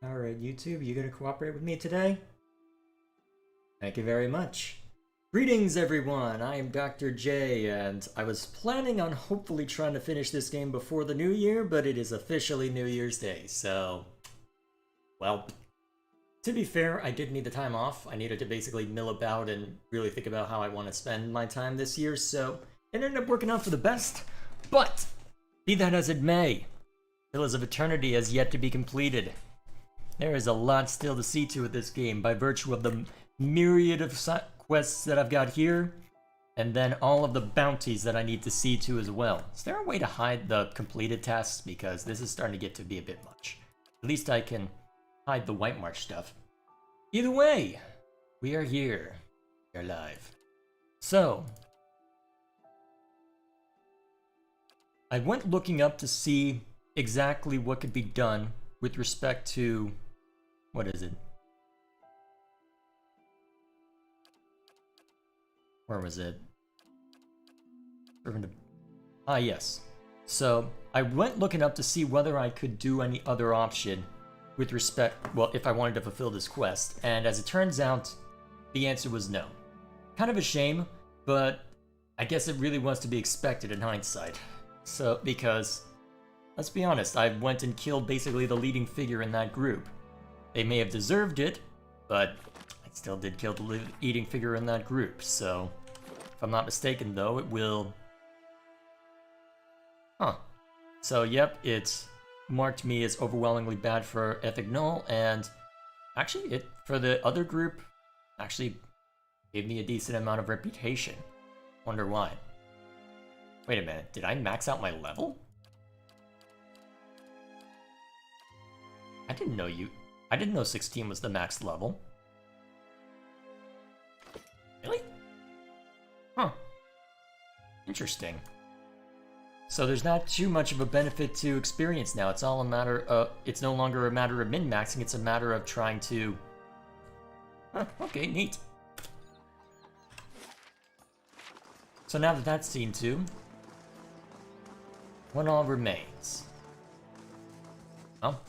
Alright, YouTube, you gonna cooperate with me today? Thank you very much. Greetings, everyone! I am Dr. J, and I was planning on hopefully trying to finish this game before the new year, but it is officially New Year's Day, so... Well, to be fair, I did need the time off. I needed to basically mill about and really think about how I want to spend my time this year, so it ended up working out for the best. But, be that as it may, Pillars of Eternity has yet to be completed. There is a lot still to see to with this game by virtue of the myriad of quests that I've got here, and then all of the bounties that I need to see to as well. Is there a way to hide the completed tasks? Because this is starting to get to be a bit much. At least I can hide the White March stuff. Either way, we are here. We are live. So, I went looking up to see exactly what could be done with respect to... What is it? Where was it? Ah, yes. So, I went looking up to see whether I could do any other option with respect, well, if I wanted to fulfill this quest, and as it turns out, the answer was no. Kind of a shame, but I guess it really was to be expected in hindsight. So, because, let's be honest, I went and killed basically the leading figure in that group. They may have deserved it, but I still did kill the leading figure in that group, so if I'm not mistaken though, it will... Huh. So yep, it marked me as overwhelmingly bad for Ethic Null, and actually it, for the other group, actually gave me a decent amount of reputation. Wonder why. Wait a minute, did I max out my level? I didn't know 16 was the max level. Really? Huh. Interesting. So there's not too much of a benefit to experience now. It's all a matter of... it's no longer a matter of min-maxing, it's a matter of trying to... Huh, okay, neat. So now that that's seen to, what all remains? Well,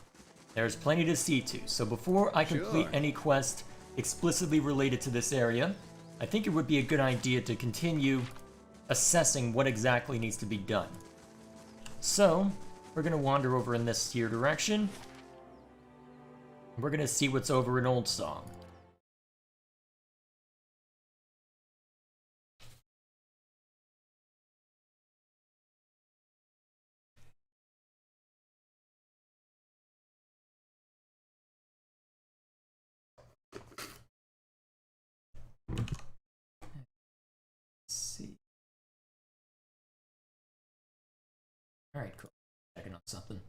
there's plenty to see to, so before I complete any quest explicitly related to this area, I think it would be a good idea to continue assessing what exactly needs to be done. So, we're going to wander over in this here direction. We're going to see what's over in Old Song. Alright, cool. Checking on something.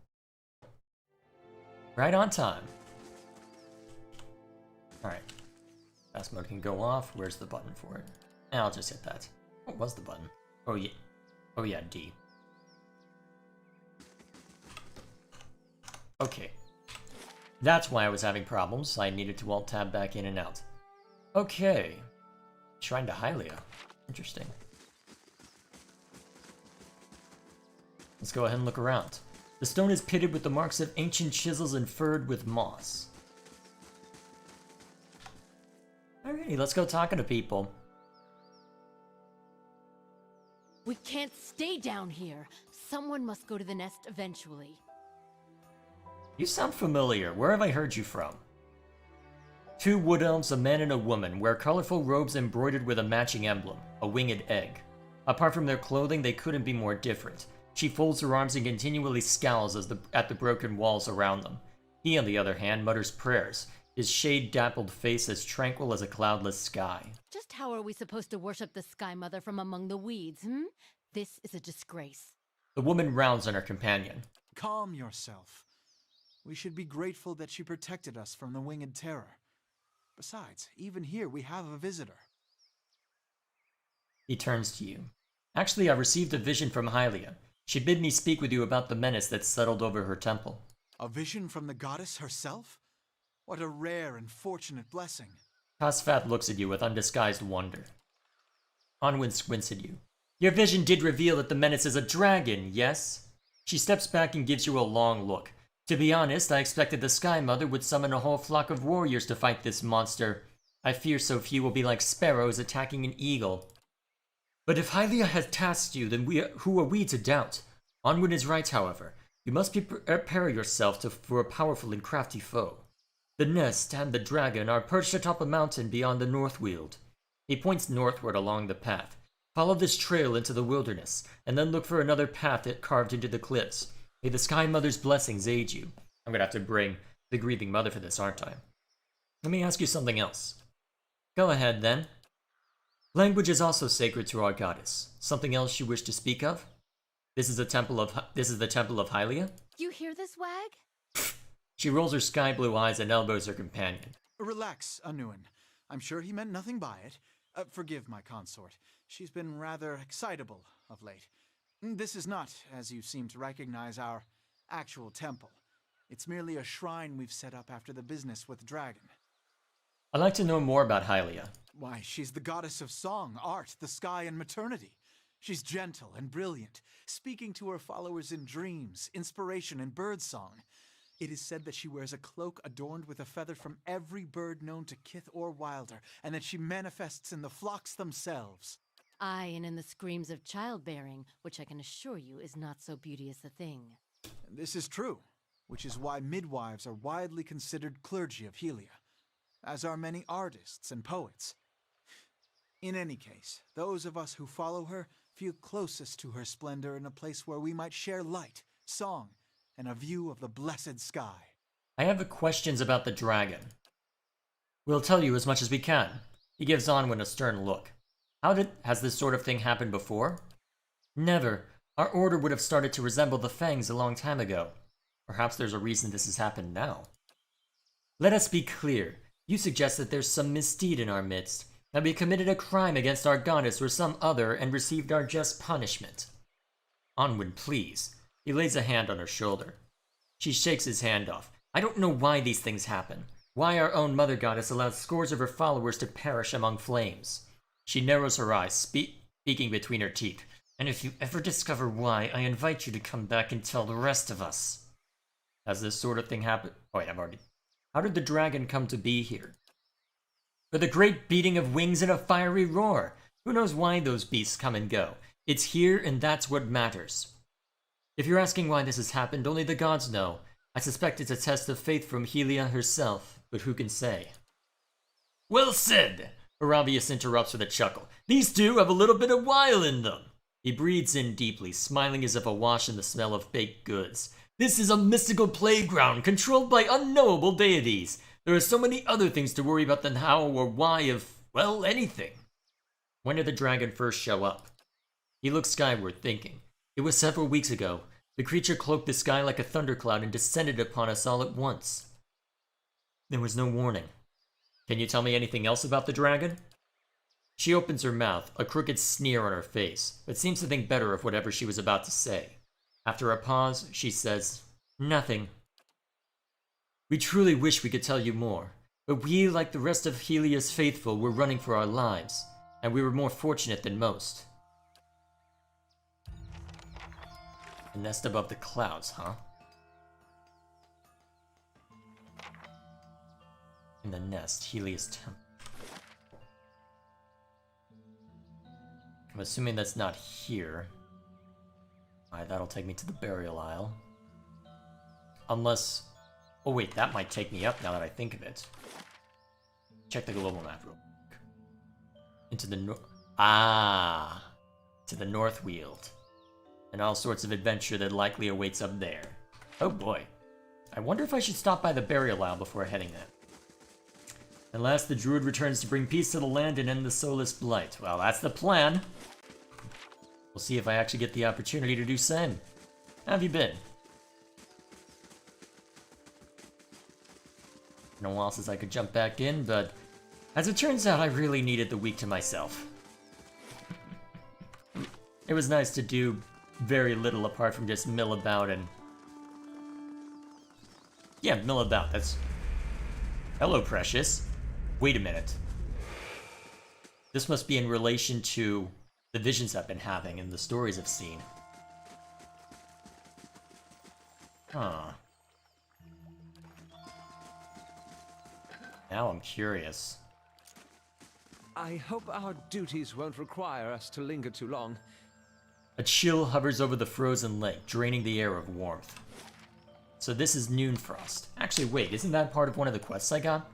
Right on time. Alright. Fast mode can go off. Where's the button for it? I'll just hit that. What was the button? Oh yeah. Oh yeah, D. Okay. That's why I was having problems. I needed to alt-tab back in and out. Okay. Shrine to Hylia. Interesting. Let's go ahead and look around. The stone is pitted with the marks of ancient chisels and furred with moss. Alrighty, let's go talking to people. We can't stay down here. Someone must go to the nest eventually. You sound familiar. Where have I heard you from? Two wood elves, a man and a woman, wear colorful robes embroidered with a matching emblem, a winged egg. Apart from their clothing, they couldn't be more different. She folds her arms and continually scowls at the broken walls around them. He, on the other hand, mutters prayers, his shade-dappled face as tranquil as a cloudless sky. Just how are we supposed to worship the Sky Mother from among the weeds, hmm? This is a disgrace. The woman rounds on her companion. Calm yourself. We should be grateful that she protected us from the winged terror. Besides, even here we have a visitor. He turns to you. Actually, I received a vision from Hylia. She bid me speak with you about the menace that settled over her temple. A vision from the goddess herself? What a rare and fortunate blessing. Cosfath looks at you with undisguised wonder. Onwin squints at you. Your vision did reveal that the menace is a dragon, yes? She steps back and gives you a long look. To be honest, I expected the Sky Mother would summon a whole flock of warriors to fight this monster. I fear so few will be like sparrows attacking an eagle. But if Hylia has tasked you, then who are we to doubt? Onward is right, however. You must prepare yourself for a powerful and crafty foe. The nest and the dragon are perched atop a mountain beyond the Northweald. He points northward along the path. Follow this trail into the wilderness, and then look for another path that carved into the cliffs. May the Sky Mother's blessings aid you. I'm gonna have to bring the grieving mother for this, aren't I? Let me ask you something else. Go ahead, then. Language is also sacred to our goddess. Something else you wish to speak of? This is the temple of Hylia? You hear this, Wag? She rolls her sky blue eyes and elbows her companion. Relax, Anuin. I'm sure he meant nothing by it. Forgive my consort. She's been rather excitable of late. This is not, as you seem to recognize, our actual temple. It's merely a shrine we've set up after the business with the dragon. I'd like to know more about Hylia. Why, she's the goddess of song, art, the sky, and maternity. She's gentle and brilliant, speaking to her followers in dreams, inspiration, and birdsong. It is said that she wears a cloak adorned with a feather from every bird known to kith or wilder, and that she manifests in the flocks themselves. Aye, and in the screams of childbearing, which I can assure you is not so beauteous a thing. This is true, which is why midwives are widely considered clergy of Hylia, as are many artists and poets. In any case, those of us who follow her feel closest to her splendor in a place where we might share light, song, and a view of the blessed sky. I have questions about the dragon. We'll tell you as much as we can. He gives Onwin a stern look. Has this sort of thing happened before? Never. Our order would have started to resemble the Fangs a long time ago. Perhaps there's a reason this has happened now. Let us be clear. You suggest that there's some misdeed in our midst, that we committed a crime against our goddess or some other and received our just punishment. Onwin, please. He lays a hand on her shoulder. She shakes his hand off. I don't know why these things happen. Why our own mother goddess allows scores of her followers to perish among flames. She narrows her eyes, speaking between her teeth. And if you ever discover why, I invite you to come back and tell the rest of us. Has this sort of thing happened? Oh wait, How did the dragon come to be here? With a great beating of wings and a fiery roar. Who knows why those beasts come and go? It's here and that's what matters. If you're asking why this has happened, only the gods know. I suspect it's a test of faith from Hylia herself, but who can say? Well said! Arabius interrupts with a chuckle. These two have a little bit of wile in them. He breathes in deeply, smiling as if awash in the smell of baked goods. This is a mystical playground controlled by unknowable deities. There are so many other things to worry about than how or why of, well, anything. When did the dragon first show up? He looks skyward, thinking. It was several weeks ago. The creature cloaked the sky like a thundercloud and descended upon us all at once. There was no warning. Can you tell me anything else about the dragon? She opens her mouth, a crooked sneer on her face, but seems to think better of whatever she was about to say. After a pause, she says, Nothing. We truly wish we could tell you more, but we, like the rest of Hylia's faithful, were running for our lives, and we were more fortunate than most. A nest above the clouds, huh? In the nest, Hylia's temple. I'm assuming that's not here. Alright, that'll take me to the burial isle. Unless... Oh wait, that might take me up now that I think of it. Check the global map real quick. Into the to the Northweald. And all sorts of adventure that likely awaits up there. Oh boy. I wonder if I should stop by the burial isle before heading there. At last the druid returns to bring peace to the land and end the soulless blight. Well, that's the plan. We'll see if I actually get the opportunity to do same. How have you been? Been a while since I could jump back in, but as it turns out, I really needed the week to myself. It was nice to do very little apart from just mill about and... Yeah, mill about, that's... Hello, Precious. Wait a minute. This must be in relation to the visions I've been having and the stories I've seen. Huh. Now I'm curious. I hope our duties won't require us to linger too long. A chill hovers over the frozen lake, draining the air of warmth. So this is Noonfrost. Actually, wait, isn't that part of one of the quests I got?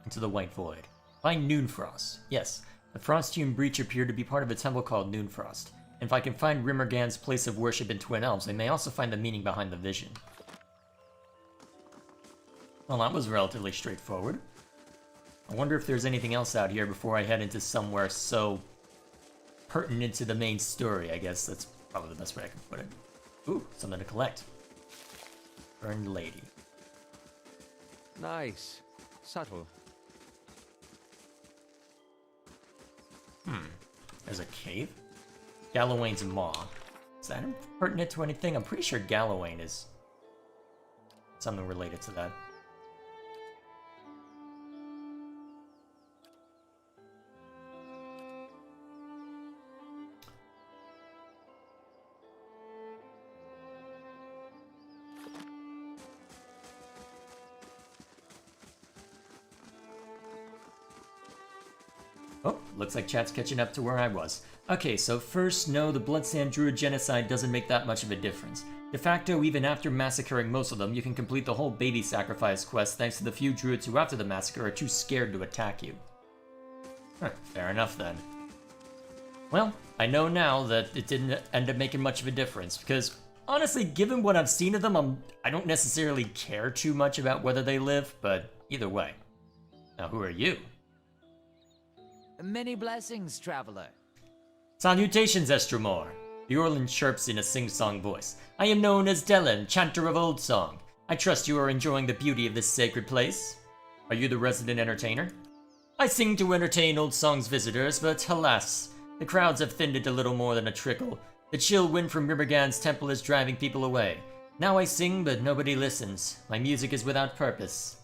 Into the White Void. Find Noonfrost. Yes, the Frost-hewn breach appeared to be part of a temple called Noonfrost. And if I can find Rimmergan's place of worship in Twin Elms, I may also find the meaning behind the vision. Well, that was relatively straightforward. I wonder if there's anything else out here before I head into somewhere so pertinent to the main story. I guess that's probably the best way I can put it. Ooh, something to collect. Burned Lady. Nice. Subtle. There's a cave? Gallowan's Maw. Is that pertinent to anything? I'm pretty sure Gallowan is something related to that. Oh, looks like chat's catching up to where I was. Okay, so first, no, the Bloodsand Druid genocide doesn't make that much of a difference. De facto, even after massacring most of them, you can complete the whole baby sacrifice quest thanks to the few druids who after the massacre are too scared to attack you. Huh, fair enough then. Well, I know now that it didn't end up making much of a difference, because honestly, given what I've seen of them, I don't necessarily care too much about whether they live, but either way. Now, who are you? Many blessings, traveler. Salutations, Stramore. The Orlin chirps in a sing-song voice. I am known as Dellen, chanter of old song. I trust you are enjoying the beauty of this sacred place. Are you the resident entertainer? I sing to entertain old song's visitors, but alas, the crowds have thinned it a little more than a trickle. The chill wind from Rimmergan's temple is driving people away. Now I sing, but nobody listens. My music is without purpose.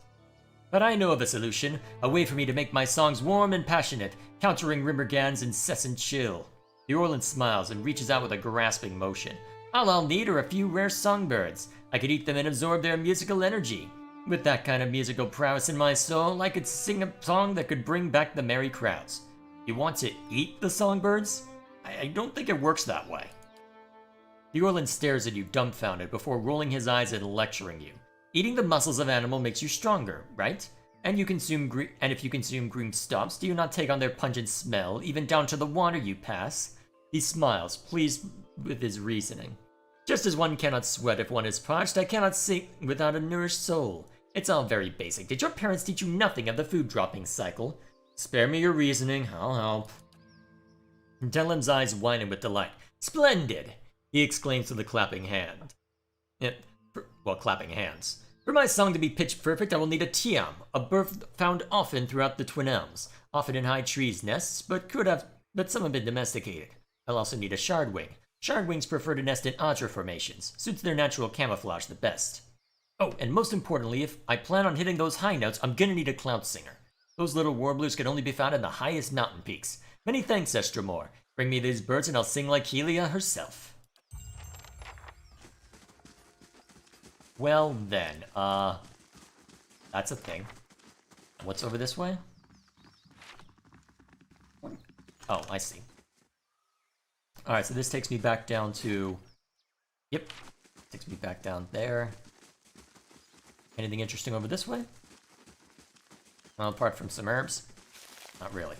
But I know of a solution, a way for me to make my songs warm and passionate, countering Rimmergan's incessant chill. The Orlin smiles and reaches out with a grasping motion. All I'll need are a few rare songbirds. I could eat them and absorb their musical energy. With that kind of musical prowess in my soul, I could sing a song that could bring back the merry crowds. You want to eat the songbirds? I don't think it works that way. The Orlin stares at you dumbfounded before rolling his eyes and lecturing you. Eating the muscles of animal makes you stronger, right? And if you consume green stumps, do you not take on their pungent smell, even down to the water you pass? He smiles, pleased with his reasoning. Just as one cannot sweat if one is parched, I cannot sing without a nourished soul. It's all very basic. Did your parents teach you nothing of the food dropping cycle? Spare me your reasoning, I'll help. Dellen's eyes widen with delight. Splendid! He exclaims with a clapping hand. Clapping hands. For my song to be pitch perfect, I will need a tiam, a bird found often throughout the Twin Elms, often in high trees' nests, but some have been domesticated. I'll also need a shardwing. Shardwings prefer to nest in otter formations, suits their natural camouflage the best. Oh, and most importantly, if I plan on hitting those high notes, I'm gonna need a cloud singer. Those little warblers can only be found in the highest mountain peaks. Many thanks, Stramore. Bring me these birds and I'll sing like Hylia herself. Well then, that's a thing. What's over this way? Oh, I see. Alright, so this takes me back down to... Yep, takes me back down there. Anything interesting over this way? Well, apart from some herbs? Not really.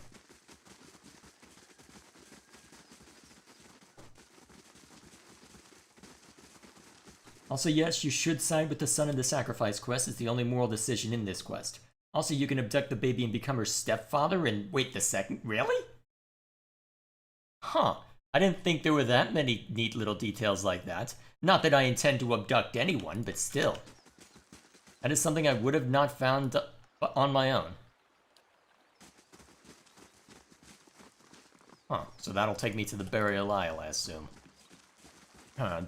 Also, yes, you should side with the son in the sacrifice quest. It's the only moral decision in this quest. Also, you can abduct the baby and become her stepfather and... Wait a second, really? Huh. I didn't think there were that many neat little details like that. Not that I intend to abduct anyone, but still. That is something I would have not found on my own. Huh, so that'll take me to the Burial Isle, I assume.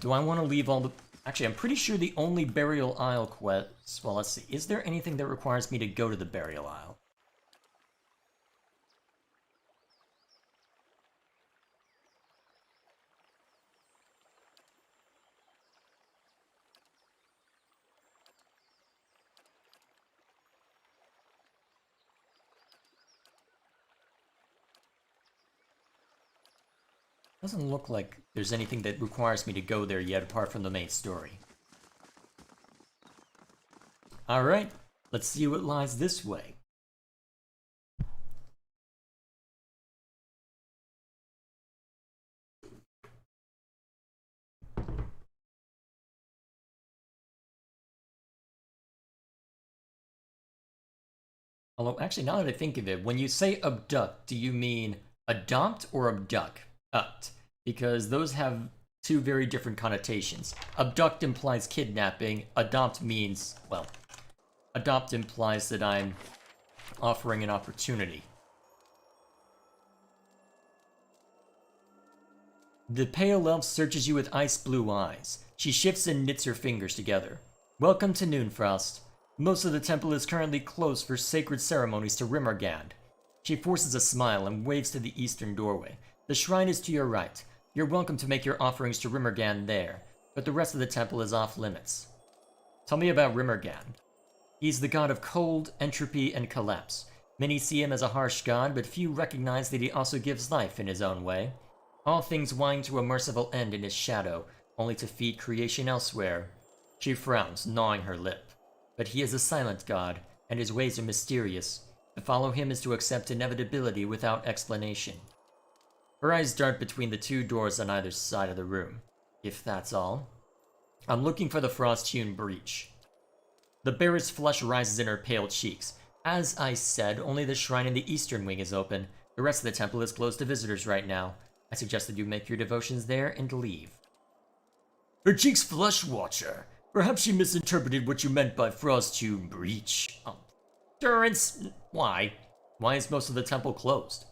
Do I want to leave all the... Actually, I'm pretty sure the only Burial Isle quest... Well, let's see. Is there anything that requires me to go to the Burial Isle? Doesn't look like there's anything that requires me to go there yet apart from the main story. Alright, let's see what lies this way. Although, actually, now that I think of it, when you say abduct, do you mean adopt or abduct? Because those have two very different connotations. Abduct implies kidnapping, adopt means, well, adopt implies that I'm offering an opportunity. The pale elf searches you with ice blue eyes. She shifts and knits her fingers together. Welcome to Noonfrost. Most of the temple is currently closed for sacred ceremonies to Rimmergand. She forces a smile and waves to the eastern doorway. The shrine is to your right. You're welcome to make your offerings to Rimmergand there, but the rest of the temple is off limits. Tell me about Rimmergand. He's the god of cold, entropy, and collapse. Many see him as a harsh god, but few recognize that he also gives life in his own way. All things wind to a merciful end in his shadow, only to feed creation elsewhere. She frowns, gnawing her lip. But he is a silent god, and his ways are mysterious. To follow him is to accept inevitability without explanation. Her eyes dart between the two doors on either side of the room. If that's all. I'm looking for the frost-hewn breach. The bearer's flush rises in her pale cheeks. As I said, only the shrine in the eastern wing is open. The rest of the temple is closed to visitors right now. I suggest that you make your devotions there and leave. Her cheeks flush, Watcher. Perhaps she misinterpreted what you meant by frost-hewn breach. Durance, why? Why is most of the temple closed?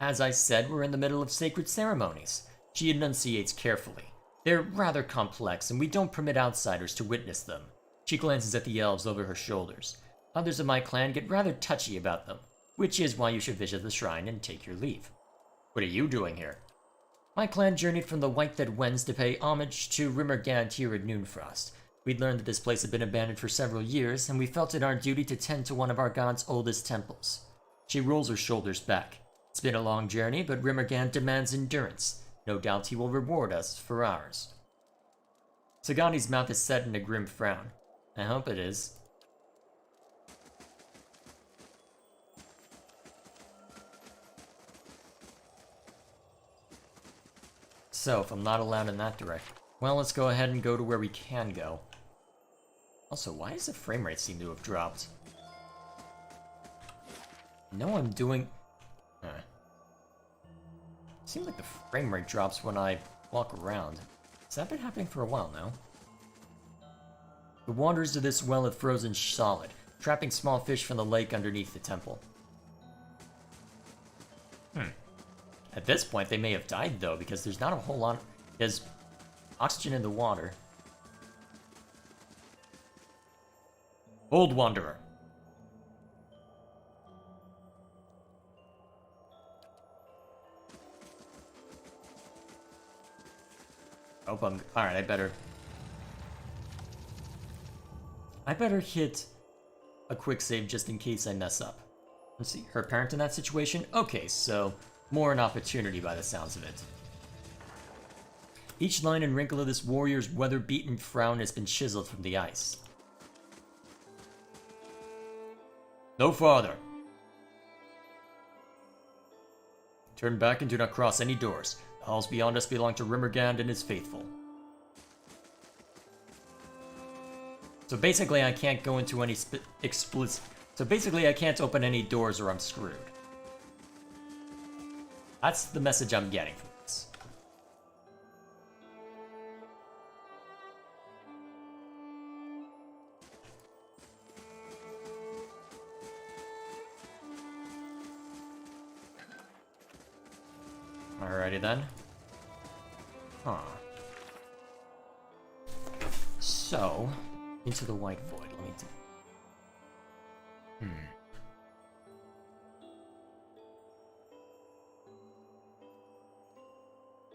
As I said, we're in the middle of sacred ceremonies. She enunciates carefully. They're rather complex, and we don't permit outsiders to witness them. She glances at the elves over her shoulders. Others of my clan get rather touchy about them, which is why you should visit the shrine and take your leave. What are you doing here? My clan journeyed from the White That Wends to pay homage to Rimmergand here at Noonfrost. We'd learned that this place had been abandoned for several years, and we felt it our duty to tend to one of our god's oldest temples. She rolls her shoulders back. It's been a long journey, but Rimmergand demands endurance. No doubt he will reward us for ours. Sagani's mouth is set in a grim frown. I hope it is. So, if I'm not allowed in that direction, well, let's go ahead and go to where we can go. Also, why does the frame rate seem to have dropped? No, I'm doing... Seems like the frame rate drops when I walk around. Has that been happening for a while now? The waters of this well have frozen solid, trapping small fish from the lake underneath the temple. At this point, they may have died, though, because there's not a whole lot... There's oxygen in the water. Old Wanderer. Oh, alright, I better hit a quick save just in case I mess up. Let's see, her parent in that situation? Okay, so more an opportunity by the sounds of it. Each line and wrinkle of this warrior's weather-beaten frown has been chiseled from the ice. No farther. Turn back and do not cross any doors. The halls beyond us belong to Rimmergand and his faithful. So basically I can't go into any explicit... So basically I can't open any doors or I'm screwed. That's the message I'm getting from this. Alrighty then. Huh. So, into the White Void. Let me do...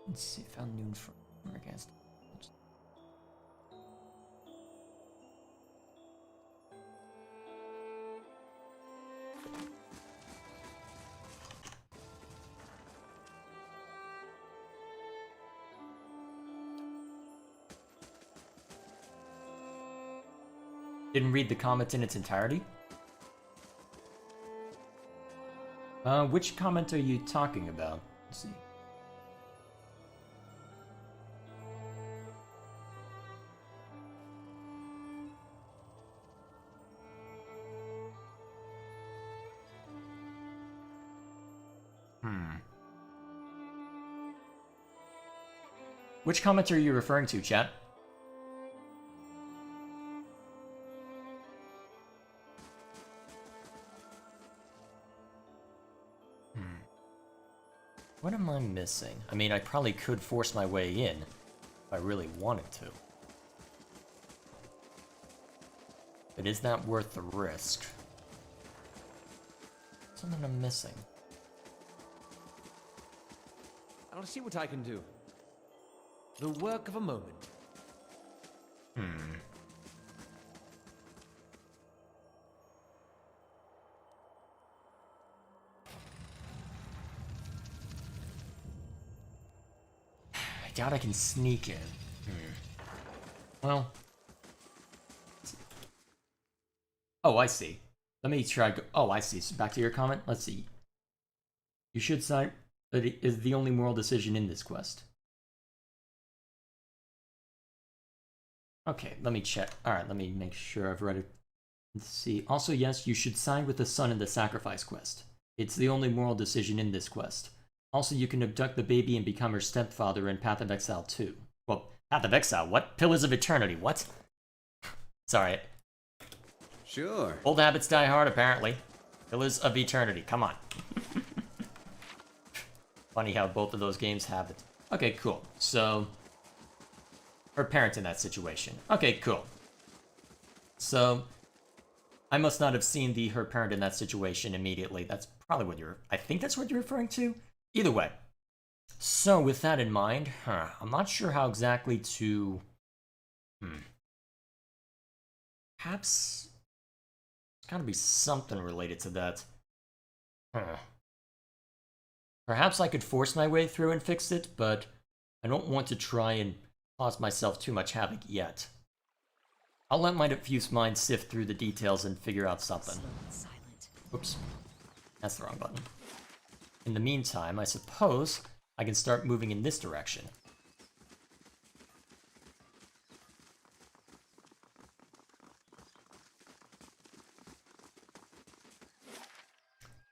Let's see, found noon from against. Didn't read the comment in its entirety. Which comment are you talking about? Let's see. Which comment are you referring to, chat? What am I missing? I mean, I probably could force my way in if I really wanted to. But is that worth the risk? Something I'm missing. I'll see what I can do. The work of a moment. I doubt I can sneak in. Well. Oh, I see. Let me try. Oh, I see. So back to your comment. Let's see. You should sign. That it is the only moral decision in this quest. Okay, let me check. Alright, let me make sure I've read it. Let's see. Also, yes, you should side with the son in the sacrifice quest. It's the only moral decision in this quest. Also, you can abduct the baby and become her stepfather in Path of Exile 2. Well, Path of Exile, what? Pillars of Eternity, what? Sorry. Sure. Old habits die hard, apparently. Pillars of Eternity, come on. Funny how both of those games have it. Okay, cool. So, her parent in that situation. Okay, cool. So, I must not have seen the her parent in that situation immediately. That's probably what you're... I think that's what you're referring to? Either way. So, with that in mind, I'm not sure how exactly to... Perhaps... There's gotta be something related to that. Perhaps I could force my way through and fix it, but I don't want to try and cause myself too much havoc yet. I'll let my diffuse mind sift through the details and figure out something. Oops. That's the wrong button. In the meantime, I suppose I can start moving in this direction.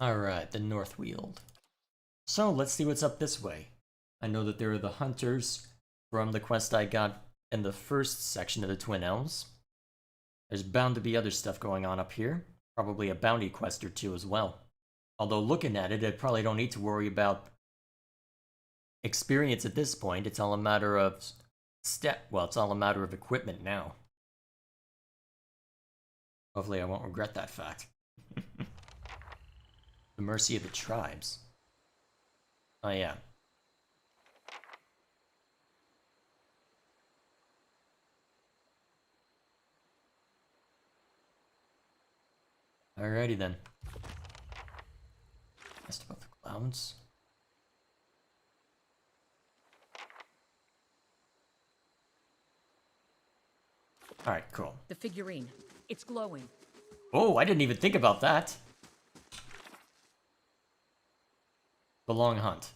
Alright, the North Weald. So, let's see what's up this way. I know that there are the hunters from the quest I got in the first section of the Twin Elms. There's bound to be other stuff going on up here. Probably a bounty quest or two as well. Although looking at it, I probably don't need to worry about experience at this point. It's all a matter of it's all a matter of equipment now. Hopefully I won't regret that fact. The mercy of the tribes. Oh yeah. Alrighty then. Asked about the clouds. Alright, cool. The figurine. It's glowing. Oh, I didn't even think about that. The long hunt.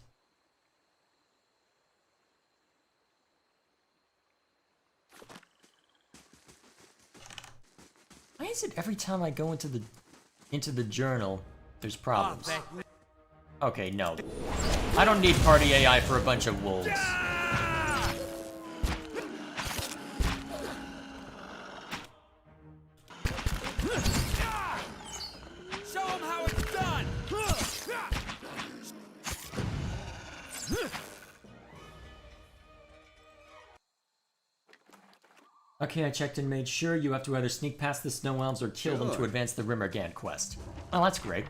Why is it every time I go into the journal, there's problems? Okay, no. I don't need party AI for a bunch of wolves. Show him how it's done! Okay, I checked and made sure you have to either sneak past the Snow Elves or kill them to advance the Rimmergant quest. Oh, that's great.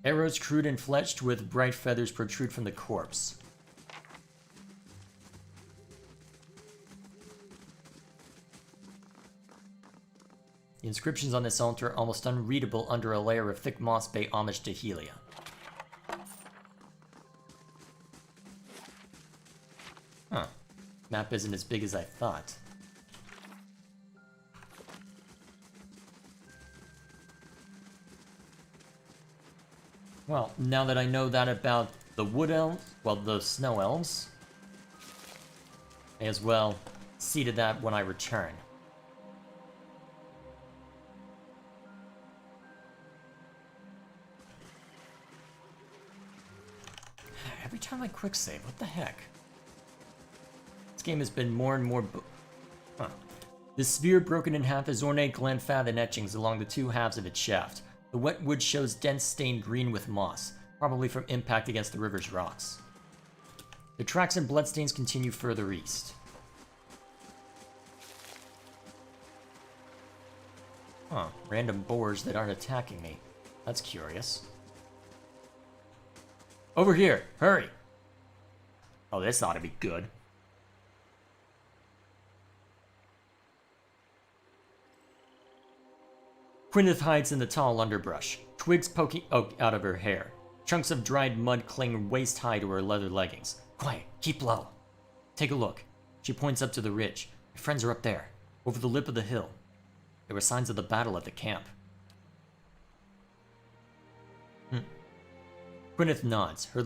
Arrows crude and fletched with bright feathers protrude from the corpse. The inscriptions on this altar are almost unreadable under a layer of thick moss pay homage to Hylia. Huh. Map isn't as big as I thought. Well, now that I know that about the wood elms, well, the snow elms, may as well see to that when I return. Every time I quick save, what the heck? This game has been more and more. Huh. The sphere broken in half has ornate Glenfathen etchings along the two halves of its shaft. The wet wood shows dents stained green with moss, probably from impact against the river's rocks. The tracks and bloodstains continue further east. Huh, random boars that aren't attacking me. That's curious. Over here, hurry! Oh, this ought to be good. Gwyneth hides in the tall underbrush, twigs poking out of her hair. Chunks of dried mud cling waist-high to her leather leggings. Quiet, keep low. Take a look. She points up to the ridge. My friends are up there, over the lip of the hill. There were signs of the battle at the camp. Gwyneth nods, her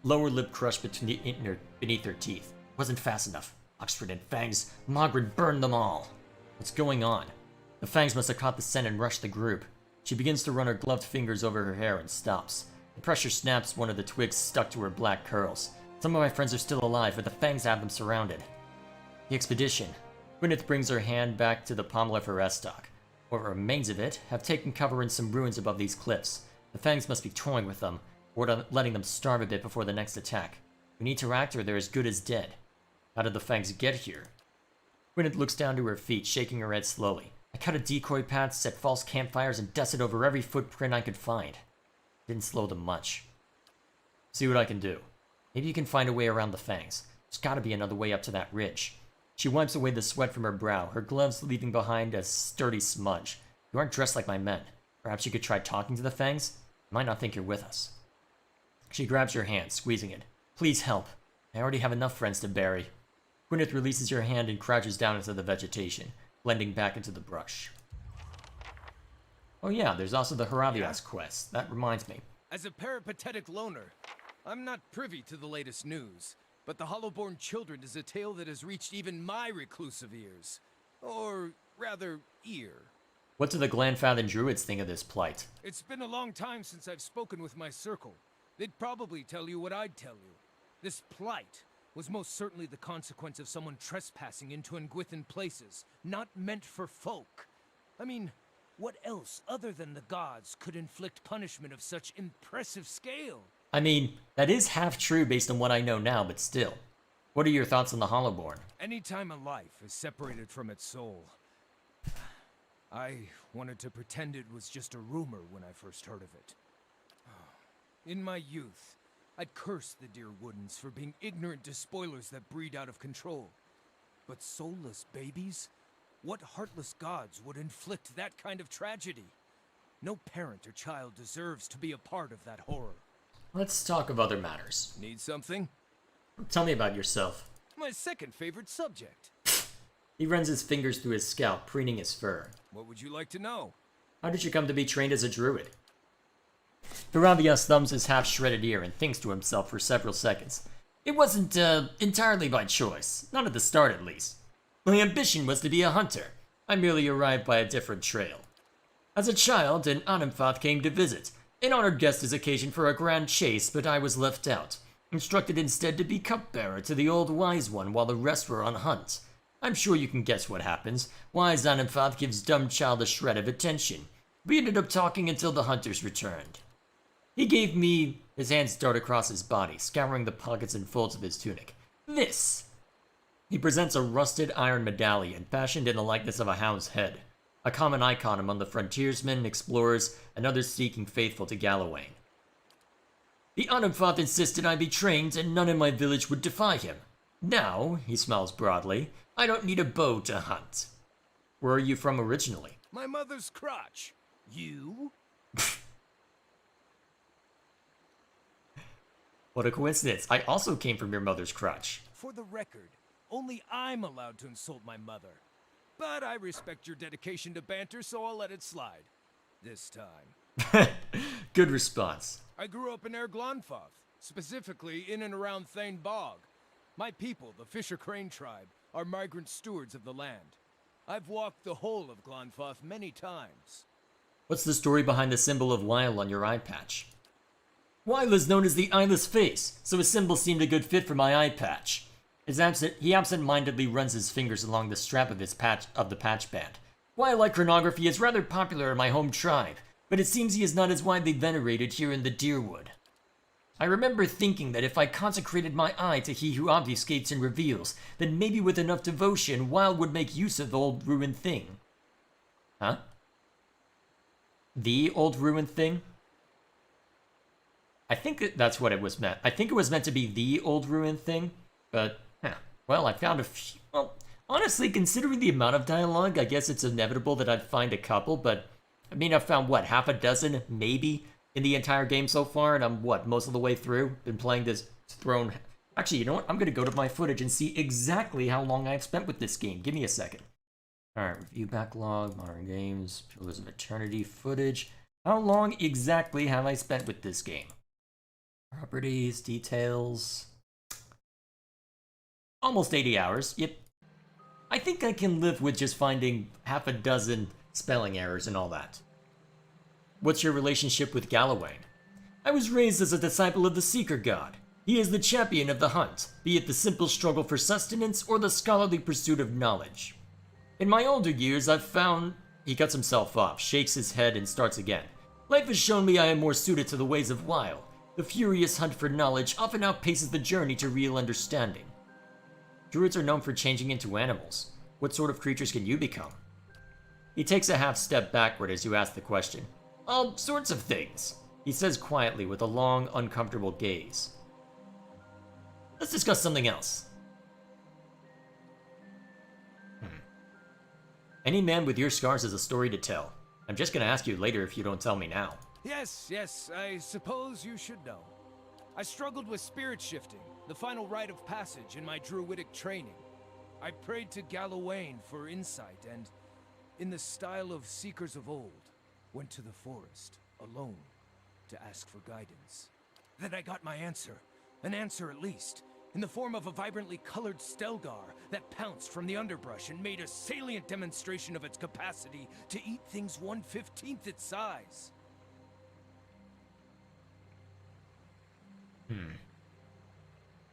lower lip crushed beneath her teeth. Wasn't fast enough. Oxford and Fangs, Margaret burned them all. What's going on? The Fangs must have caught the scent and rushed the group. She begins to run her gloved fingers over her hair and stops. The pressure snaps one of the twigs stuck to her black curls. Some of my friends are still alive, but the Fangs have them surrounded. The expedition. Gwyneth brings her hand back to the pommel of her estoc. What remains of it have taken cover in some ruins above these cliffs. The Fangs must be toying with them, or letting them starve a bit before the next attack. We need to act or they're as good as dead. How did the Fangs get here? Gwyneth looks down to her feet, shaking her head slowly. I cut a decoy path, set false campfires, and dusted over every footprint I could find. Didn't slow them much. See what I can do. Maybe you can find a way around the Fangs. There's gotta be another way up to that ridge. She wipes away the sweat from her brow, her gloves leaving behind a sturdy smudge. You aren't dressed like my men. Perhaps you could try talking to the Fangs? They might not think you're with us. She grabs your hand, squeezing it. Please help. I already have enough friends to bury. Gwyneth releases your hand and crouches down into the vegetation, blending back into the brush. Oh yeah, there's also the Haravias quest. That reminds me. As a peripatetic loner, I'm not privy to the latest news, but the Hollowborn Children is a tale that has reached even my reclusive ears. Or, rather, ear. What do the Glenfathen Druids think of this plight? It's been a long time since I've spoken with my circle. They'd probably tell you what I'd tell you. This plight was most certainly the consequence of someone trespassing into Ngwithan places, not meant for folk. I mean, what else other than the gods could inflict punishment of such impressive scale? I mean, that is half true based on what I know now, but still. What are your thoughts on the Hollowborn? Anytime a life is separated from its soul, I wanted to pretend it was just a rumor when I first heard of it. In my youth, I'd cursed the dear Woodens for being ignorant despoilers that breed out of control. But soulless babies? What heartless gods would inflict that kind of tragedy? No parent or child deserves to be a part of that horror. Let's talk of other matters. Need something? Tell me about yourself. My second favorite subject. He runs his fingers through his scalp, preening his fur. What would you like to know? How did you come to be trained as a druid? Haravias thumbs his half-shredded ear and thinks to himself for several seconds. It wasn't, entirely by choice. Not at the start, at least. My ambition was to be a hunter. I merely arrived by a different trail. As a child, an Autumnstella came to visit. An honored guest is occasion for a grand chase, but I was left out. Instructed instead to be cupbearer to the old wise one while the rest were on hunt. I'm sure you can guess what happens. Wise Autumnstella gives dumb child a shred of attention. We ended up talking until the hunters returned. He gave me... His hands dart across his body, scouring the pockets and folds of his tunic. This! He presents a rusted iron medallion, fashioned in the likeness of a hound's head. A common icon among the frontiersmen, explorers, and others seeking faithful to Gallowan. The Autumnstella insisted I be trained, and none in my village would defy him. Now, he smiles broadly, I don't need a bow to hunt. Where are you from originally? My mother's crotch. You? What a coincidence. I also came from your mother's crotch. For the record, only I'm allowed to insult my mother. But I respect your dedication to banter, so I'll let it slide. This time. Good response. I grew up in Glonfoth, specifically in and around Thane Bog. My people, the Fisher Crane tribe, are migrant stewards of the land. I've walked the whole of Glonfoth many times. What's the story behind the symbol of Weil on your eye patch? Weil is known as the Eyeless Face, so his symbol seemed a good fit for my eye patch. He absent-mindedly runs his fingers along the strap of the patch band. Weil iconography is rather popular in my home tribe, but it seems he is not as widely venerated here in the Deerwood. I remember thinking that if I consecrated my eye to he who obfuscates and reveals, then maybe with enough devotion, Weil would make use of the old ruined thing. Huh? The old ruined thing? I think that's what it was meant. I think it was meant to be the old ruined thing, but, well, I found a few. Well, honestly, considering the amount of dialogue, I guess it's inevitable that I'd find a couple, but, I mean, I've found, what, half a dozen, maybe, in the entire game so far, and I'm, what, most of the way through? Been playing this throne. Actually, you know what? I'm gonna go to my footage and see exactly how long I've spent with this game. Give me a second. Alright, review backlog, modern games, Pillars of Eternity footage. How long exactly have I spent with this game? Properties, details. Almost 80 hours, yep. I think I can live with just finding half a dozen spelling errors and all that. What's your relationship with Gallowan? I was raised as a disciple of the Seeker God. He is the champion of the hunt, be it the simple struggle for sustenance or the scholarly pursuit of knowledge. In my older years, I've found... He cuts himself off, shakes his head, and starts again. Life has shown me I am more suited to the ways of Weil. The furious hunt for knowledge often outpaces the journey to real understanding. Druids are known for changing into animals. What sort of creatures can you become? He takes a half step backward as you ask the question. All sorts of things, he says quietly with a long, uncomfortable gaze. Let's discuss something else. Any man with your scars has a story to tell. I'm just gonna ask you later if you don't tell me now. Yes, I suppose you should know. I struggled with spirit shifting, the final rite of passage in my druidic training. I prayed to Gallowan for insight and, in the style of seekers of old, went to the forest, alone, to ask for guidance. Then I got my answer, an answer at least, in the form of a vibrantly colored Stelgar that pounced from the underbrush and made a salient demonstration of its capacity to eat things 1/15 its size.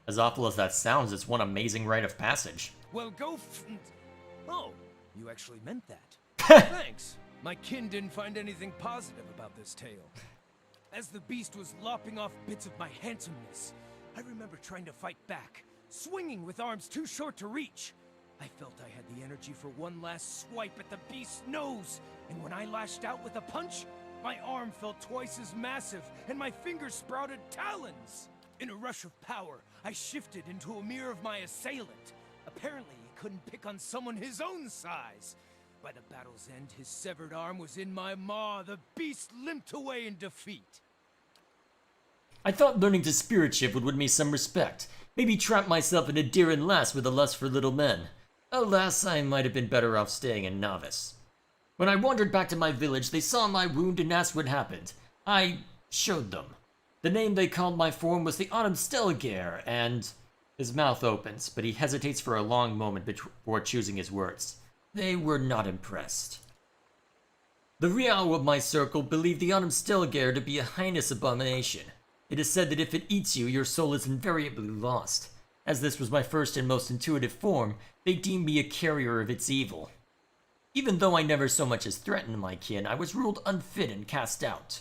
As awful as that sounds, it's one amazing rite of passage. Well, Oh, you actually meant that. Thanks. My kin didn't find anything positive about this tale. As the beast was lopping off bits of my handsomeness, I remember trying to fight back, swinging with arms too short to reach. I felt I had the energy for one last swipe at the beast's nose, and when I lashed out with a punch, my arm felt twice as massive, and my fingers sprouted talons. In a rush of power, I shifted into a mirror of my assailant. Apparently, he couldn't pick on someone his own size. By the battle's end, his severed arm was in my maw. The beast limped away in defeat. I thought learning to spirit shift would win me some respect. Maybe trap myself in a Deeran lass with a lust for little men. Alas, I might have been better off staying a novice. When I wandered back to my village, they saw my wound and asked what happened. I showed them. The name they called my form was the Autumnstella Gear, and... His mouth opens, but he hesitates for a long moment before choosing his words. They were not impressed. The Riao of my circle believed the Autumnstella Gear to be a heinous abomination. It is said that if it eats you, your soul is invariably lost. As this was my first and most intuitive form, they deemed me a carrier of its evil. Even though I never so much as threatened my kin, I was ruled unfit and cast out.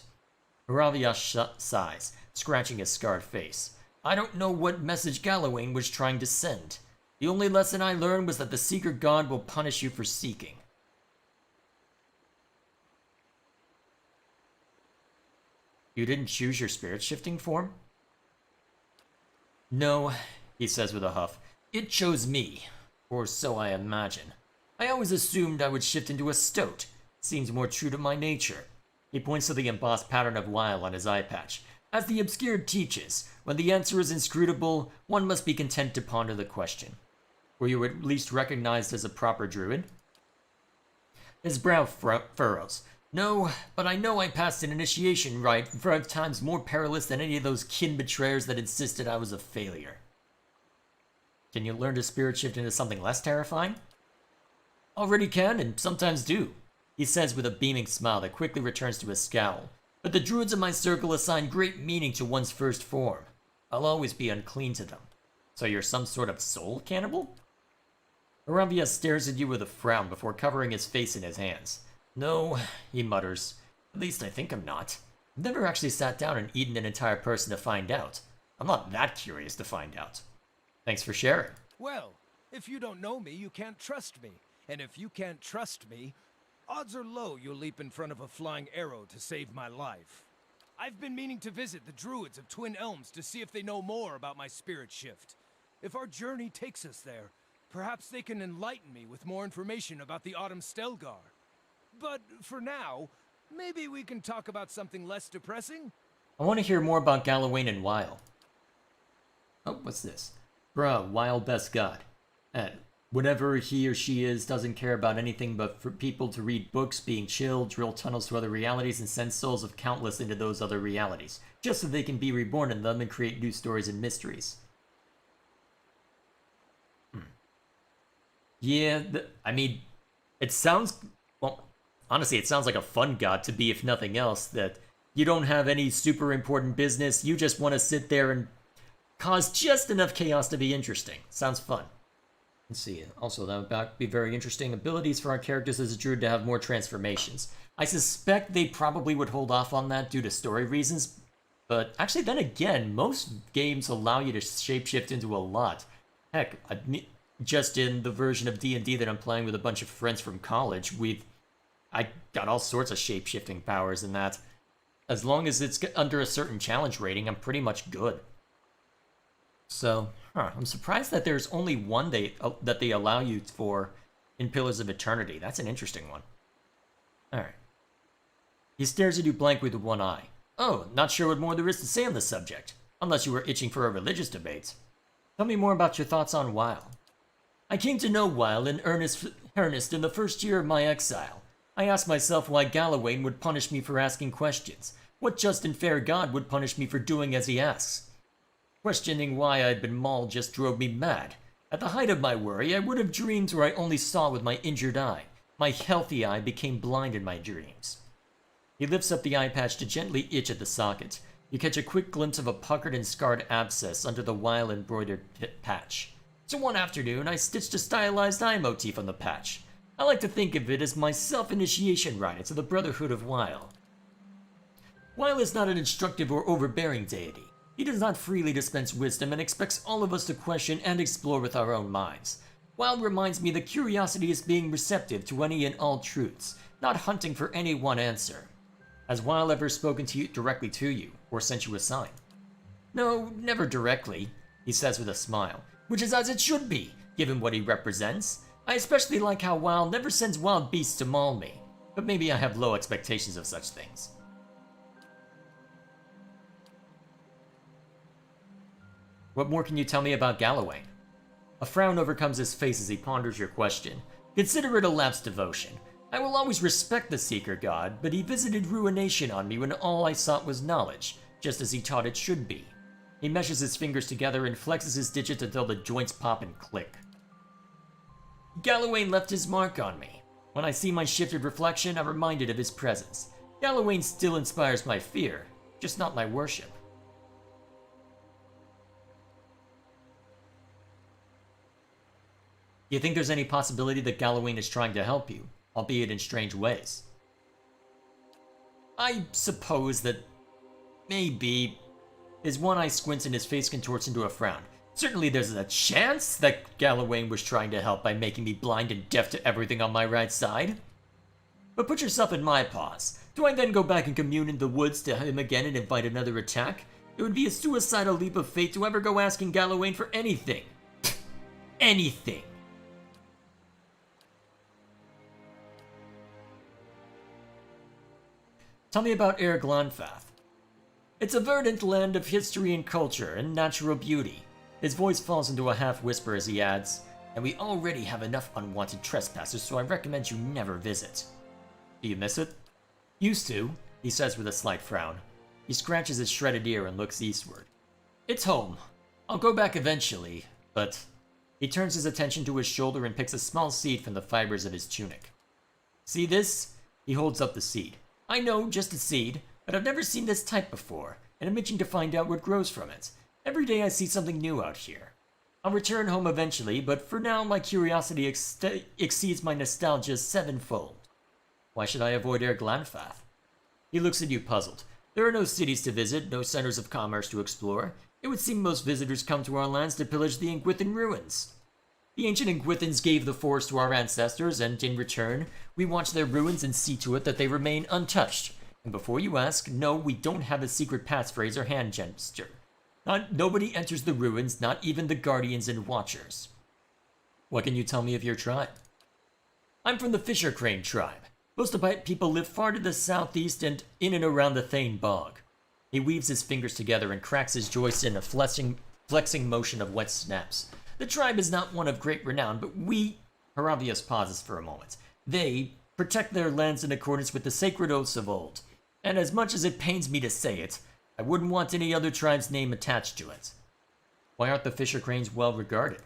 Raviash sighs, scratching his scarred face. I don't know what message Gallowan was trying to send. The only lesson I learned was that the Seeker God will punish you for seeking. You didn't choose your spirit shifting form? No, he says with a huff. It chose me, or so I imagine. I always assumed I would shift into a stoat. Seems more true to my nature. He points to the embossed pattern of Weil on his eye patch. As the Obscured teaches, when the answer is inscrutable, one must be content to ponder the question. Were you at least recognized as a proper druid? His brow furrows. No, but I know I passed an initiation rite 5 times more perilous than any of those kin betrayers that insisted I was a failure. Can you learn to spirit shift into something less terrifying? Already can, and sometimes do, he says with a beaming smile that quickly returns to a scowl. But the druids in my circle assign great meaning to one's first form. I'll always be unclean to them. So you're some sort of soul cannibal? Aravia stares at you with a frown before covering his face in his hands. No, he mutters. At least I think I'm not. I've never actually sat down and eaten an entire person to find out. I'm not that curious to find out. Thanks for sharing. Well, if you don't know me, you can't trust me. And if you can't trust me, odds are low you'll leap in front of a flying arrow to save my life. I've been meaning to visit the druids of Twin Elms to see if they know more about my spirit shift. If our journey takes us there, perhaps they can enlighten me with more information about the Autumnstella Gear. But for now, maybe we can talk about something less depressing? I want to hear more about Gallowan Wild. Oh, what's this? Bruh, Wild best god. And whatever he or she is doesn't care about anything but for people to read books, being chill, drill tunnels to other realities, and send souls of countless into those other realities, just so they can be reborn in them and create new stories and mysteries. Yeah, I mean, it sounds... Well, honestly, it sounds like a fun god to be, if nothing else, that you don't have any super important business, you just want to sit there and cause just enough chaos to be interesting. Sounds fun. Let's see, also that would be very interesting. Abilities for our characters as a druid to have more transformations. I suspect they probably would hold off on that due to story reasons, but actually then again, most games allow you to shapeshift into a lot. Heck, just in the version of D&D that I'm playing with a bunch of friends from college, I got all sorts of shape-shifting powers in that. As long as it's under a certain challenge rating, I'm pretty much good. So, I'm surprised that there's only one that they allow you for in Pillars of Eternity. That's an interesting one. Alright. He stares at you blank with one eye. Oh, not sure what more there is to say on the subject. Unless you were itching for a religious debate. Tell me more about your thoughts on Wild. I came to know Wild in earnest in the first year of my exile. I asked myself why Gallowan would punish me for asking questions. What just and fair god would punish me for doing as he asks? Questioning why I'd been mauled just drove me mad. At the height of my worry, I would have dreams where I only saw with my injured eye. My healthy eye became blind in my dreams. He lifts up the eye patch to gently itch at the socket. You catch a quick glimpse of a puckered and scarred abscess under the Wild embroidered patch. So one afternoon, I stitched a stylized eye motif on the patch. I like to think of it as my self-initiation rite into the Brotherhood of Wild. Wild is not an instructive or overbearing deity. He does not freely dispense wisdom and expects all of us to question and explore with our own minds. Wild reminds me that curiosity is being receptive to any and all truths, not hunting for any one answer. Has Wild ever spoken to you directly to you, or sent you a sign? No, never directly, he says with a smile, which is as it should be, given what he represents. I especially like how Wild never sends wild beasts to maul me, but maybe I have low expectations of such things. What more can you tell me about Gallowan? A frown overcomes his face as he ponders your question. Consider it a lapsed devotion. I will always respect the Seeker God, but he visited ruination on me when all I sought was knowledge, just as he taught it should be. He meshes his fingers together and flexes his digits until the joints pop and click. Gallowan left his mark on me. When I see my shifted reflection, I'm reminded of his presence. Gallowan still inspires my fear, just not my worship. Do you think there's any possibility that Gallowan is trying to help you, albeit in strange ways? I suppose that maybe. His one eye squints and his face contorts into a frown. Certainly there's a chance that Gallowan was trying to help by making me blind and deaf to everything on my right side. But put yourself in my paws. Do I then go back and commune in the woods to him again and invite another attack? It would be a suicidal leap of faith to ever go asking Gallowan for anything. Anything. Tell me about Glanfath. It's a verdant land of history and culture and natural beauty. His voice falls into a half-whisper as he adds, and we already have enough unwanted trespassers, so I recommend you never visit. Do you miss it? Used to, he says with a slight frown. He scratches his shredded ear and looks eastward. It's home. I'll go back eventually, but... He turns his attention to his shoulder and picks a small seed from the fibers of his tunic. See this? He holds up the seed. I know, just a seed, but I've never seen this type before, and I'm itching to find out what grows from it. Every day I see something new out here. I'll return home eventually, but for now my curiosity exceeds my nostalgia sevenfold. Why should I avoid Glanfath? He looks at you puzzled. There are no cities to visit, no centers of commerce to explore. It would seem most visitors come to our lands to pillage the Ingwithan ruins. The ancient Ingwithans gave the forest to our ancestors, and in return, we watch their ruins and see to it that they remain untouched. And before you ask, no, we don't have a secret passphrase or hand gesture. Nobody enters the ruins, not even the guardians and watchers. What can you tell me of your tribe? I'm from the Fisher Crane tribe. Most of my people live far to the southeast and in and around the Thane Bog. He weaves his fingers together and cracks his joints in a flexing motion of wet snaps. The tribe is not one of great renown, but we... Haravius pauses for a moment. They protect their lands in accordance with the sacred oaths of old. And as much as it pains me to say it, I wouldn't want any other tribe's name attached to it. Why aren't the Fisher Cranes well regarded?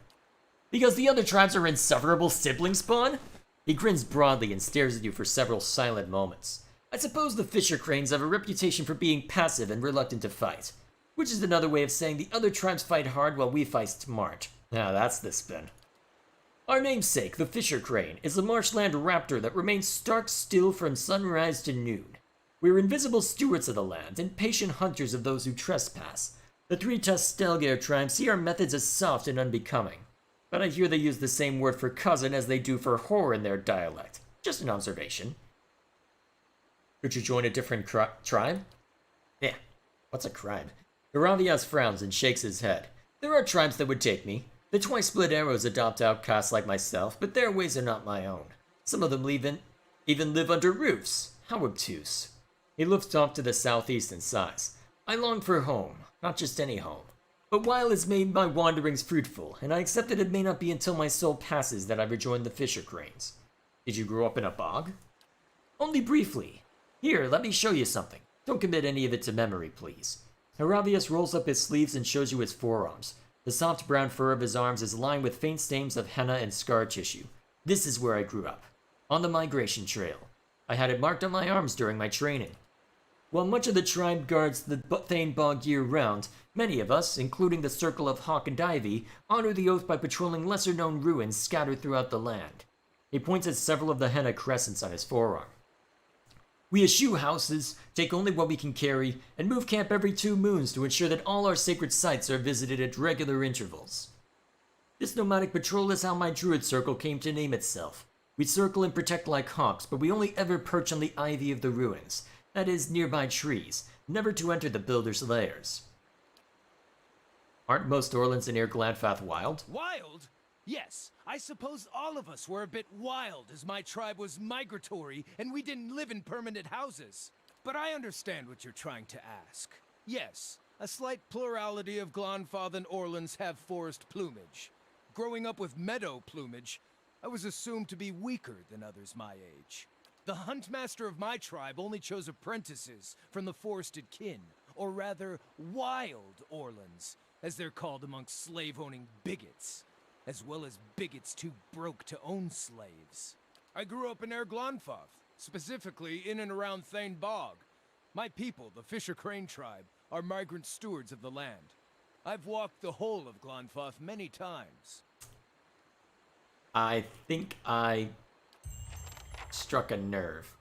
Because the other tribes are insufferable sibling spawn? He grins broadly and stares at you for several silent moments. I suppose the Fisher Cranes have a reputation for being passive and reluctant to fight, which is another way of saying the other tribes fight hard while we fight smart. Now that's the spin. Our namesake, the Fisher Crane, is a marshland raptor that remains stark still from sunrise to noon. We're invisible stewards of the land and patient hunters of those who trespass. The three Autumnstella tribes see our methods as soft and unbecoming, but I hear they use the same word for cousin as they do for whore in their dialect. Just an observation. Could you join a different tribe? Yeah, what's a tribe? Haravias frowns and shakes his head. There are tribes that would take me. The twice-split arrows adopt outcasts like myself, but their ways are not my own. Some of them even live under roofs. How obtuse. He looks off to the southeast and sighs. I long for home, not just any home. But while it's made my wanderings fruitful, and I accept that it may not be until my soul passes that I rejoin the Fisher Cranes. Did you grow up in a bog? Only briefly. Here, let me show you something. Don't commit any of it to memory, please. Haravius rolls up his sleeves and shows you his forearms. The soft brown fur of his arms is lined with faint stains of henna and scar tissue. This is where I grew up, on the migration trail. I had it marked on my arms during my training. While much of the tribe guards the Thane Bog year-round, many of us, including the Circle of Hawk and Ivy, honor the oath by patrolling lesser-known ruins scattered throughout the land. He points at several of the henna crescents on his forearm. We eschew houses, take only what we can carry, and move camp every 2 moons to ensure that all our sacred sites are visited at regular intervals. This nomadic patrol is how my druid circle came to name itself. We circle and protect like hawks, but we only ever perch on the ivy of the ruins, that is, nearby trees, never to enter the builders' lairs. Aren't most Orlands in Glanfath wild? Wild? Yes, I suppose all of us were a bit wild as my tribe was migratory and we didn't live in permanent houses. But I understand what you're trying to ask. Yes, a slight plurality of Glanfath and Orlands have forest plumage. Growing up with meadow plumage, I was assumed to be weaker than others my age. The huntmaster of my tribe only chose apprentices from the forested kin, or rather, wild Orlands, as they're called amongst slave-owning bigots, as well as bigots too broke to own slaves. I grew up in Glanfath, specifically in and around Thane Bog. My people, the Fisher Crane tribe, are migrant stewards of the land. I've walked the whole of Glanfath many times. I think I struck a nerve.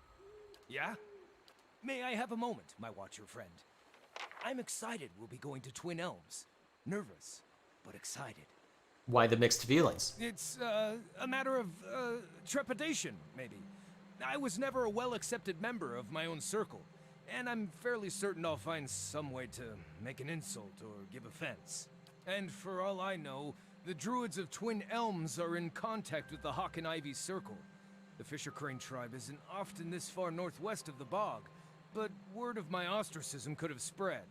Yeah? May I have a moment, my watcher friend? I'm excited we'll be going to Twin Elms. Nervous, but excited. Why the mixed feelings? It's, a matter of, trepidation, maybe. I was never a well-accepted member of my own circle, and I'm fairly certain I'll find some way to make an insult or give offense. And for all I know, the druids of Twin Elms are in contact with the Hawk and Ivy Circle. The Fisher Crane tribe isn't often this far northwest of the bog, but word of my ostracism could have spread.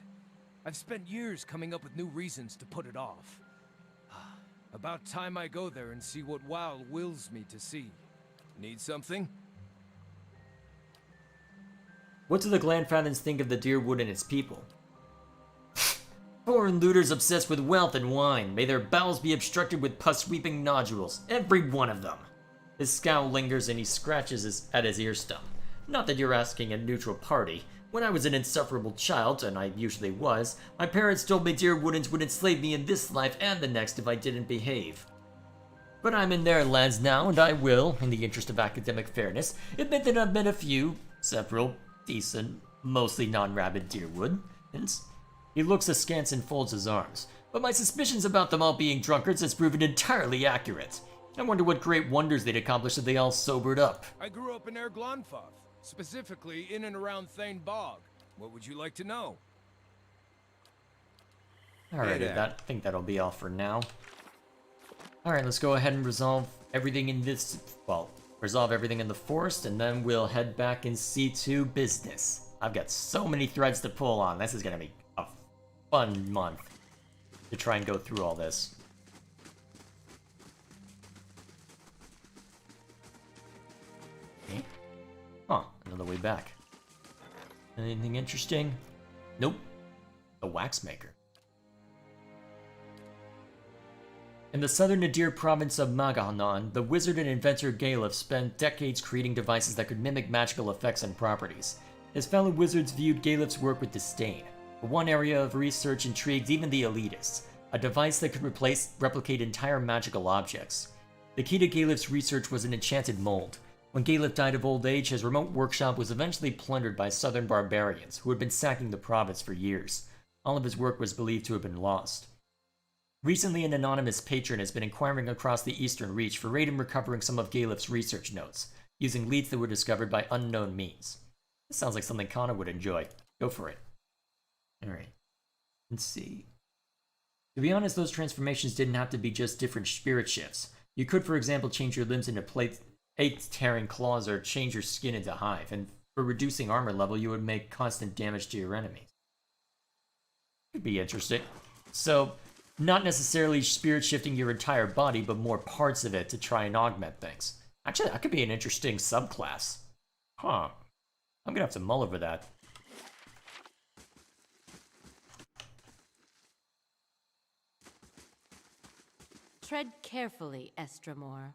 I've spent years coming up with new reasons to put it off. About time I go there and see what WoW wills me to see. Need something? What do the Glanfathens think of the Deerwood and its people? Foreign looters obsessed with wealth and wine. May their bowels be obstructed with pus-sweeping nodules. Every one of them. His scowl lingers and he scratches at his ear stump. Not that you're asking a neutral party. When I was an insufferable child, and I usually was, my parents told me Deerwoodens would enslave me in this life and the next if I didn't behave. But I'm in their lands now, and I will, in the interest of academic fairness, admit that I've met several, decent, mostly non-rabid Deerwoodens. He looks askance and folds his arms, but my suspicions about them all being drunkards has proven entirely accurate. I wonder what great wonders they'd accomplish if they all sobered up. I grew up in Erglonfoth, specifically in and around Thane Bog. What would you like to know? Alrighty, I think that'll be all for now. Alright, let's go ahead and resolve everything in this, resolve everything in the forest, and then we'll head back and see to business. I've got so many threads to pull on. This is gonna be a fun month to try and go through all this. Okay. Huh, another way back. Anything interesting? Nope. A wax maker. In the southern Nadir province of Magahanon, the wizard and inventor Galef spent decades creating devices that could mimic magical effects and properties. His fellow wizards viewed Galef's work with disdain. But one area of research intrigued even the elitists, a device that could replicate entire magical objects. The key to Galef's research was an enchanted mold. When Galef died of old age, his remote workshop was eventually plundered by southern barbarians who had been sacking the province for years. All of his work was believed to have been lost. Recently, an anonymous patron has been inquiring across the Eastern Reach for aid in recovering some of Galef's research notes, using leads that were discovered by unknown means. This sounds like something Kana would enjoy. Go for it. Alright. Let's see. To be honest, those transformations didn't have to be just different spirit shifts. You could, for example, change your limbs into plate-tearing claws or change your skin into hive, and for reducing armor level, you would make constant damage to your enemies. Could be interesting. So, not necessarily spirit shifting your entire body, but more parts of it to try and augment things. Actually, that could be an interesting subclass. Huh. I'm gonna have to mull over that. Tread carefully, Stramore.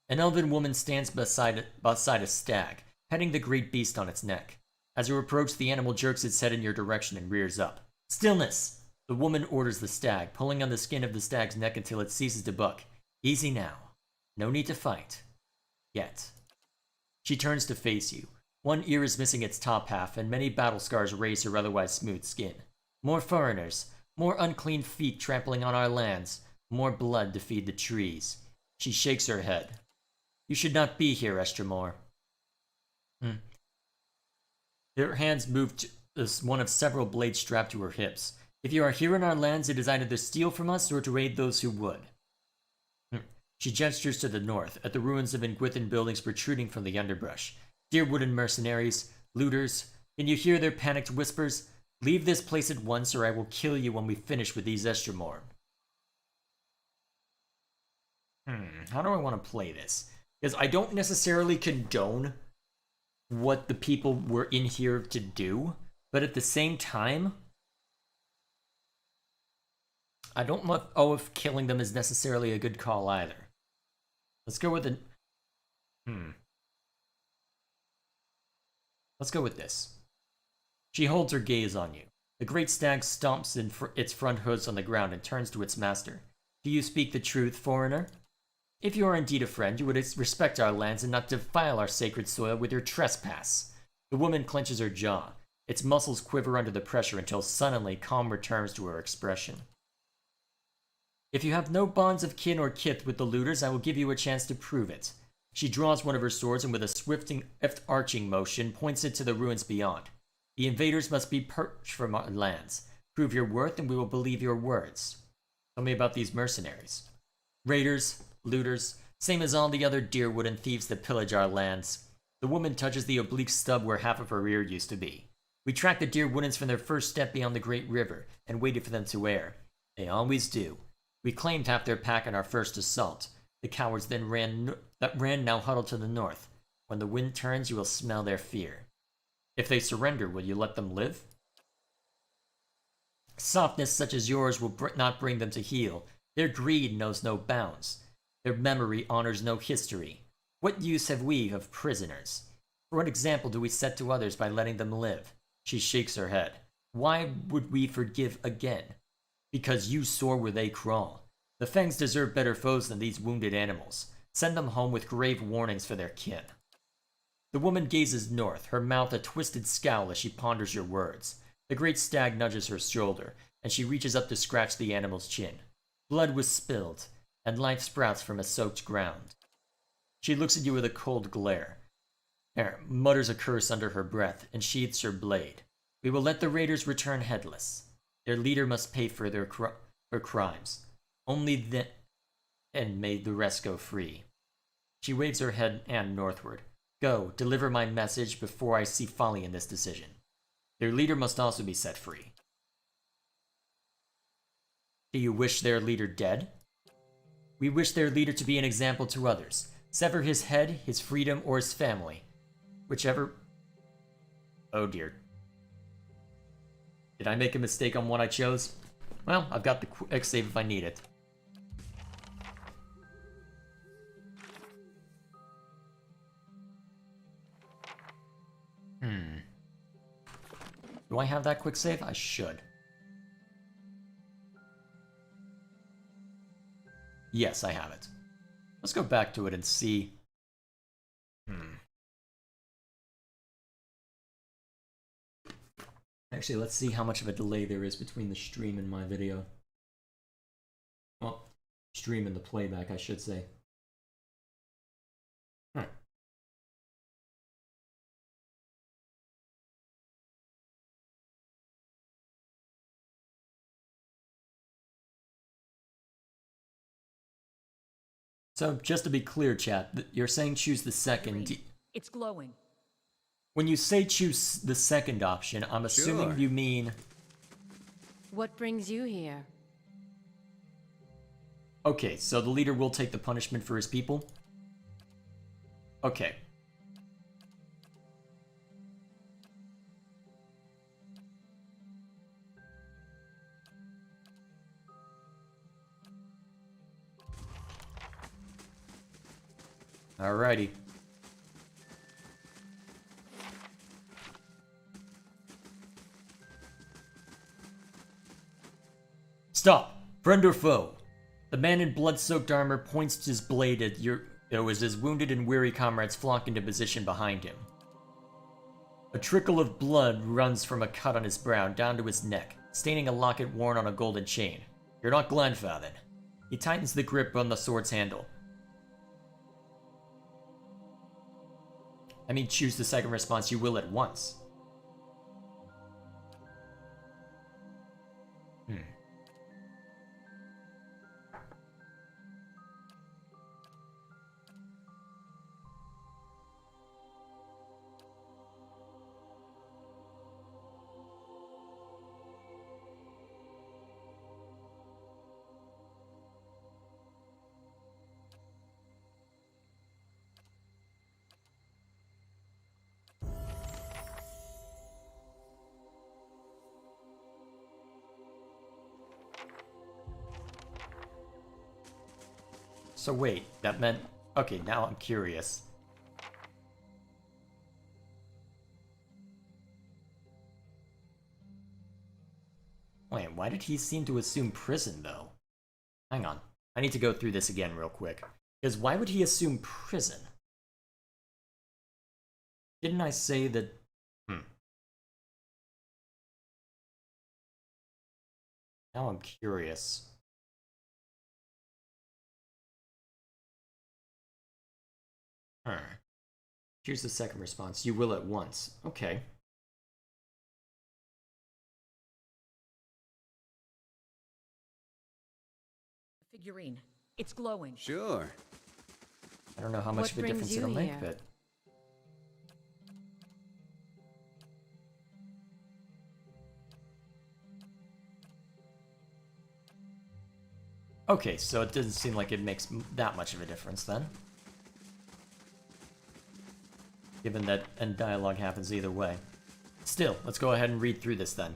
An elven woman stands beside a stag, petting the great beast on its neck. As you approach, the animal jerks its head in your direction and rears up. Stillness! The woman orders the stag, pulling on the skin of the stag's neck until it ceases to buck. Easy now. No need to fight. Yet. She turns to face you. One ear is missing its top half, and many battle scars raise her otherwise smooth skin. More foreigners. More unclean feet trampling on our lands. More blood to feed the trees. She shakes her head. You should not be here, Stramore. Her hands move to one of several blades strapped to her hips. If you are here in our lands, it is either to steal from us or to aid those who would. She gestures to the north, at the ruins of Ingwithan buildings protruding from the underbrush. Deerwooden mercenaries, looters, can you hear their panicked whispers? Leave this place at once or I will kill you when we finish with these Stramore. How do I want to play this? Because I don't necessarily condone what the people were in here to do, but at the same time, I don't know if killing them is necessarily a good call either. Let's go with Let's go with this. She holds her gaze on you. The great stag stomps its front hooves on the ground and turns to its master. Do you speak the truth, foreigner? If you are indeed a friend, you would respect our lands and not defile our sacred soil with your trespass. The woman clenches her jaw. Its muscles quiver under the pressure until suddenly calm returns to her expression. If you have no bonds of kin or kith with the looters, I will give you a chance to prove it. She draws one of her swords and with a swift arching motion, points it to the ruins beyond. The invaders must be purged from our lands. Prove your worth and we will believe your words. Tell me about these mercenaries. Raiders, looters, same as all the other Deerwood thieves that pillage our lands. The woman touches the oblique stub where half of her ear used to be. We tracked the Deerwoodens from their first step beyond the Great River and waited for them to err. They always do. We claimed half their pack in our first assault. The cowards then ran now huddled to the north. When the wind turns, you will smell their fear. If they surrender, will you let them live? Softness such as yours will not bring them to heal. Their greed knows no bounds. Their memory honors no history. What use have we of prisoners? For what example do we set to others by letting them live? She shakes her head. Why would we forgive again? Because you soar where they crawl. The Fangs deserve better foes than these wounded animals. Send them home with grave warnings for their kin. The woman gazes north, her mouth a twisted scowl as she ponders your words. The great stag nudges her shoulder, and she reaches up to scratch the animal's chin. Blood was spilled, and life sprouts from a soaked ground. She looks at you with a cold glare, mutters a curse under her breath, and sheathes her blade. We will let the raiders return headless. Their leader must pay for their crimes. Only then, and may the rest go free. She waves her hand northward. Go, deliver my message before I see folly in this decision. Their leader must also be set free. Do you wish their leader dead? We wish their leader to be an example to others. Sever his head, his freedom, or his family. Whichever... Oh dear. Did I make a mistake on what I chose? Well, I've got the quick save if I need it. Do I have that quick save? I should. Yes, I have it. Let's go back to it and see. Actually, let's see how much of a delay there is between the stream and my video. Well, stream and the playback, I should say. So, just to be clear, chat, you're saying choose the second. It's glowing. When you say choose the second option, I'm assuming Sure. you mean... What brings you here? Okay, so the leader will take the punishment for his people? Okay. Alrighty. Stop! Friend or foe? The man in blood-soaked armor points his blade at as his wounded and weary comrades flock into position behind him. A trickle of blood runs from a cut on his brow down to his neck, staining a locket worn on a golden chain. You're not Glenfathen. He tightens the grip on the sword's handle. I mean, choose the second response, you will at once. So wait, that meant... Okay, now I'm curious. Wait, why did he seem to assume prison, though? Hang on. I need to go through this again real quick. Because why would he assume prison? Didn't I say that... Now I'm curious. Here's the second response. You will at once. Okay. Figurine. It's glowing. Sure. I don't know how much of What a brings difference you it'll make, here? but... Okay, so it doesn't seem like it makes that much of a difference then. Given that end dialogue happens either way. Still, let's go ahead and read through this then.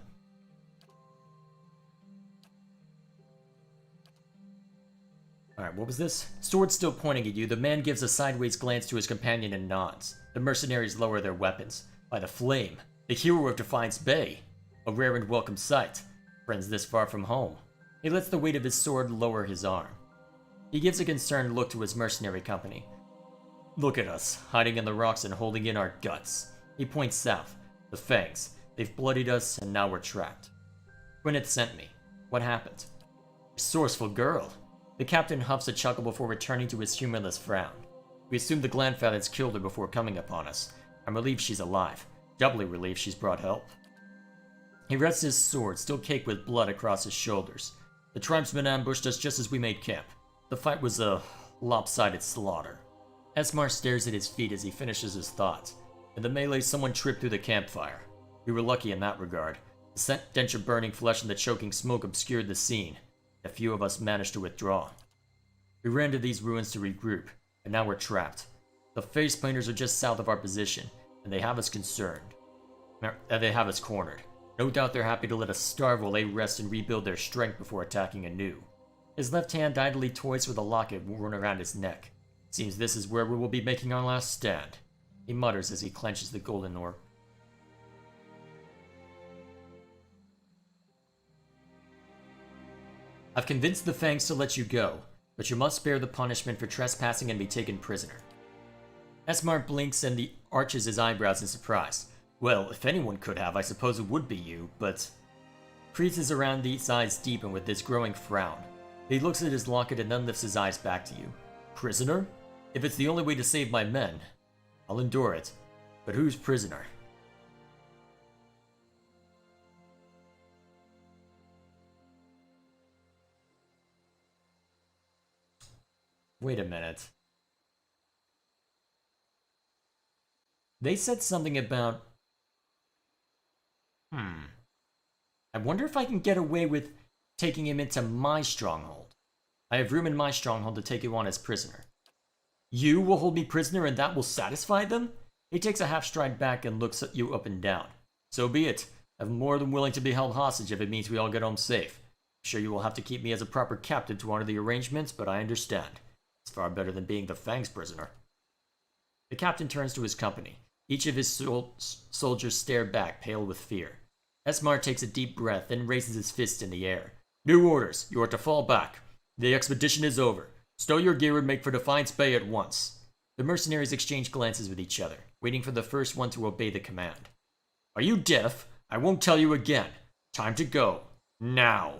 Alright, what was this? Sword still pointing at you, the man gives a sideways glance to his companion and nods. The mercenaries lower their weapons. By the flame, the hero of Defiance Bay. A rare and welcome sight. Friends this far from home. He lets the weight of his sword lower his arm. He gives a concerned look to his mercenary company. Look at us, hiding in the rocks and holding in our guts. He points south. The Fangs. They've bloodied us, and now we're trapped. Gwyneth sent me. What happened? Resourceful girl. The captain huffs a chuckle before returning to his humorless frown. We assumed the Glanfadens killed her before coming upon us. I'm relieved she's alive. Doubly relieved she's brought help. He rests his sword, still caked with blood, across his shoulders. The tribesmen ambushed us just as we made camp. The fight was a lopsided slaughter. Esmar stares at his feet as he finishes his thoughts. In the melee, someone tripped through the campfire. We were lucky in that regard. The stench of burning flesh and the choking smoke obscured the scene. A few of us managed to withdraw. We ran to these ruins to regroup, and now we're trapped. The face painters are just south of our position, and they have us concerned. They have us cornered. No doubt they're happy to let us starve while they rest and rebuild their strength before attacking anew. His left hand idly toys with a locket worn around his neck. Seems this is where we will be making our last stand. He mutters as he clenches the golden orb. I've convinced the Fangs to let you go, but you must bear the punishment for trespassing and be taken prisoner. Esmar blinks and he arches his eyebrows in surprise. Well, if anyone could have, I suppose it would be you, but... Creases around these eyes deepen with this growing frown. He looks at his locket and then lifts his eyes back to you. Prisoner? If it's the only way to save my men, I'll endure it. But who's prisoner? Wait a minute. They said something about... I wonder if I can get away with taking him into my stronghold. I have room in my stronghold to take you on as prisoner. You will hold me prisoner and that will satisfy them? He takes a half stride back and looks at you up and down. So be it. I'm more than willing to be held hostage if it means we all get home safe. I'm sure you will have to keep me as a proper captive to honor the arrangements, but I understand. It's far better than being the Fangs prisoner. The captain turns to his company. Each of his soldiers stare back, pale with fear. Esmar takes a deep breath, then raises his fist in the air. New orders. You are to fall back. The expedition is over. Stow your gear and make for Defiance Bay at once. The mercenaries exchange glances with each other, waiting for the first one to obey the command. Are you deaf? I won't tell you again. Time to go. Now.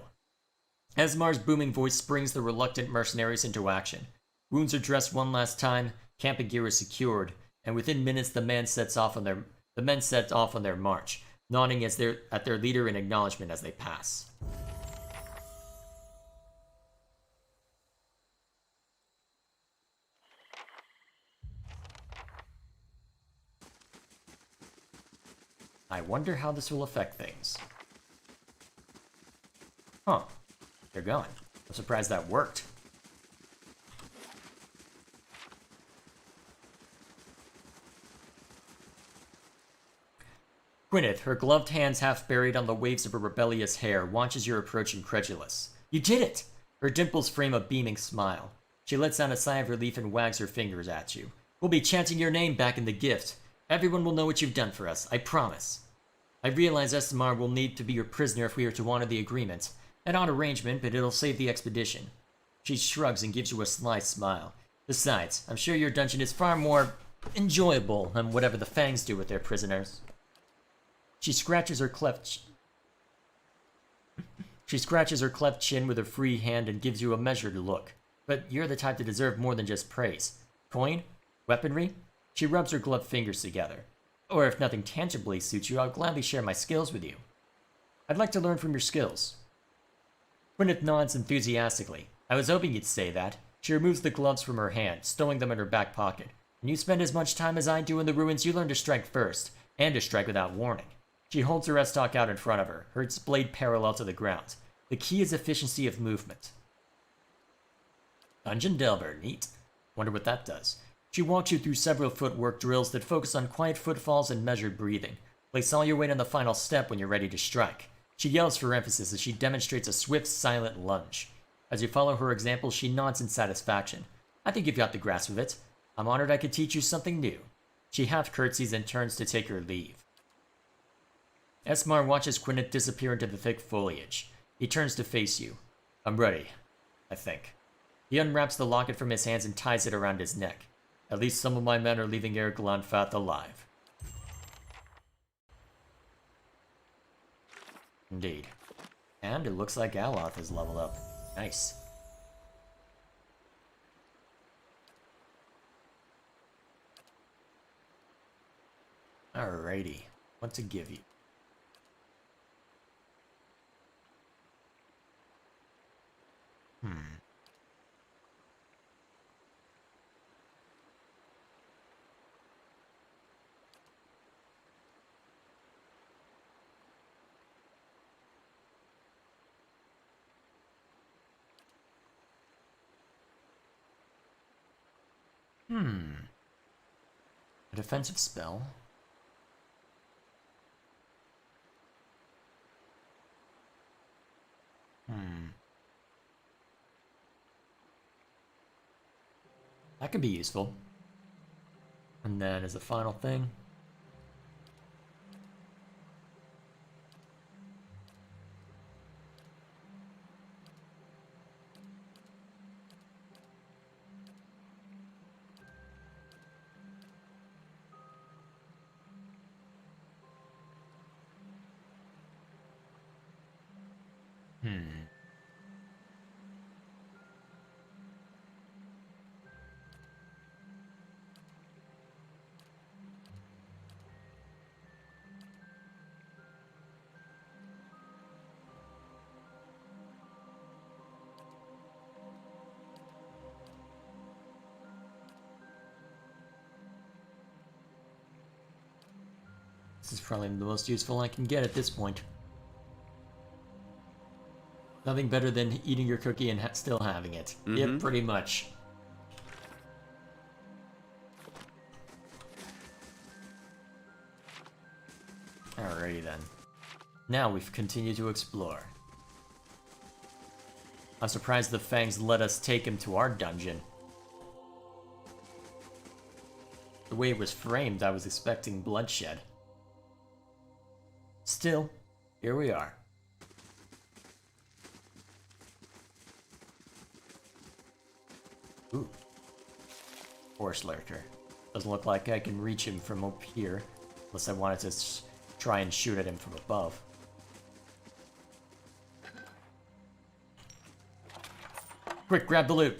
Esmar's booming voice springs the reluctant mercenaries into action. Wounds are dressed one last time, camping gear is secured, and within minutes the men set off on their march, nodding at their leader in acknowledgement as they pass. I wonder how this will affect things. Huh. They're going. I'm surprised that worked. Gwyneth, her gloved hands half buried on the waves of her rebellious hair, watches your approach incredulous. You did it! Her dimples frame a beaming smile. She lets out a sigh of relief and wags her fingers at you. We'll be chanting your name back in the gift. Everyone will know what you've done for us, I promise. I realize Esmar will need to be your prisoner if we are to honor the agreement. An odd arrangement, but it'll save the expedition. She shrugs and gives you a sly smile. Besides, I'm sure your dungeon is far more enjoyable than whatever the Fangs do with their prisoners. She scratches her cleft chin with her free hand and gives you a measured look. But you're the type to deserve more than just praise. Coin? Weaponry? She rubs her gloved fingers together. Or if nothing tangibly suits you, I'll gladly share my skills with you. I'd like to learn from your skills. Gwyneth nods enthusiastically. I was hoping you'd say that. She removes the gloves from her hand, stowing them in her back pocket. When you spend as much time as I do in the ruins, you learn to strike first, and to strike without warning. She holds her estoc out in front of her, her blade parallel to the ground. The key is efficiency of movement. Dungeon Delver, neat. Wonder what that does. She walks you through several footwork drills that focus on quiet footfalls and measured breathing, Place all your weight on the final step when you're ready to strike. She yells for emphasis as she demonstrates a swift, silent lunge. As you follow her example, she nods in satisfaction. I think you've got the grasp of it. I'm honored I could teach you something new. She half curtsies and turns to take her leave. Esmar watches Quinnet disappear into the thick foliage. He turns to face you. I'm ready, I think. He unwraps the locket from his hands and ties it around his neck. At least some of my men are leaving Erglanfath alive. Indeed. And it looks like Aloth is leveled up. Nice. Alrighty. What to give you? A defensive spell. That could be useful. And then as a final thing. This is probably the most useful I can get at this point. Nothing better than eating your cookie and still having it. Yep, pretty much. Alrighty then. Now we've continued to explore. I'm surprised the Fangs let us take him to our dungeon. The way it was framed, I was expecting bloodshed. Still, here we are. Ooh. Forest Lurker. Doesn't look like I can reach him from up here, unless I wanted to try and shoot at him from above. Quick, grab the loot!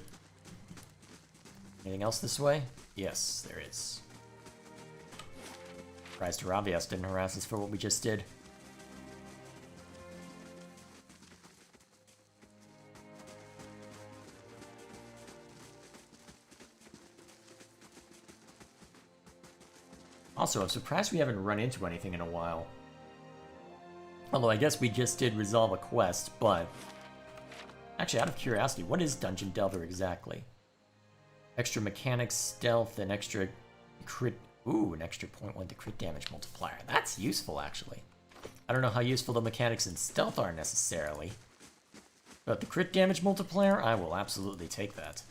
Anything else this way? Yes, there is. Surprised Ravias didn't harass us for what we just did. Also, I'm surprised we haven't run into anything in a while. Although I guess we just did resolve a quest, but... Actually, out of curiosity, what is Dungeon Delver exactly? Extra mechanics, stealth, and extra crit... Ooh, an extra 0.1 to crit damage multiplier. That's useful, actually. I don't know how useful the mechanics in stealth are necessarily. But the crit damage multiplier, I will absolutely take that.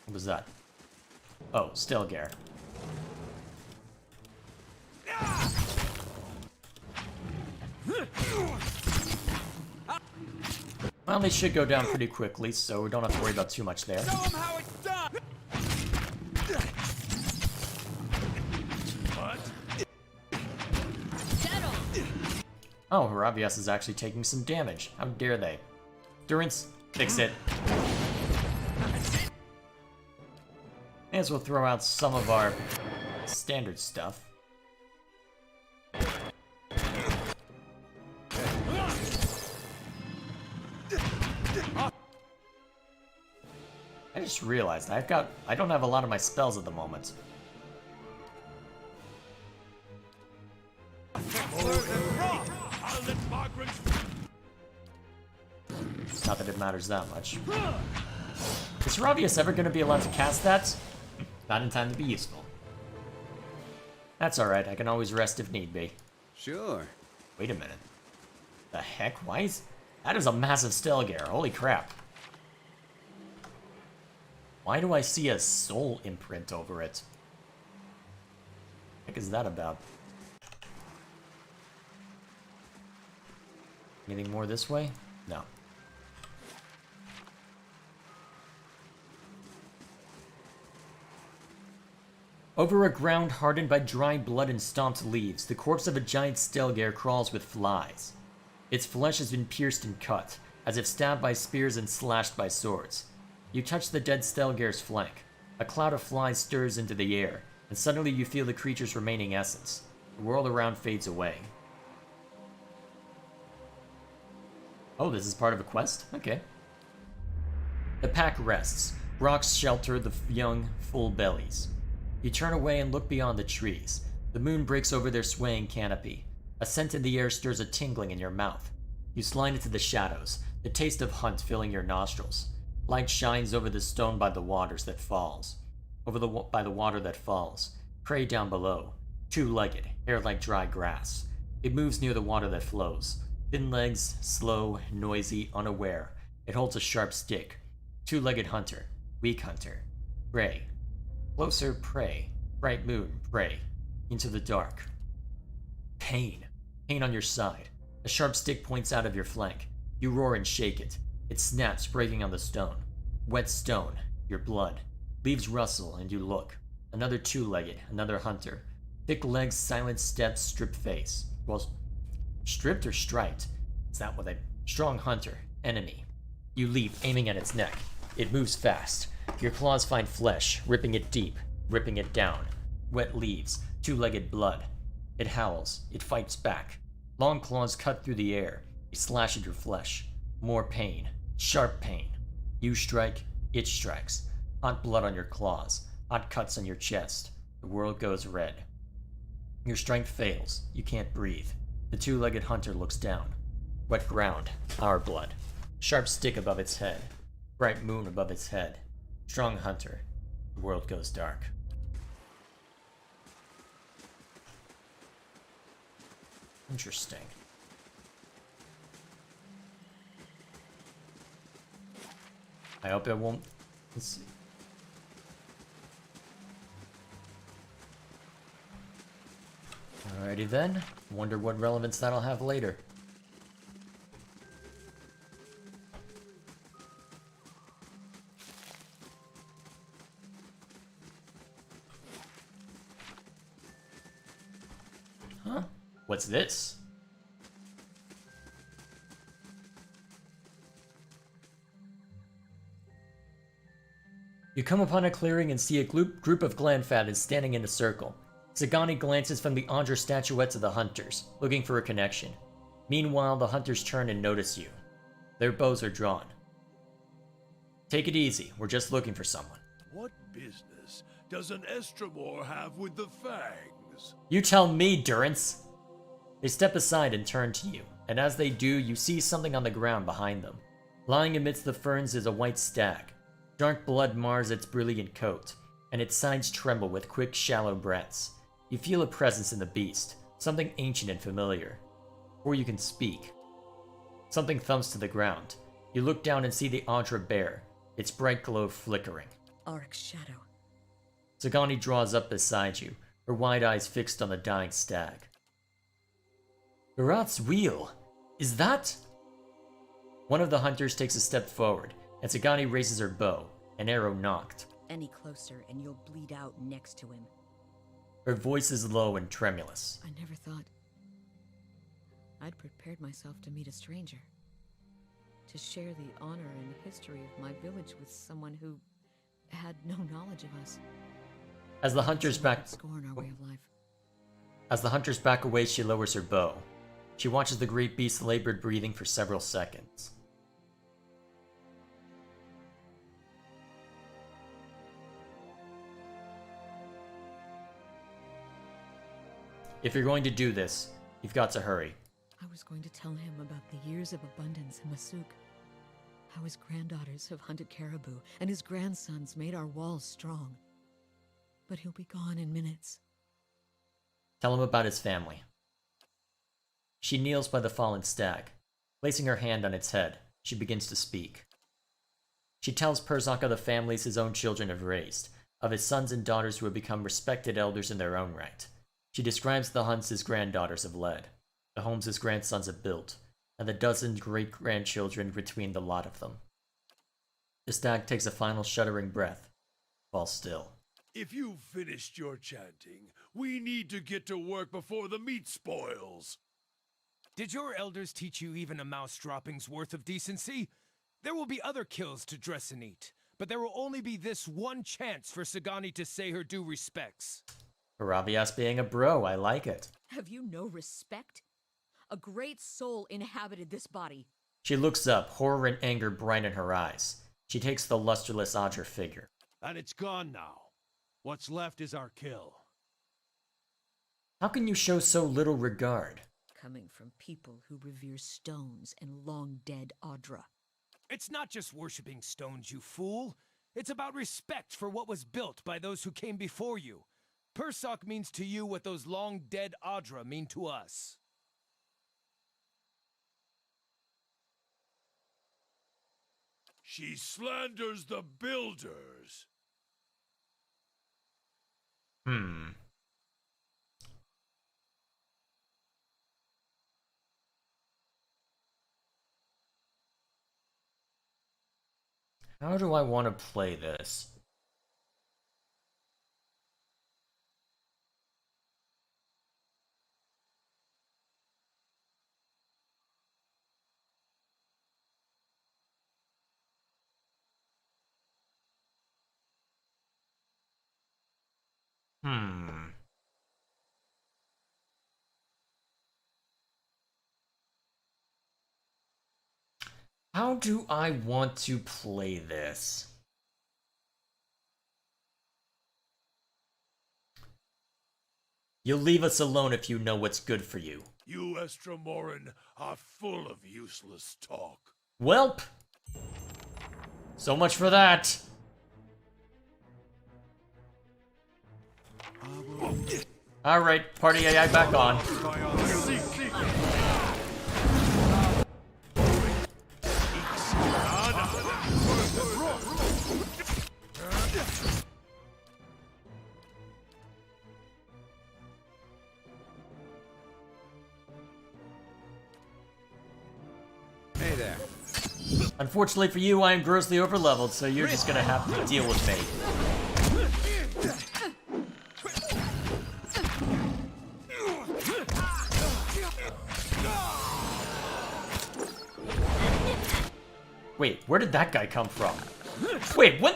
What was that? Oh, Stelgar. Well, they should go down pretty quickly, so we don't have to worry about too much there. Show 'em how it's done! Oh, Ravias is actually taking some damage. How dare they? Durance, fix it. May as well throw out some of our standard stuff. I just realized I don't have a lot of my spells at the moment. Not that it matters that much. Is Haravius ever going to be allowed to cast that? Not in time to be useful. That's alright, I can always rest if need be. Sure. Wait a minute. The heck? Why is... That is a massive Stella Gear, holy crap. Why do I see a soul imprint over it? What the heck is that about? Anything more this way? No. Over a ground hardened by dry blood and stomped leaves, the corpse of a giant Stelgare crawls with flies. Its flesh has been pierced and cut, as if stabbed by spears and slashed by swords. You touch the dead Stelgare's flank. A cloud of flies stirs into the air, and suddenly you feel the creature's remaining essence. The world around fades away. Oh, this is part of a quest? Okay. The pack rests. Rocks shelter the young, full bellies. You turn away and look beyond the trees. The moon breaks over their swaying canopy. A scent in the air stirs a tingling in your mouth. You slide into the shadows, the taste of hunt filling your nostrils. Light shines over the stone by the waters that falls. By the water that falls. Prey down below. Two-legged, hair like dry grass. It moves near the water that flows. Thin legs, slow, noisy, unaware. It holds a sharp stick. Two-legged hunter. Weak hunter. Prey. Closer, prey. Bright moon, prey. Into the dark. Pain. Pain on your side. A sharp stick points out of your flank. You roar and shake it. It snaps, breaking on the stone. Wet stone. Your blood. Leaves rustle, and you look. Another two-legged, another hunter. Thick legs, silent steps, stripped face. Well, stripped or striped? Is that what they... Strong hunter. Enemy. You leap, aiming at its neck. It moves fast. Your claws find flesh, ripping it deep, ripping it down. Wet leaves. Two-legged blood. It howls. It fights back. Long claws cut through the air. It slash at your flesh. More pain. Sharp pain. You strike. It strikes. Hot blood on your claws. Hot cuts on your chest. The world goes red. Your strength fails. You can't breathe. The two-legged hunter looks down. Wet ground. Our blood. Sharp stick above its head. Bright moon above its head. Strong hunter. The world goes dark. Interesting. I hope it won't... Let's see. Alrighty then. Wonder what relevance that'll have later. Huh? What's this? You come upon a clearing and see a group of Glanfattins standing in a circle. Zagani glances from the Andra statuettes of the hunters, looking for a connection. Meanwhile, the hunters turn and notice you. Their bows are drawn. Take it easy, we're just looking for someone. What business does an Stramore have with the Fangs? You tell me, Durance! They step aside and turn to you, and as they do, you see something on the ground behind them. Lying amidst the ferns is a white stag. Dark blood mars its brilliant coat, and its sides tremble with quick, shallow breaths. You feel a presence in the beast, something ancient and familiar. Before you can speak, something thumps to the ground. You look down and see the Andra bear, its bright glow flickering. Ark's shadow. Zagani draws up beside you, her wide eyes fixed on the dying stag. Garat's wheel! Is that... One of the hunters takes a step forward, and Zagani raises her bow, an arrow knocked. Any closer and you'll bleed out next to him. Her voice is low and tremulous. I never thought I'd prepared myself to meet a stranger. To share the honor and history of my village with someone who had no knowledge of us. As the hunters back... Scorn our way of life. As the hunters back away, she lowers her bow. She watches the great beast's labored breathing for several seconds. If you're going to do this, you've got to hurry. I was going to tell him about the years of abundance in Masuk. how his granddaughters have hunted caribou and his grandsons made our walls strong. But he'll be gone in minutes. Tell him about his family. She kneels by the fallen stag. Placing her hand on its head, she begins to speak. She tells Perzak of the families his own children have raised, of his sons and daughters who have become respected elders in their own right. She describes the hunts his granddaughters have led, the homes his grandsons have built, and the dozen great-grandchildren between the lot of them. The stag takes a final shuddering breath, falls still. If you've finished your chanting, we need to get to work before the meat spoils. Did your elders teach you even a mouse dropping's worth of decency? There will be other kills to dress and eat, but there will only be this one chance for Sagani to say her due respects. Aravias being a bro, I like it. Have you no respect? A great soul inhabited this body. She looks up, horror and anger bright in her eyes. She takes the lusterless Adra figure. And it's gone now. What's left is our kill. How can you show so little regard? Coming from people who revere stones and long-dead Adra. It's not just worshipping stones, you fool. It's about respect for what was built by those who came before you. Perzak means to you what those long-dead Adra mean to us. She slanders the builders. How do I want to play this? How do I want to play this? You'll leave us alone if you know what's good for you. You Estramoran are full of useless talk. Welp! So much for that. Alright, party AI back on. Hey there. Unfortunately for you, I am grossly overleveled, so you're just gonna have to deal with me. Wait, where did that guy come from? Wait, when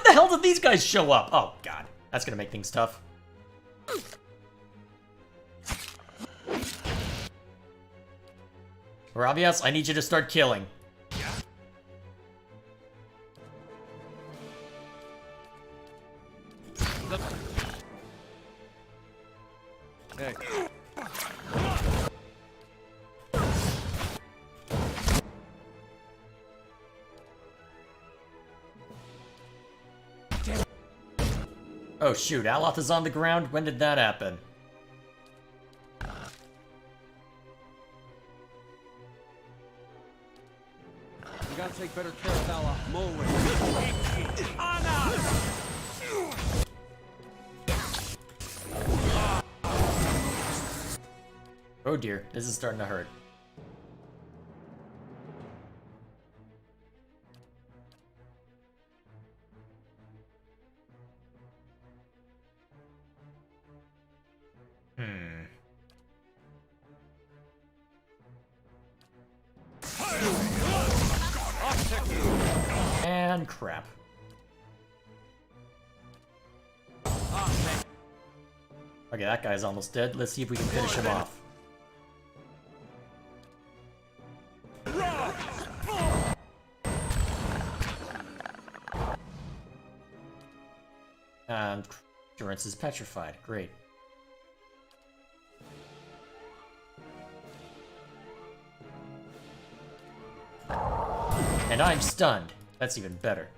the hell did these guys show up? Oh god, that's gonna make things tough. Aravias, I need you to start killing. Hey. Oh shoot, Aloth is on the ground? When did that happen? You gotta take better care of Ella. Oh dear, this is starting to hurt. And crap. Okay, that guy's almost dead. Let's see if we can finish him off. And Durance is petrified. Great. And I'm stunned. That's even better.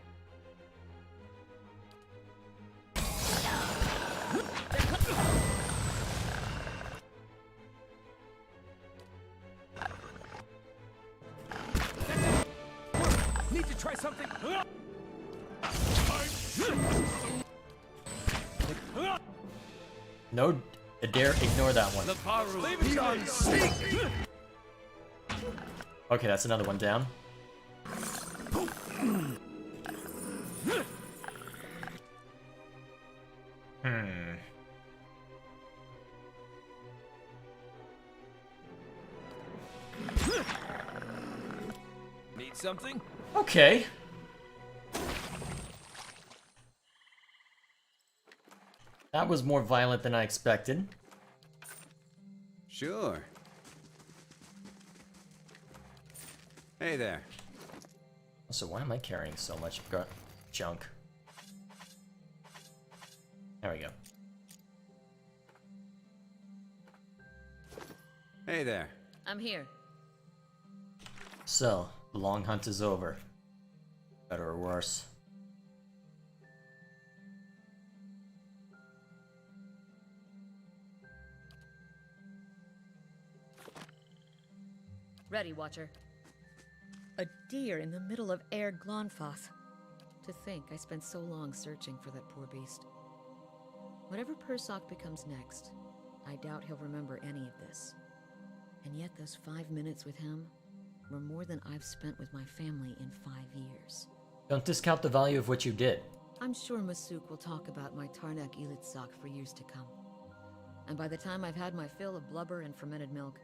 Need to try something. No, dare ignore that one. Okay, that's another one down. Need something? Okay. That was more violent than I expected. Sure. Hey there. So why am I carrying so much junk? There we go. Hey there. I'm here. So, the long hunt is over. Better or worse. Ready, Watcher. A deer in the middle of Air Glonfoth. To think I spent so long searching for that poor beast. Whatever Persok becomes next, I doubt he'll remember any of this. And yet those 5 minutes with him were more than I've spent with my family in 5 years. Don't discount the value of what you did. I'm sure Masuk will talk about my Tarnak Elitsak for years to come. And by the time I've had my fill of blubber and fermented milk,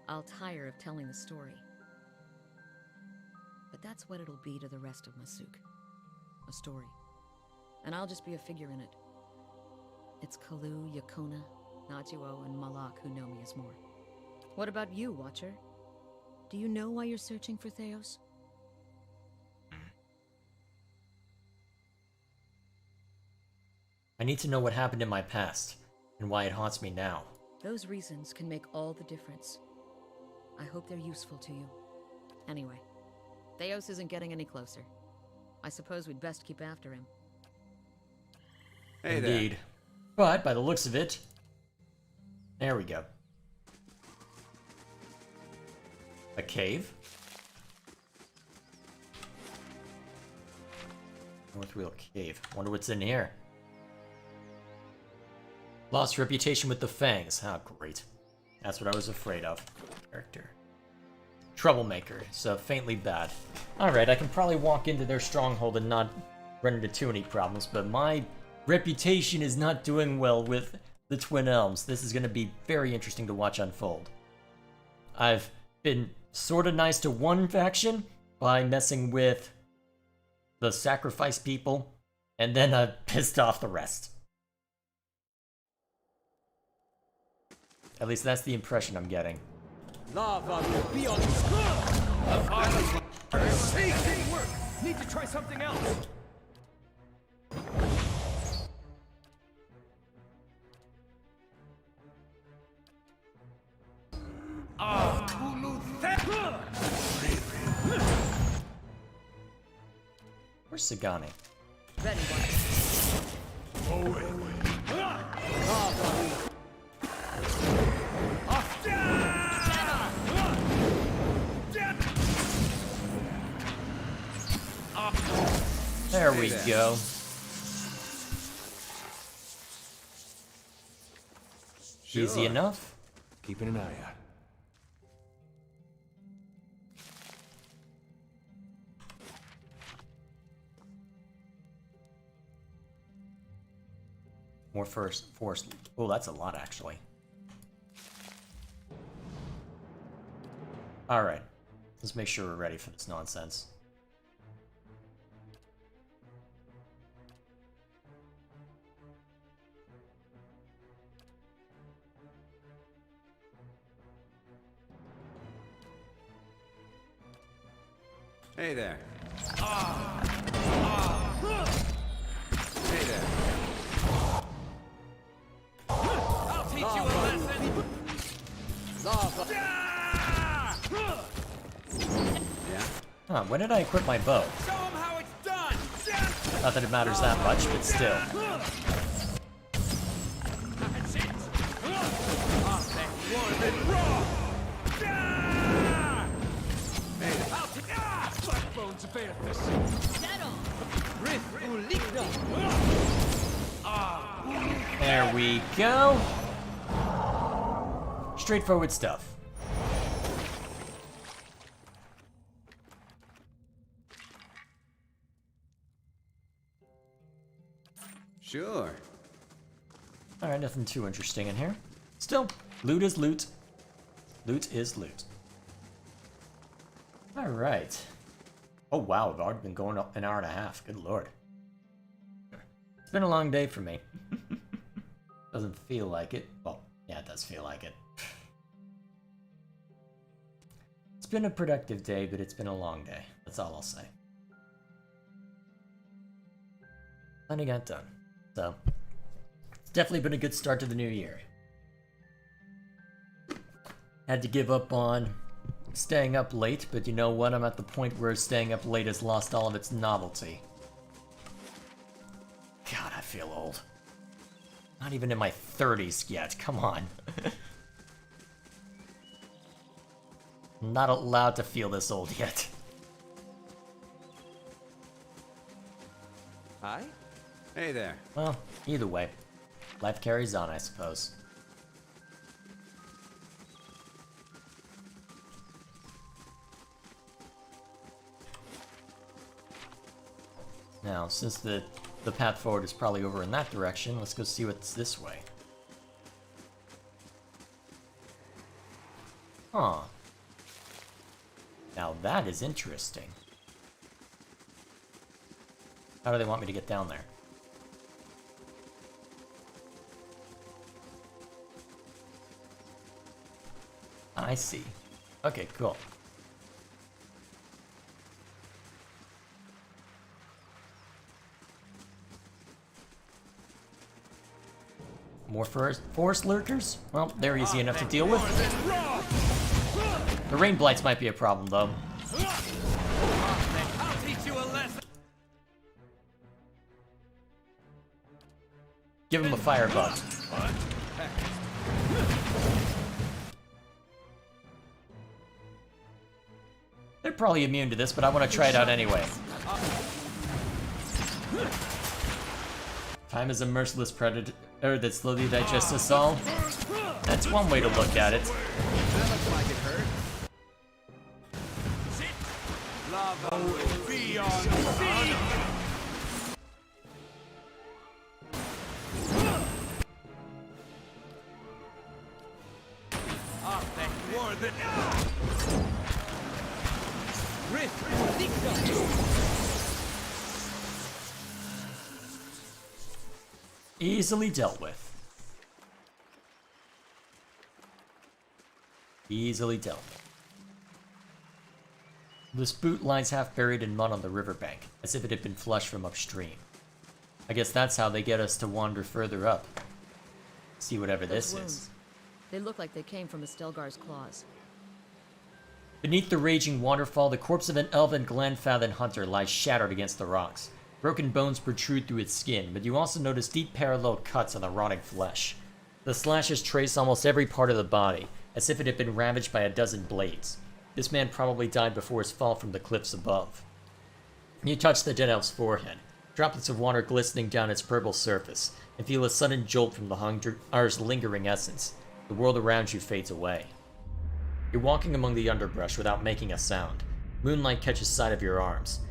I'll tire of telling the story. But that's what it'll be to the rest of Masuk. A story. And I'll just be a figure in it. It's Kalu, Yakona, Najuo, and Malak who know me as more. What about you, Watcher? Do you know why you're searching for Theos? I need to know what happened in my past, and why it haunts me now. Those reasons can make all the difference. I hope they're useful to you. Anyway, Theos isn't getting any closer. I suppose we'd best keep after him. Hey Indeed. there. But, by the looks of it... There we go. A cave? North Wheel Cave. Wonder what's in here. Lost reputation with the Fangs. Ah, great. That's what I was afraid of. Character. Troublemaker, so faintly bad. Alright, I can probably walk into their stronghold and not run into too many problems, but my reputation is not doing well with the Twin Elms. This is going to be very interesting to watch unfold. I've been sort of nice to one faction by messing with the sacrifice people, and then I've pissed off the rest. At least that's the impression I'm getting. Lava will be on didn't work. Need to try something else. Where's Sagani? Ready, Watcher. There we go. Easy Sure. enough. Keeping an eye out. More force. Oh, that's a lot, actually. Alright. Let's make sure we're ready for this nonsense. Hey there. Hey there. I'll teach you a lesson. Yeah? Huh, when did I equip my bow? Show 'em how it's done! Not that it matters that much, but still. That's it! Off that warm raw! I'll take Blackbones bear this! There we go. Straightforward stuff. Sure. Alright, nothing too interesting in here. Still, loot is loot. Loot is loot. Alright. Oh wow, I've already been going up an hour and a half. Good lord. It's been a long day for me. Doesn't feel like it. Well, yeah, it does feel like it. It's been a productive day, but it's been a long day. That's all I'll say. Plenty got done. So, it's definitely been a good start to the new year. Had to give up on staying up late, but you know what? I'm at the point where staying up late has lost all of its novelty. God, I feel old. Not even in my 30s yet, come on. I'm not allowed to feel this old yet. Hi? Hey there. Well, either way, life carries on, I suppose. Now, since the path forward is probably over in that direction, let's go see what's this way. Huh. Now that is interesting. How do they want me to get down there? I see. Okay, cool. More forest lurkers? Well, they're easy enough to deal with. The rain blights might be a problem, though. I'll teach you a lesson! Give him a fire bug. They're probably immune to this, but I want to try it out anyway. Time is a merciless predator that slowly digests us all. That's one way to look at it. That looks like it hurt. Lava will be on sea! Off that war that... Easily dealt with. Easily dealt with. This boot lies half buried in mud on the riverbank, as if it had been flushed from upstream. I guess that's how they get us to wander further up. See whatever this is. They look like they came from a Stelgar's claws. Beneath the raging waterfall, the corpse of an elven Glenfathen hunter lies shattered against the rocks. Broken bones protrude through its skin, but you also notice deep parallel cuts on the rotting flesh. The slashes trace almost every part of the body, as if it had been ravaged by a dozen blades. This man probably died before his fall from the cliffs above. You touch the dead elf's forehead, droplets of water glistening down its purple surface, and feel a sudden jolt from the hunter's lingering essence. The world around you fades away. You're walking among the underbrush without making a sound. Moonlight catches sight of your arms.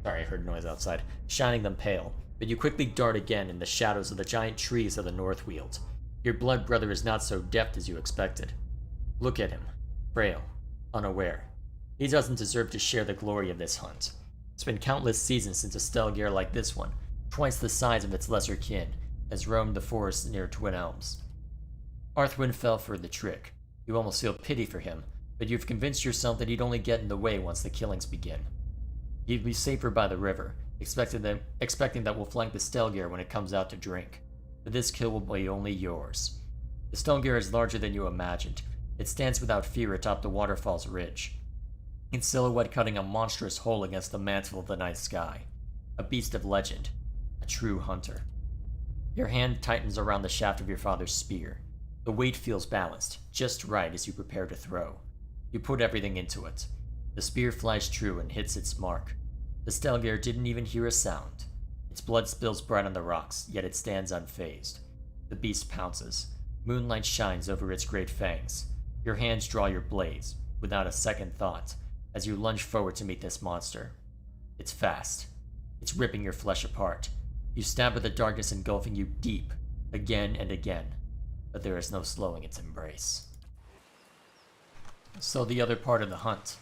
Sorry, I heard noise outside. Shining them pale, but you quickly dart again in the shadows of the giant trees of the Northweald. Your blood brother is not so deft as you expected. Look at him. Frail. Unaware. He doesn't deserve to share the glory of this hunt. It's been countless seasons since a Stelgear like this one, twice the size of its lesser kin, has roamed the forests near Twin Elms. Arthwin fell for the trick. You almost feel pity for him, but you've convinced yourself that he'd only get in the way once the killings begin. You'd be safer by the river, expecting that we'll flank the Stelgear when it comes out to drink. But this kill will be only yours. The Stelgear is larger than you imagined. It stands without fear atop the waterfall's ridge. in silhouette cutting a monstrous hole against the mantle of the night sky. A beast of legend, a true hunter. Your hand tightens around the shaft of your father's spear. The weight feels balanced, just right as you prepare to throw. You put everything into it. The spear flies true and hits its mark. The Stelgear didn't even hear a sound. Its blood spills bright on the rocks, yet it stands unfazed. The beast pounces. Moonlight shines over its great fangs. Your hands draw your blades, without a second thought, as you lunge forward to meet this monster. It's fast. It's ripping your flesh apart. You stab at the darkness engulfing you deep, again and again, but there is no slowing its embrace. So the other part of the hunt.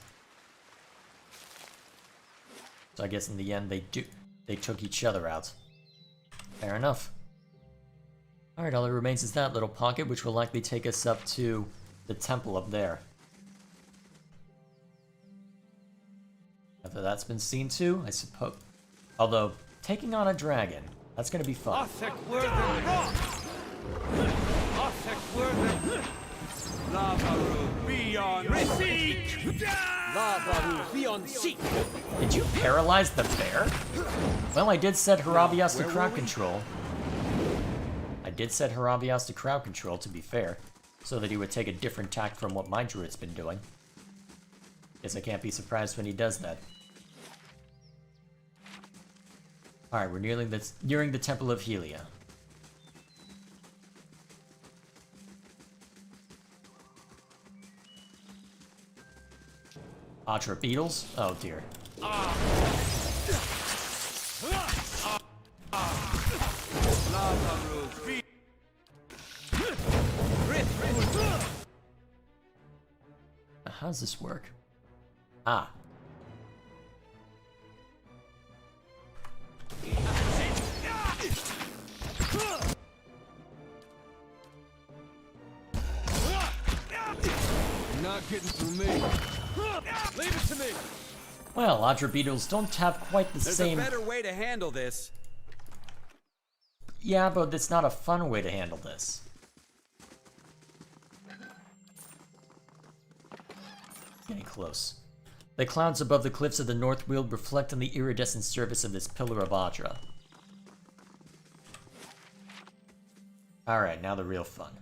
So I guess in the end they took each other out. Fair enough. Alright, all that remains is that little pocket, which will likely take us up to the temple up there. After that's been seen to, I suppose. Although, taking on a dragon, that's gonna be fun. Did you paralyze the bear? Well, I did set Haravias to crowd control. To be fair, so that he would take a different tack from what my druid's been doing. Guess I can't be surprised when he does that. Alright, we're nearing the Temple of Hylia. Atra beetles? Oh dear. How does this work? Ah. Not getting through me. Leave it to me. Well, Atra beetles don't have quite the same... There's a better way to handle this. Yeah, but it's not a fun way to handle this. Getting close. The clouds above the cliffs of the North Weald reflect on the iridescent surface of this pillar of Adra. Alright, now the real fun.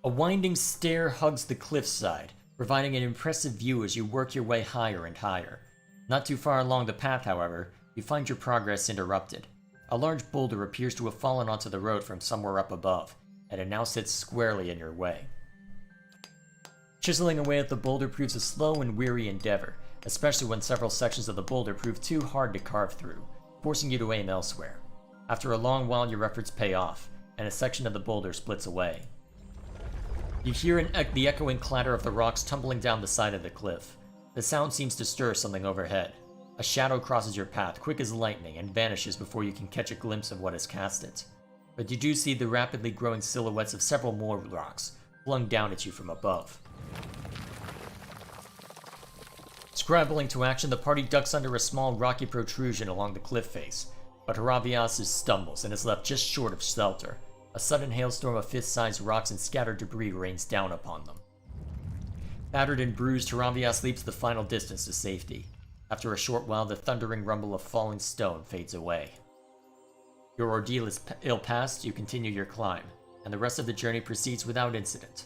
A winding stair hugs the cliffside, providing an impressive view as you work your way higher and higher. Not too far along the path, however, you find your progress interrupted. A large boulder appears to have fallen onto the road from somewhere up above, and it now sits squarely in your way. Chiseling away at the boulder proves a slow and weary endeavor, especially when several sections of the boulder prove too hard to carve through, forcing you to aim elsewhere. After a long while, your efforts pay off, and a section of the boulder splits away. You hear the echoing clatter of the rocks tumbling down the side of the cliff. The sound seems to stir something overhead. A shadow crosses your path, quick as lightning, and vanishes before you can catch a glimpse of what has cast it. But you do see the rapidly growing silhouettes of several more rocks, flung down at you from above. Scrambling to action, the party ducks under a small rocky protrusion along the cliff face, but Haravias stumbles and is left just short of shelter. A sudden hailstorm of fist-sized rocks and scattered debris rains down upon them. Battered and bruised, Haravias leaps the final distance to safety. After a short while, the thundering rumble of falling stone fades away. Your ordeal is ill past, you continue your climb, and the rest of the journey proceeds without incident.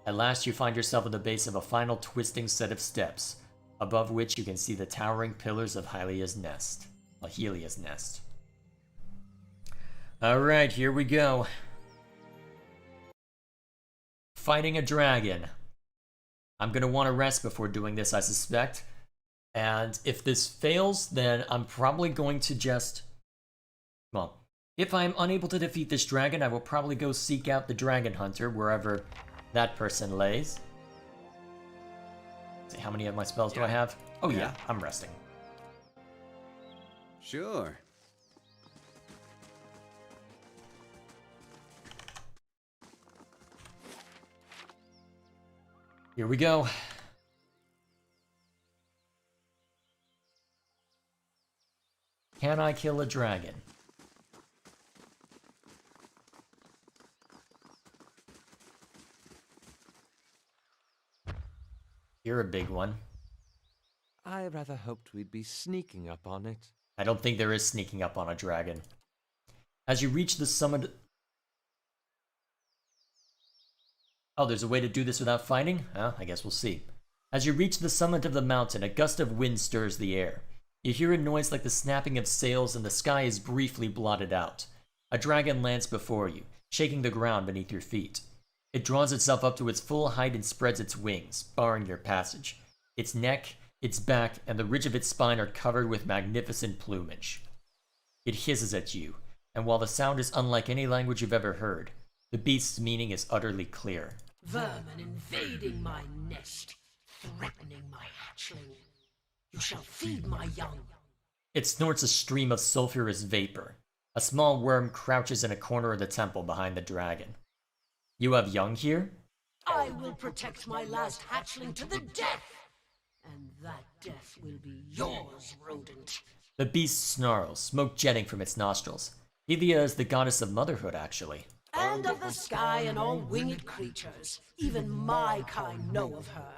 At last, you find yourself at the base of a final twisting set of steps, above which you can see the towering pillars of Hylia's nest. Hylia's nest. Alright, here we go. Fighting a dragon. I'm gonna want to rest before doing this, I suspect. And if this fails, then I'm probably going to just... Well, if I'm unable to defeat this dragon, I will probably go seek out the dragon hunter wherever that person lays. Let's see, how many of my spells do I have? Oh yeah, I'm resting. Sure. Here we go. Can I kill a dragon? You're a big one. I rather hoped we'd be sneaking up on it. I don't think there is sneaking up on a dragon. As you reach the summit... Oh, there's a way to do this without fighting? I guess we'll see. As you reach the summit of the mountain, a gust of wind stirs the air. You hear a noise like the snapping of sails, and the sky is briefly blotted out. A dragon lands before you, shaking the ground beneath your feet. It draws itself up to its full height and spreads its wings, barring your passage. Its neck, its back, and the ridge of its spine are covered with magnificent plumage. It hisses at you, and while the sound is unlike any language you've ever heard, the beast's meaning is utterly clear. Vermin invading my nest, threatening my hatchling. You shall feed my young. It snorts a stream of sulphurous vapor. A small worm crouches in a corner of the temple behind the dragon. You have young here? I will protect my last hatchling to the death, and that death will be yours, rodent. The beast snarls, smoke jetting from its nostrils. Hylia is the goddess of motherhood, actually. And of the sky and all winged creatures. Even my kind know of her.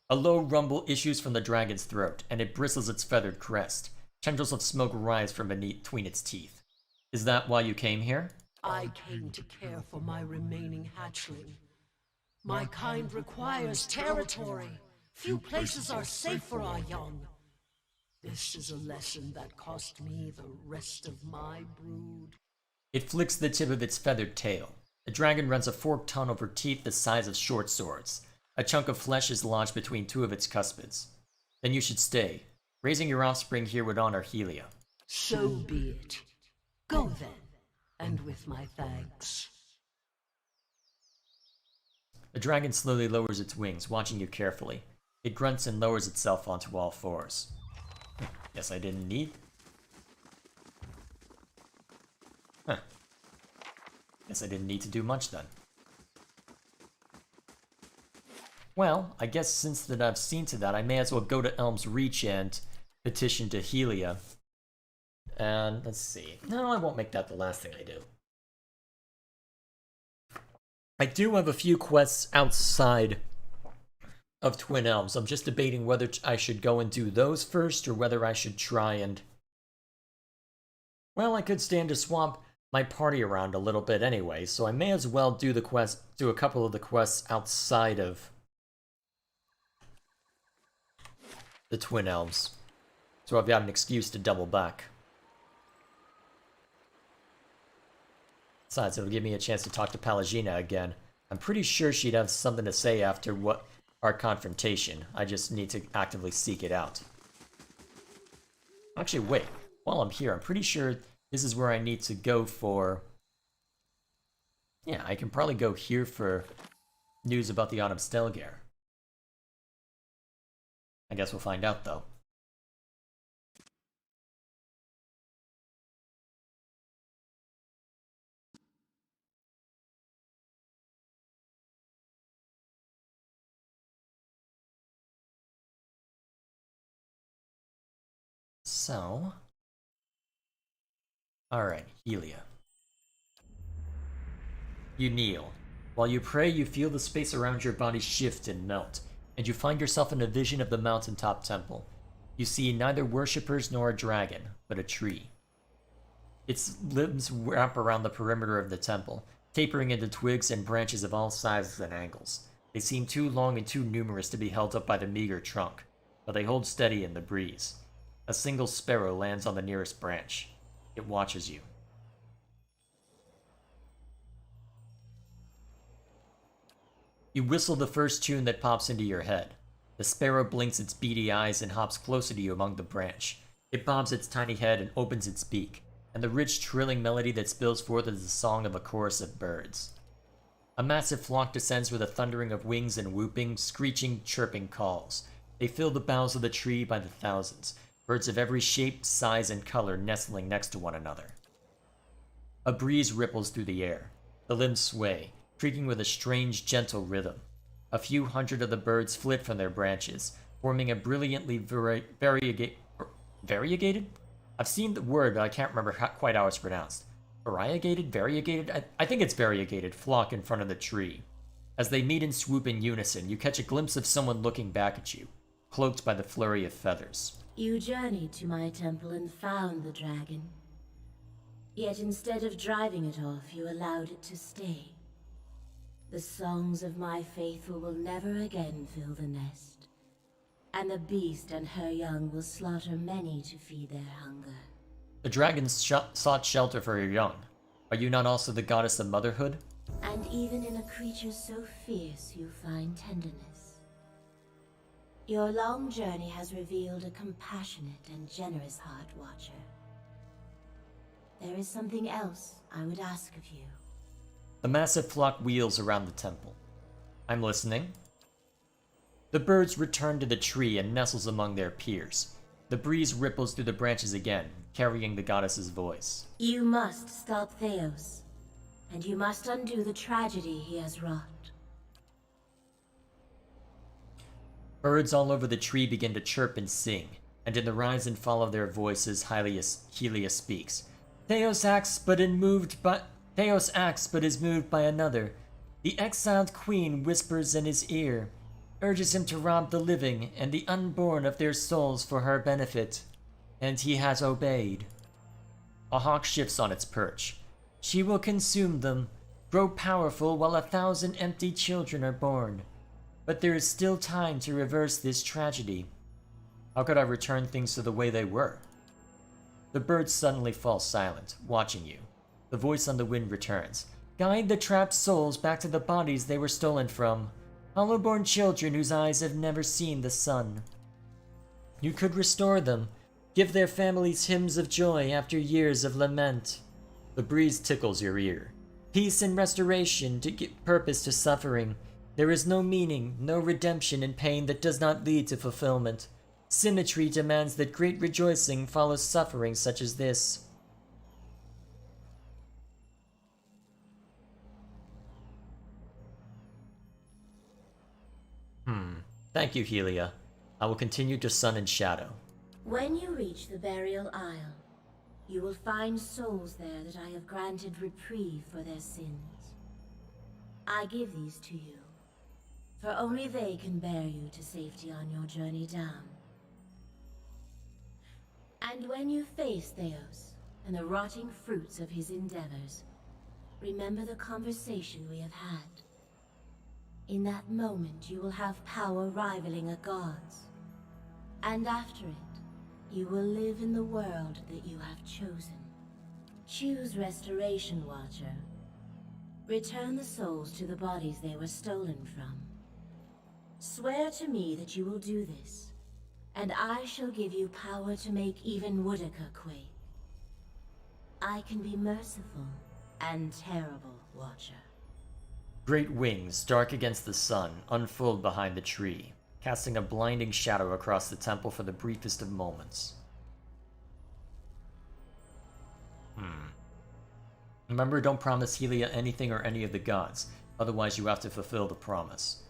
A low rumble issues from the dragon's throat, and it bristles its feathered crest. Tendrils of smoke rise from between its teeth. Is that why you came here? I came to care for my remaining hatchling. My kind requires territory. Few places are safe for our young. This is a lesson that cost me the rest of my brood. It flicks the tip of its feathered tail. The dragon runs a forked tongue over teeth the size of short swords. A chunk of flesh is lodged between two of its cuspids. Then you should stay. Raising your offspring here would honor Hylia. So be it. Go then, and with my thanks. The dragon slowly lowers its wings, watching you carefully. It grunts and lowers itself onto all fours. Guess I didn't need... Guess I didn't need to do much then. Well, I guess since that I've seen to that, I may as well go to Elm's Reach and petition to Hylia. And let's see. No, I won't make that the last thing I do. I do have a few quests outside of Twin Elms. I'm just debating whether I should go and do those first, or whether I should try and... Well, I could stand to swap my party around a little bit anyway, so I may as well do a couple of the quests outside of the Twin Elms. So I've got an excuse to double back. Besides, it'll give me a chance to talk to Palagina again. I'm pretty sure she'd have something to say after our confrontation. I just need to actively seek it out. Actually, wait. While I'm here, I'm pretty sure this is where I need to go for... Yeah, I can probably go here for news about the Autumnstella Gear. I guess we'll find out, though. So... Alright, Hylia. You kneel. While you pray, you feel the space around your body shift and melt, and you find yourself in a vision of the mountaintop temple. You see neither worshippers nor a dragon, but a tree. Its limbs wrap around the perimeter of the temple, tapering into twigs and branches of all sizes and angles. They seem too long and too numerous to be held up by the meager trunk, but they hold steady in the breeze. A single sparrow lands on the nearest branch. It watches you. You whistle the first tune that pops into your head. The sparrow blinks its beady eyes and hops closer to you among the branch. It bobs its tiny head and opens its beak, and the rich trilling melody that spills forth is the song of a chorus of birds. A massive flock descends with a thundering of wings and whooping, screeching, chirping calls. They fill the boughs of the tree by the thousands, birds of every shape, size, and color nestling next to one another. A breeze ripples through the air. The limbs sway, creaking with a strange, gentle rhythm. A few hundred of the birds flit from their branches, forming a brilliantly variegated? I've seen the word, but I can't remember quite how it's pronounced. Variegated? Variegated? I think it's variegated flock in front of the tree. As they meet and swoop in unison, you catch a glimpse of someone looking back at you, cloaked by the flurry of feathers. You journeyed to my temple and found the dragon. Yet instead of driving it off, you allowed it to stay. The songs of my faithful will never again fill the nest, and the beast and her young will slaughter many to feed their hunger. The dragon sought shelter for your young. Are you not also the goddess of motherhood? And even in a creature so fierce, you find tenderness. Your long journey has revealed a compassionate and generous heart, Watcher. There is something else I would ask of you. The massive flock wheels around the temple. I'm listening. The birds return to the tree and nestles among their peers. The breeze ripples through the branches again, carrying the goddess's voice. You must stop Theos, and you must undo the tragedy he has wrought. Birds all over the tree begin to chirp and sing, and in the rise and fall of their voices, Hylia speaks. Theos acts, but is moved by another. The exiled queen whispers in his ear, urges him to rob the living and the unborn of their souls for her benefit, and he has obeyed. A hawk shifts on its perch. She will consume them, grow powerful while 1,000 empty children are born. But there is still time to reverse this tragedy. How could I return things to the way they were? The birds suddenly fall silent, watching you. The voice on the wind returns. Guide the trapped souls back to the bodies they were stolen from. Hollowborn children whose eyes have never seen the sun. You could restore them, give their families hymns of joy after years of lament. The breeze tickles your ear. Peace and restoration to give purpose to suffering. There is no meaning, no redemption in pain that does not lead to fulfillment. Symmetry demands that great rejoicing follows suffering such as this. Thank you, Hylia. I will continue to sun and shadow. When you reach the burial isle, you will find souls there that I have granted reprieve for their sins. I give these to you, for only they can bear you to safety on your journey down. And when you face Theos and the rotting fruits of his endeavors, remember the conversation we have had. In that moment, you will have power rivaling a god's. And after it, you will live in the world that you have chosen. Choose Restoration, Watcher. Return the souls to the bodies they were stolen from. Swear to me that you will do this, and I shall give you power to make even Woodica quake. I can be merciful and terrible, Watcher. Great wings, dark against the sun, unfurled behind the tree, casting a blinding shadow across the temple for the briefest of moments. Remember, don't promise Hylia anything or any of the gods, otherwise you have to fulfill the promise.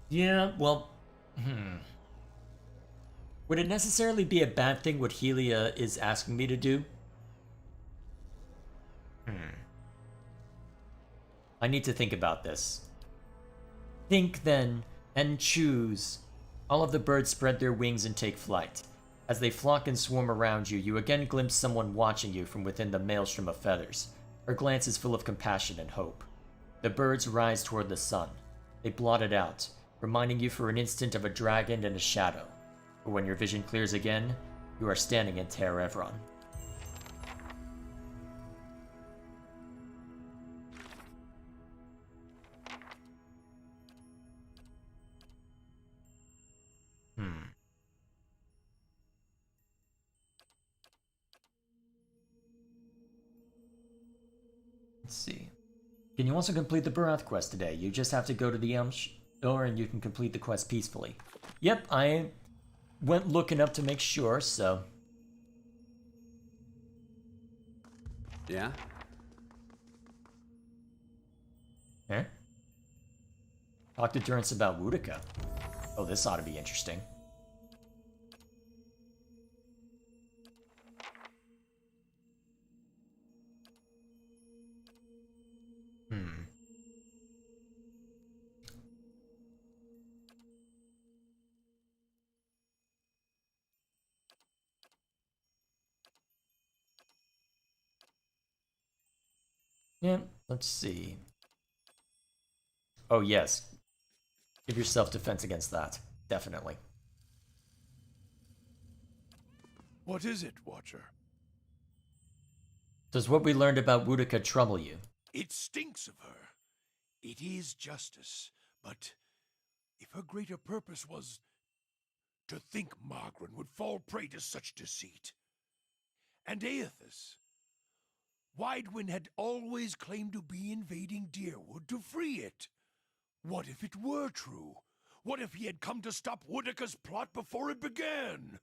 Yeah, well, Would it necessarily be a bad thing what Hylia is asking me to do? I need to think about this. Think then, and choose. All of the birds spread their wings and take flight. As they flock and swarm around you, you again glimpse someone watching you from within the maelstrom of feathers. Her glance is full of compassion and hope. The birds rise toward the sun. They blot it out, reminding you for an instant of a dragon and a shadow. But when your vision clears again, you are standing in Ter Evron. Let's see. Can you also complete the Barath quest today? You just have to go to the Elms door and you can complete the quest peacefully. Yep, I went looking up to make sure, so... Yeah? Huh? Talk to Durance about Woodica. Oh, this ought to be interesting. Yeah, let's see. Oh, yes. Give yourself defense against that. Definitely. What is it, Watcher? Does what we learned about Boudica trouble you? It stinks of her. It is justice, but if her greater purpose was to think Margaret would fall prey to such deceit. And Aethys. Widewin had always claimed to be invading Deerwood to free it. What if it were true? What if he had come to stop Boudica's plot before it began?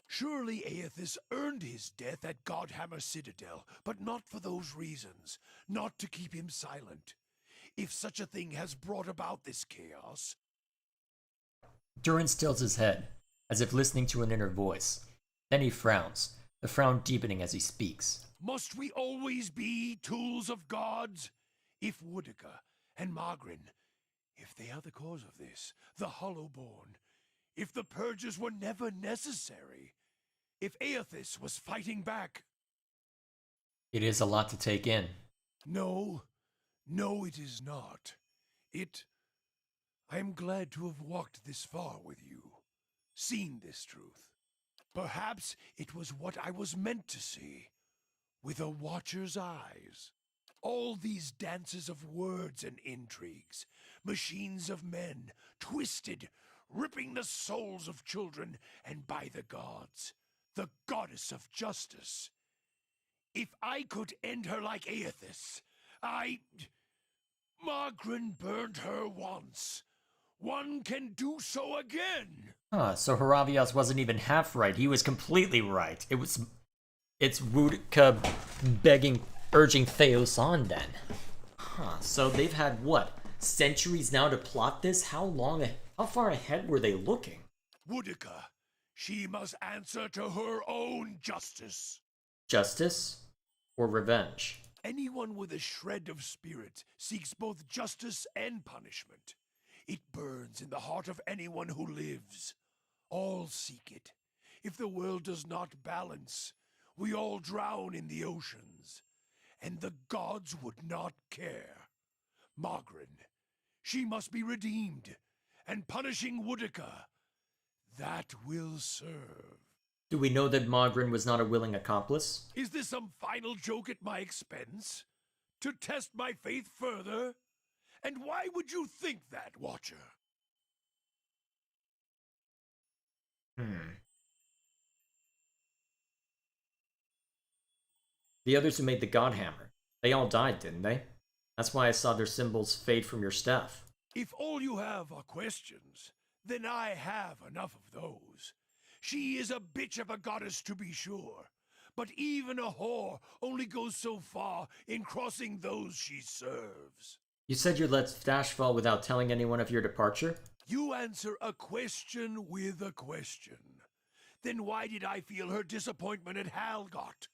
Surely Aethys earned his death at Godhammer Citadel, but not for those reasons, not to keep him silent. If such a thing has brought about this chaos... Durance tilts his head, as if listening to an inner voice. Then he frowns, the frown deepening as he speaks. Must we always be tools of gods? If Boudica and Margrin, if they are the cause of this, the Hollowborn, if the purges were never necessary, if Aethys was fighting back... It is a lot to take in. No, it is not. I am glad to have walked this far with you, seen this truth. Perhaps it was what I was meant to see, with a watcher's eyes. All these dances of words and intrigues, machines of men, twisted, ripping the souls of children, and by the gods, the goddess of justice. If I could end her like Aethys, Margrin burned her once. One can do so again. So Haravios wasn't even half right. He was completely right. It's Boudica urging Theos on then. So they've had, what, centuries now to plot this? How far ahead were they looking? Boudica, she must answer to her own justice. Justice or revenge? Anyone with a shred of spirit seeks both justice and punishment. It burns in the heart of anyone who lives. All seek it. If the world does not balance, we all drown in the oceans. And the gods would not care. Margrin, she must be redeemed. And punishing Boudica, that will serve. Do we know that Margrin was not a willing accomplice? Is this some final joke at my expense? To test my faith further? And why would you think that, Watcher? The others who made the Godhammer, they all died, didn't they? That's why I saw their symbols fade from your staff. If all you have are questions, then I have enough of those. She is a bitch of a goddess, to be sure. But even a whore only goes so far in crossing those she serves. You said you'd let Dash fall without telling anyone of your departure? You answer a question with a question. Then why did I feel her disappointment at Halgot?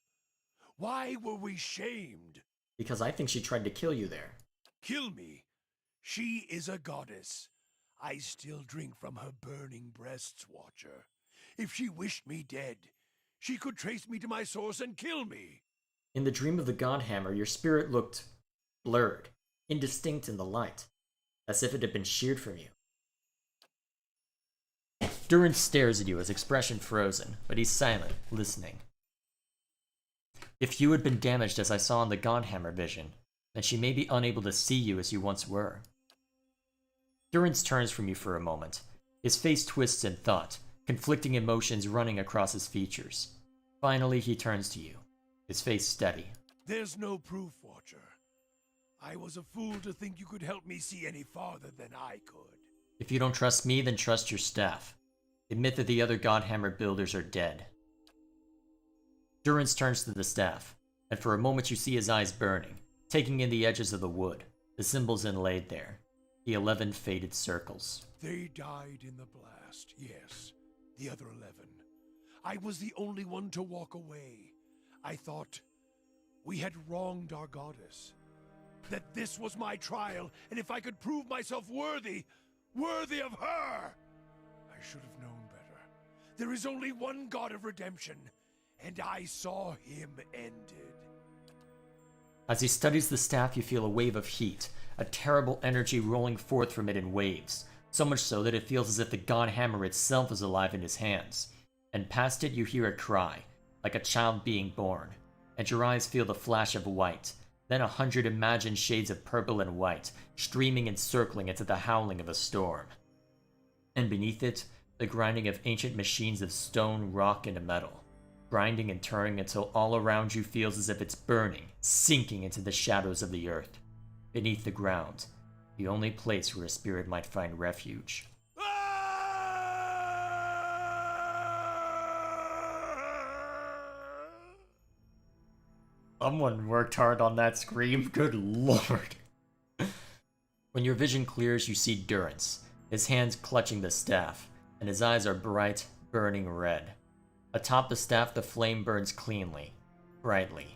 Why were we shamed? Because I think she tried to kill you there. Kill me? She is a goddess. I still drink from her burning breasts, Watcher. If she wished me dead, she could trace me to my source and kill me. In the dream of the Godhammer, your spirit looked blurred, indistinct in the light, as if it had been sheared from you. Durance stares at you, his expression frozen, but he's silent, listening. If you had been damaged as I saw in the Godhammer vision, then she may be unable to see you as you once were. Durance turns from you for a moment. His face twists in thought, conflicting emotions running across his features. Finally, he turns to you, his face steady. There's no proof, Watcher. I was a fool to think you could help me see any farther than I could. If you don't trust me, then trust your staff. Admit that the other Godhammer builders are dead. Durance turns to the staff, and for a moment you see his eyes burning, taking in the edges of the wood, the symbols inlaid there, the 11 faded circles. They died in the blast, yes. The other 11. I was the only one to walk away. I thought we had wronged our goddess. That this was my trial, and if I could prove myself worthy of her! I should have known better. There is only one God of redemption, and I saw him ended. As he studies the staff, you feel a wave of heat, a terrible energy rolling forth from it in waves, so much so that it feels as if the god hammer itself is alive in his hands. And past it you hear a cry, like a child being born, and your eyes feel the flash of white, then 100 imagined shades of purple and white, streaming and circling into the howling of a storm. And beneath it, the grinding of ancient machines of stone, rock, and metal, grinding and turning until all around you feels as if it's burning, sinking into the shadows of the earth, beneath the ground, the only place where a spirit might find refuge. Someone worked hard on that scream, good lord. When your vision clears, you see Durance, his hands clutching the staff, and his eyes are bright, burning red. Atop the staff, the flame burns cleanly, brightly.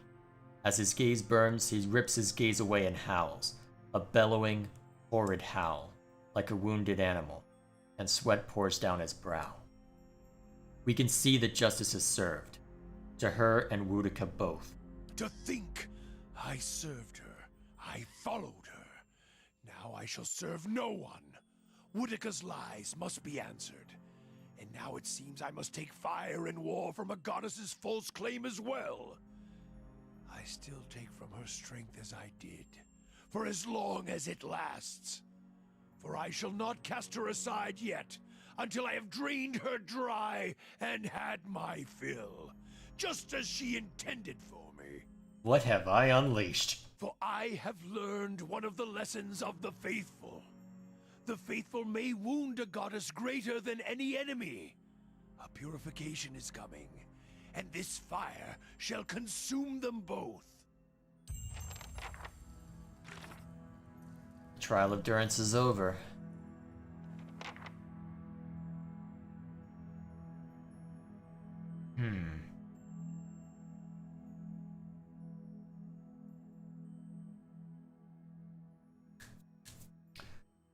As his gaze burns, he rips his gaze away and howls, a bellowing, horrid howl, like a wounded animal, and sweat pours down his brow. We can see that justice is served, to her and Wudica both. To think I served her, I followed her. Now I shall serve no one. Wudica's lies must be answered. And now it seems I must take fire and war from a goddess's false claim as well. I still take from her strength as I did, for as long as it lasts. For I shall not cast her aside yet, until I have drained her dry and had my fill, just as she intended for me. What have I unleashed? For I have learned one of the lessons of the faithful. The faithful may wound a goddess greater than any enemy. A purification is coming, and this fire shall consume them both. The trial of Durance is over.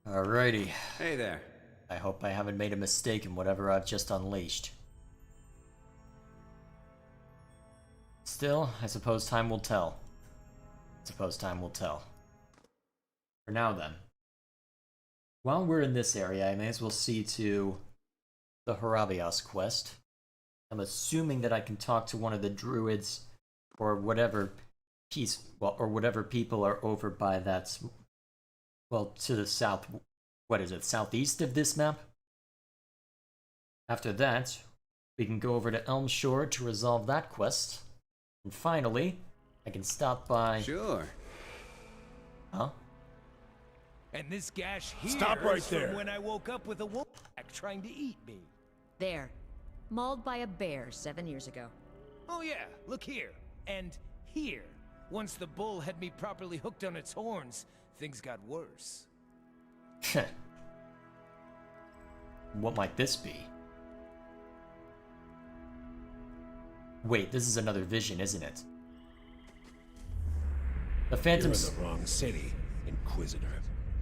Alrighty. Hey there. I hope I haven't made a mistake in whatever I've just unleashed. Still, I suppose time will tell. For now then. While we're in this area, I may as well see to the Harabias quest. I'm assuming that I can talk to one of the druids, or whatever whatever people are over by that, well, to the south, what is it, southeast of this map? After that, we can go over to Elmshore to resolve that quest. And finally, I can stop by... Sure. Huh? And this gash here Stop right is from there. when I woke up with a wolf trying to eat me. There. Mauled by a bear 7 years ago. Oh yeah, look here. And here. Once the bull had me properly hooked on its horns, things got worse. What might this be? Wait, this is another vision, isn't it? The Phantom... You're in the wrong city, Inquisitor.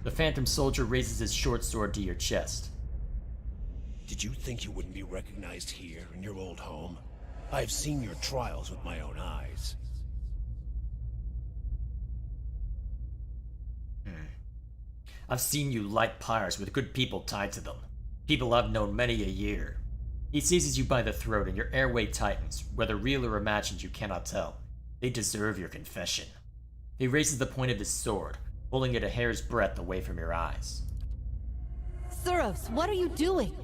The Phantom Soldier raises his short sword to your chest. Did you think you wouldn't be recognized here in your old home? I've seen your trials with my own eyes. I've seen you light pyres with good people tied to them. People I've known many a year. He seizes you by the throat and your airway tightens. Whether real or imagined, you cannot tell. They deserve your confession. He raises the point of his sword, pulling it a hair's breadth away from your eyes. Suros, what are you doing?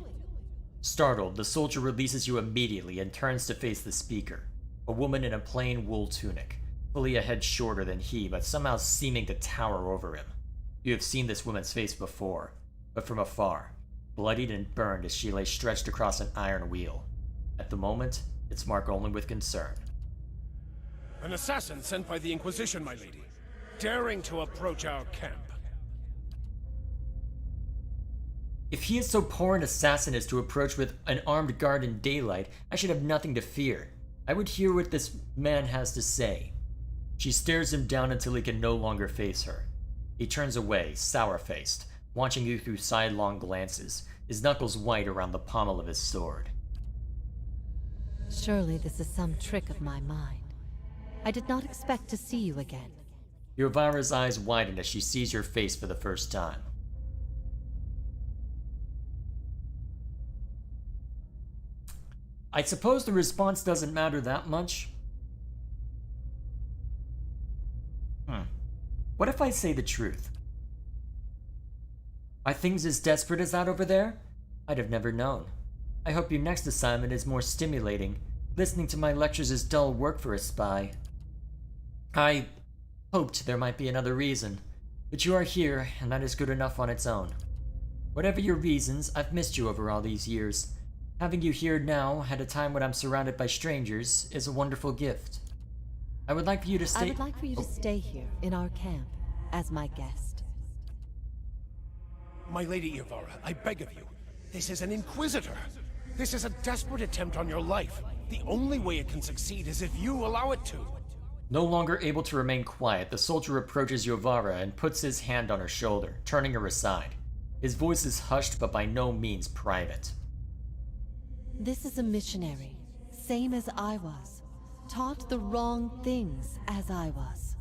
Startled, the soldier releases you immediately and turns to face the speaker, a woman in a plain wool tunic, fully a head shorter than he, but somehow seeming to tower over him. You have seen this woman's face before, but from afar, bloodied and burned as she lay stretched across an iron wheel. At the moment, it's marked only with concern. An assassin sent by the Inquisition, my lady, daring to approach our camp. If he is so poor an assassin as to approach with an armed guard in daylight, I should have nothing to fear. I would hear what this man has to say. She stares him down until he can no longer face her. He turns away, sour-faced, watching you through sidelong glances, his knuckles white around the pommel of his sword. Surely this is some trick of my mind. I did not expect to see you again. Yovara's eyes widen as she sees your face for the first time. I suppose the response doesn't matter that much. What if I say the truth? Are things as desperate as that over there? I'd have never known. I hope your next assignment is more stimulating. Listening to my lectures is dull work for a spy. I hoped there might be another reason, but you are here, and that is good enough on its own. Whatever your reasons, I've missed you over all these years. Having you here now, at a time when I'm surrounded by strangers, is a wonderful gift. I would like for you to stay— I would like for you to stay here, in our camp, as my guest. My Lady Yovara, I beg of you. This is an Inquisitor. This is a desperate attempt on your life. The only way it can succeed is if you allow it to. No longer able to remain quiet, the soldier approaches Yovara and puts his hand on her shoulder, turning her aside. His voice is hushed but by no means private. This is a missionary, same as I was. Taught the wrong things as I was.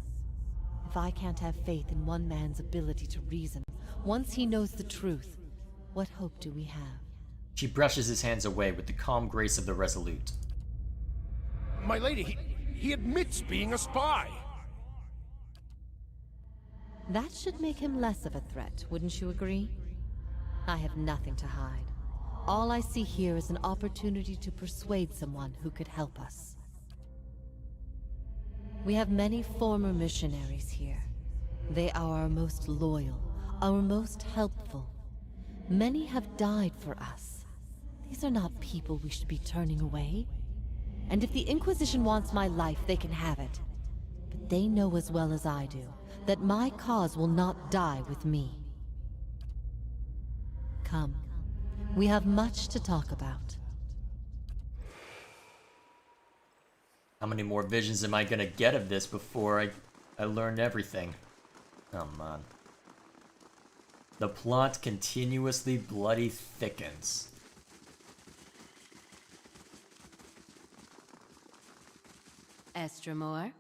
If I can't have faith in one man's ability to reason, once he knows the truth, what hope do we have? She brushes his hands away with the calm grace of the resolute. My lady, he admits being a spy. That should make him less of a threat, wouldn't you agree? I have nothing to hide. All I see here is an opportunity to persuade someone who could help us. We have many former missionaries here. They are our most loyal, our most helpful. Many have died for us. These are not people we should be turning away. And if the Inquisition wants my life, they can have it. But they know as well as I do that my cause will not die with me. Come. We have much to talk about. How many more visions am I gonna get of this before I learn everything? Come on. The plot continuously bloody thickens. Stramore?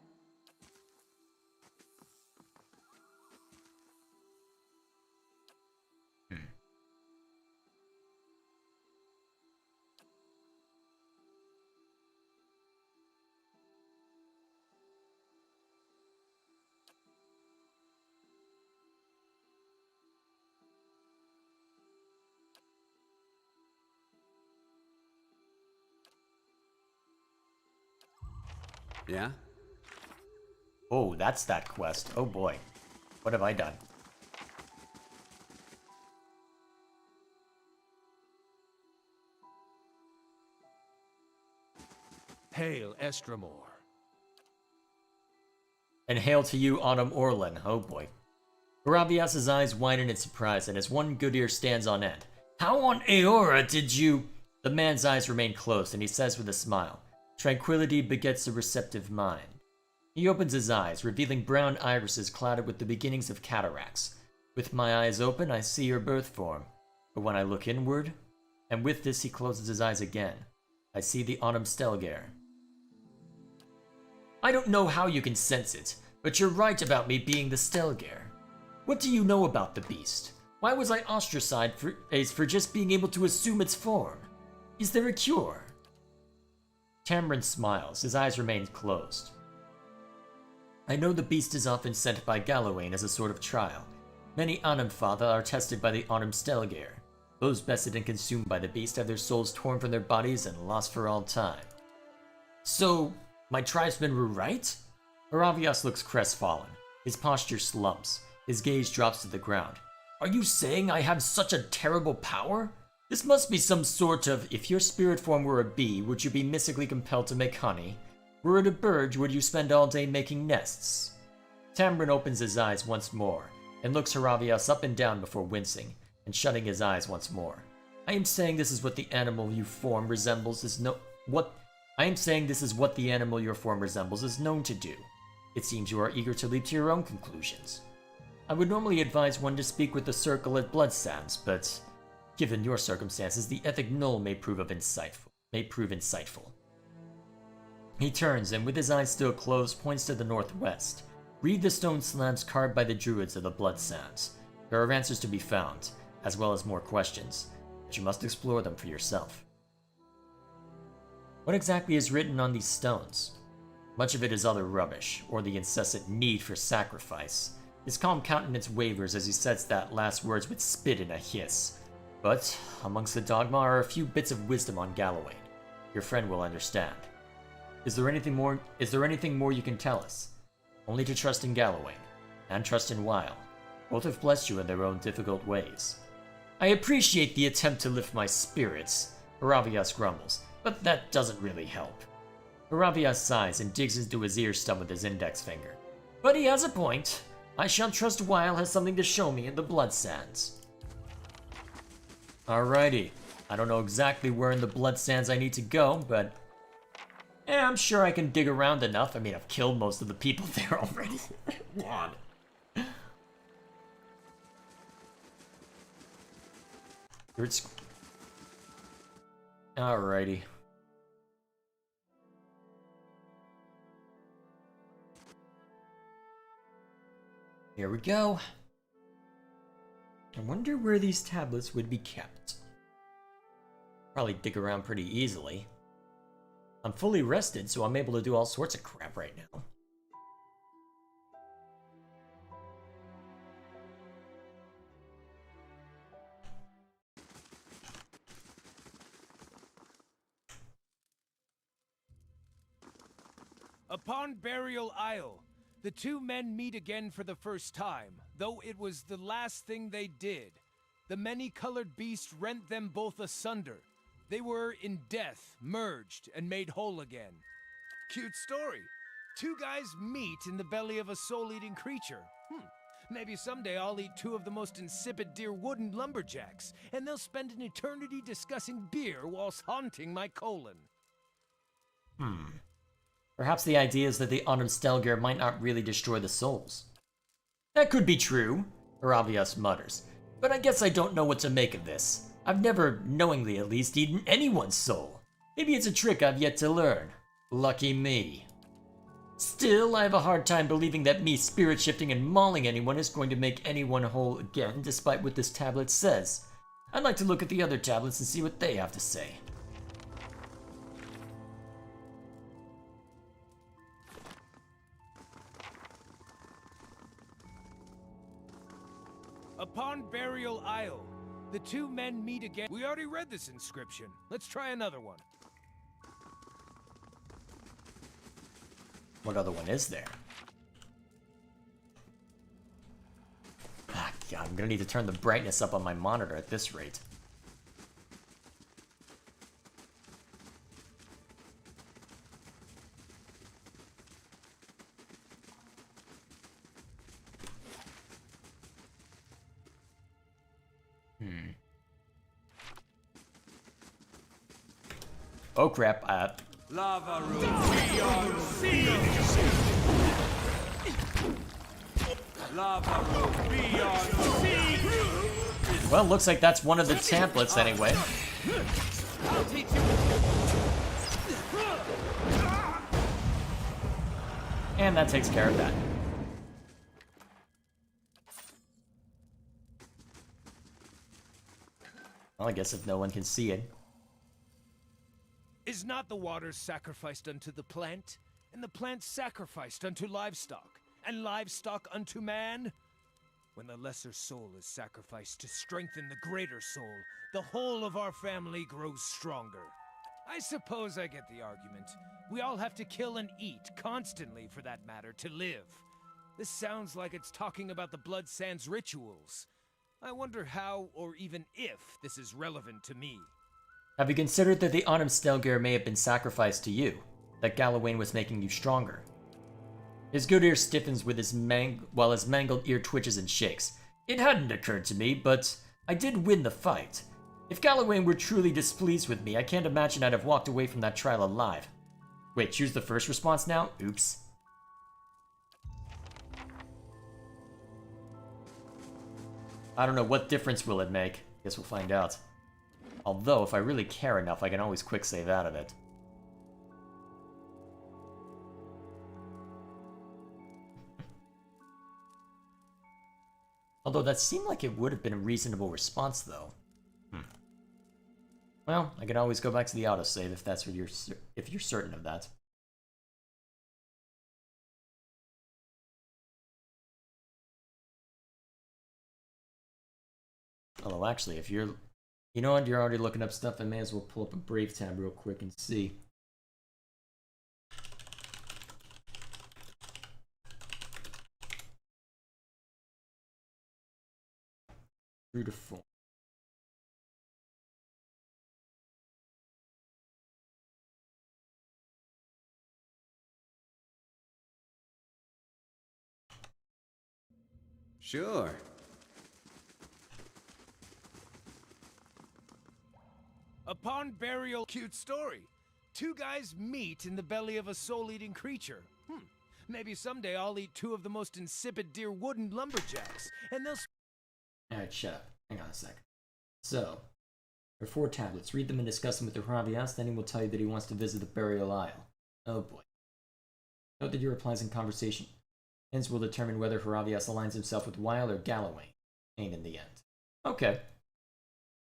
Yeah? Oh, that's that quest. Oh boy. What have I done? Hail, Stramore. And hail to you, Autumn Orlin. Oh boy. Haravias' eyes widen in surprise, and his one good ear stands on end. How on Aora did you— The man's eyes remain closed, and he says with a smile, Tranquility begets a receptive mind. He opens his eyes, revealing brown irises clouded with the beginnings of cataracts. With my eyes open, I see your birth form. But when I look inward, and with this he closes his eyes again, I see the Autumnstella Gear. I don't know how you can sense it, but you're right about me being the Stelgear. What do you know about the beast? Why was I ostracized for just being able to assume its form? Is there a cure? Tamrin smiles, his eyes remain closed. I know the beast is often sent by Gallowan as a sort of trial. Many Autumnfather are tested by the Autumnstella Gear. Those bested and consumed by the beast have their souls torn from their bodies and lost for all time. So, my tribesmen were right? Haravias looks crestfallen. His posture slumps. His gaze drops to the ground. Are you saying I have such a terrible power? This must be some sort of, if your spirit form were a bee, would you be mystically compelled to make honey? Were it a bird, would you spend all day making nests? Tamrin opens his eyes once more, and looks Haravias up and down before wincing, and shutting his eyes once more. I am saying this is what the animal you form resembles is I am saying this is what the animal your form resembles is known to do. It seems you are eager to leap to your own conclusions. I would normally advise one to speak with the circle at Bloodsands, but given your circumstances, the ethic null may prove insightful. He turns and with his eyes still closed points to the northwest. Read the stone slabs carved by the druids of the Blood Sands. There are answers to be found, as well as more questions, but you must explore them for yourself. What exactly is written on these stones? Much of it is other rubbish, or the incessant need for sacrifice. His calm countenance wavers as he says that last words with spit and a hiss. But amongst the dogma are a few bits of wisdom on Gallowan. Your friend will understand. Is there anything more you can tell us? Only to trust in Gallowan, and trust in Wild. Both have blessed you in their own difficult ways. I appreciate the attempt to lift my spirits, Aravias grumbles, but that doesn't really help. Aravias sighs and digs into his ear stump with his index finger. But he has a point. I shall trust Wild has something to show me in the Blood Sands. Alrighty. I don't know exactly where in the Blood Sands I need to go, but I'm sure I can dig around enough. I mean, I've killed most of the people there already. God. Alrighty. Here we go. I wonder where these tablets would be kept. Probably dig around pretty easily. I'm fully rested, so I'm able to do all sorts of crap right now. Upon Burial Isle, the two men meet again for the first time, though it was the last thing they did. The many-colored beast rent them both asunder. They were, in death, merged and made whole again. Cute story. Two guys meet in the belly of a soul-eating creature. Maybe someday I'll eat two of the most insipid dear wooden lumberjacks, and they'll spend an eternity discussing beer whilst haunting my colon. Perhaps the idea is that the Autumnstella Gear might not really destroy the souls. That could be true, Aravias mutters, but I guess I don't know what to make of this. I've never, knowingly at least, eaten anyone's soul. Maybe it's a trick I've yet to learn. Lucky me. Still, I have a hard time believing that me spirit shifting and mauling anyone is going to make anyone whole again, despite what this tablet says. I'd like to look at the other tablets and see what they have to say. Upon Burial Isle, the two men meet again. We already read this inscription. Let's try another one. What other one is there? Ah, God, I'm gonna need to turn the brightness up on my monitor at this rate. Oh crap, Lava room beyond sea. Lava room beyond sea. well, looks like that's one of the templates anyway. I'll teach you. And that takes care of that. Well, I guess if no one can see it. Is not the water sacrificed unto the plant, and the plant sacrificed unto livestock, and livestock unto man? When the lesser soul is sacrificed to strengthen the greater soul, the whole of our family grows stronger. I suppose I get the argument. We all have to kill and eat, constantly for that matter, to live. This sounds like it's talking about the Blood Sands rituals. I wonder how, or even if, this is relevant to me. Have you considered that the Autumnstella Gear may have been sacrificed to you? That Gallowan was making you stronger? His good ear stiffens with while his mangled ear twitches and shakes. It hadn't occurred to me, but I did win the fight. If Gallowan were truly displeased with me, I can't imagine I'd have walked away from that trial alive. Wait, choose the first response now? Oops. I don't know, what difference will it make? Guess we'll find out. Although, if I really care enough, I can always quick save out of it. Although that seemed like it would have been a reasonable response, though. Well, I can always go back to the autosave if that's what if you're certain of that. Although actually, if you're, you know what, you're already looking up stuff, I may as well pull up a Brave tab real quick and see. True to form. Sure. Upon burial, cute story. Two guys meet in the belly of a soul-eating creature. Maybe someday I'll eat two of the most insipid deer wooden lumberjacks, and they'll... Alright, shut up. Hang on a sec. So, there are 4 tablets. Read them and discuss them with Haravias, then he will tell you that he wants to visit the burial isle. Oh boy. Note that your replies in conversation. Hence will determine whether Haravias aligns himself with Wild or Gallowan in the end. Okay.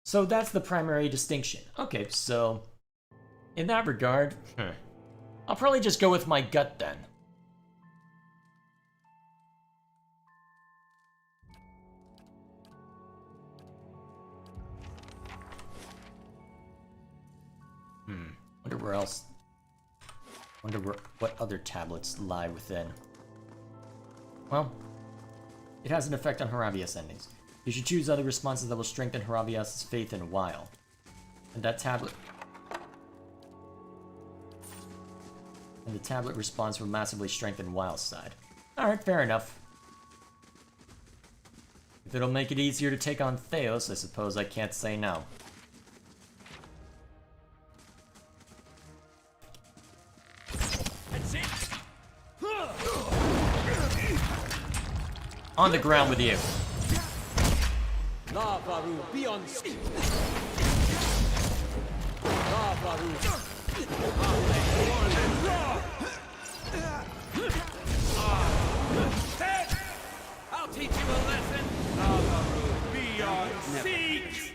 So that's the primary distinction. Okay, so in that regard, I'll probably just go with my gut then. Wonder where else. Wonder what other tablets lie within. Well, it has an effect on Haravias endings. You should choose other responses that will strengthen Haravias' faith in Wild. And that tablet... And the tablet response will massively strengthen Wild's side. Alright, fair enough. If it'll make it easier to take on Theos, I suppose I can't say no. On the ground with you. Lavaru, be on ski. I'll teach you a lesson. Lavaru, be on seek.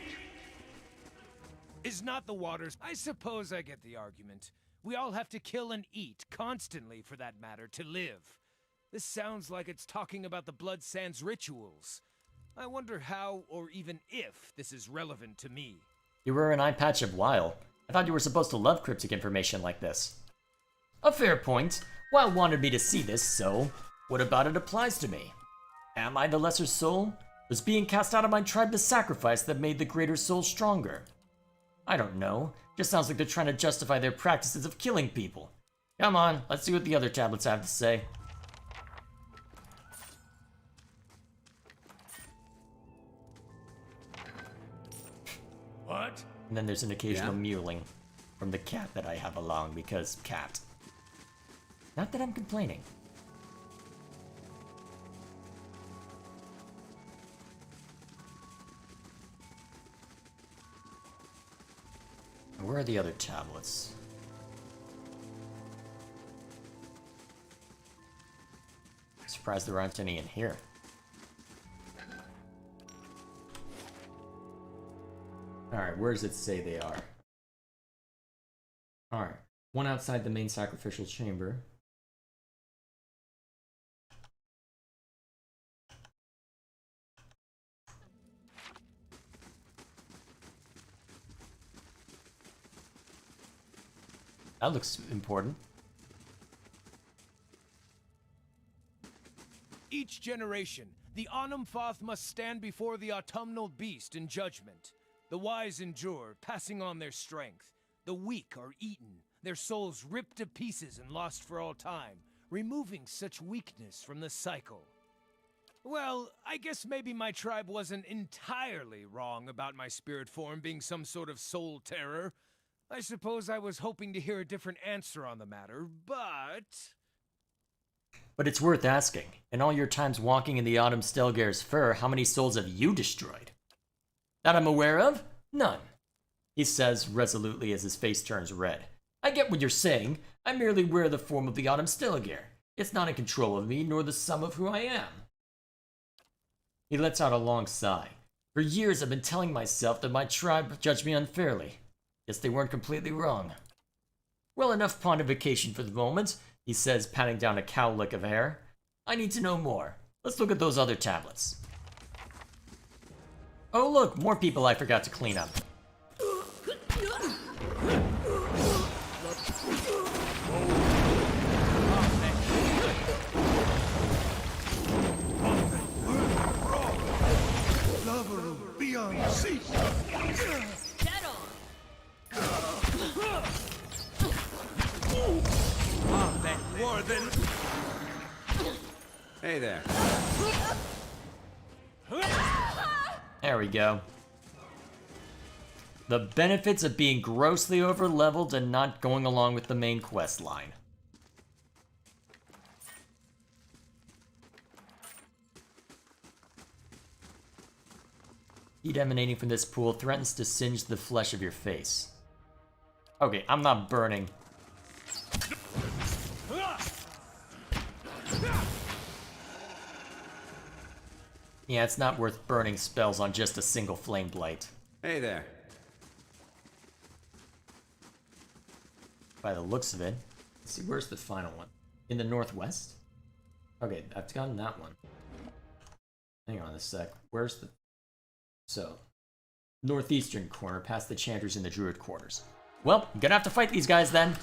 Is not the waters... I suppose I get the argument. We all have to kill and eat, constantly for that matter, to live. This sounds like it's talking about the Blood Sands rituals. I wonder how, or even if, this is relevant to me. You were an eye patch of Wild. I thought you were supposed to love cryptic information like this. A fair point. Wild wanted me to see this, so what about it applies to me? Am I the lesser soul? Was being cast out of my tribe the sacrifice that made the greater soul stronger? I don't know. Just sounds like they're trying to justify their practices of killing people. Come on, let's see what the other tablets have to say. What? And then there's an occasional mewling from the cat that I have along because cat. Not that I'm complaining. Where are the other tablets? Surprised there aren't any in here. Alright, where does it say they are? Alright, one outside the main sacrificial chamber. That looks important. Each generation, the Autumnfoth must stand before the autumnal beast in judgment. The wise endure, passing on their strength. The weak are eaten, their souls ripped to pieces and lost for all time, removing such weakness from the cycle. Well, I guess maybe my tribe wasn't entirely wrong about my spirit form being some sort of soul terror. I suppose I was hoping to hear a different answer on the matter, but... But it's worth asking. In all your times walking in the Autumnstella Gear's fur, how many souls have you destroyed? That I'm aware of? None. He says resolutely as his face turns red. I get what you're saying. I merely wear the form of the Autumnstella Gear. It's not in control of me, nor the sum of who I am. He lets out a long sigh. For years I've been telling myself that my tribe judged me unfairly. Guess they weren't completely wrong. Well, enough pontification for the moment, he says, patting down a cowlick of hair. I need to know more. Let's look at those other tablets. Oh look, more people I forgot to clean up. Beyond sea. Get on! More than... Hey there. There we go. The benefits of being grossly over-leveled and not going along with the main quest line. Heat emanating from this pool threatens to singe the flesh of your face. Okay, I'm not burning. Yeah, it's not worth burning spells on just a single flame blight. Hey there. By the looks of it. Let's see, where's the final one? In the northwest? Okay, I've gotten that one. Hang on a sec. Where's the... So, northeastern corner, past the chanters in the druid quarters. Well, I'm gonna have to fight these guys then.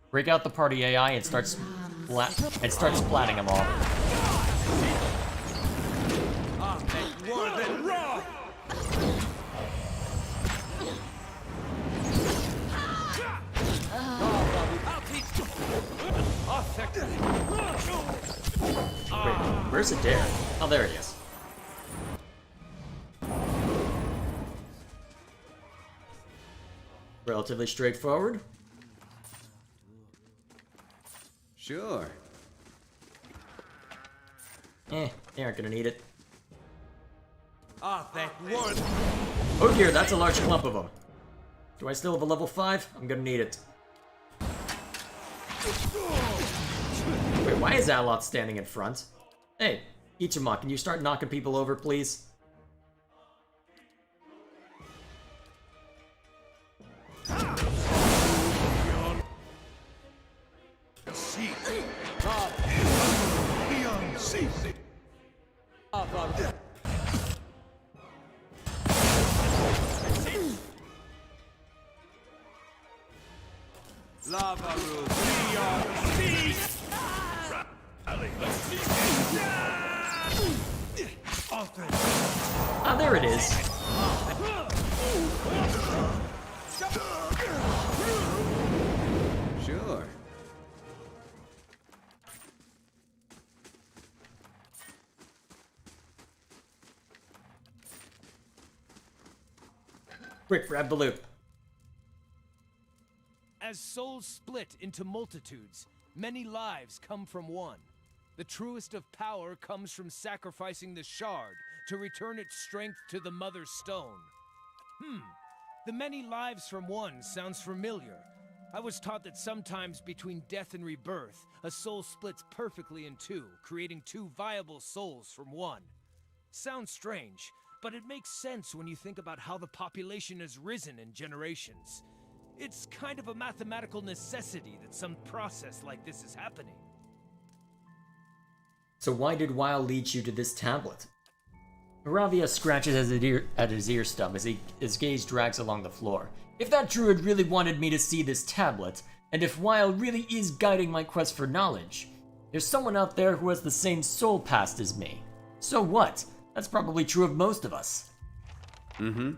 Break out the party AI and start splatting them all. More than raw! I'll teach you! Wait, where's Adair? Oh, there he is. Relatively straightforward. Sure. They aren't gonna need it. Worth. Oh dear, that's a large clump of them. Do I still have a level 5? I'm gonna need it. Wait, why is Alot standing in front? Hey, Ichima, can you start knocking people over, please? Beyond sea. Lava roof beyond sea. Ah, there it is. Sure. Quick, grab the loot. As souls split into multitudes, many lives come from one. The truest of power comes from sacrificing the shard to return its strength to the Mother Stone. The many lives from one sounds familiar. I was taught that sometimes between death and rebirth, a soul splits perfectly in two, creating two viable souls from one. Sounds strange, but it makes sense when you think about how the population has risen in generations. It's kind of a mathematical necessity that some process like this is happening. So why did Wild lead you to this tablet? Haravia scratches at his ear stub as his gaze drags along the floor. If that druid really wanted me to see this tablet, and if Wild really is guiding my quest for knowledge, there's someone out there who has the same soul past as me. So what? That's probably true of most of us. Mm-hmm.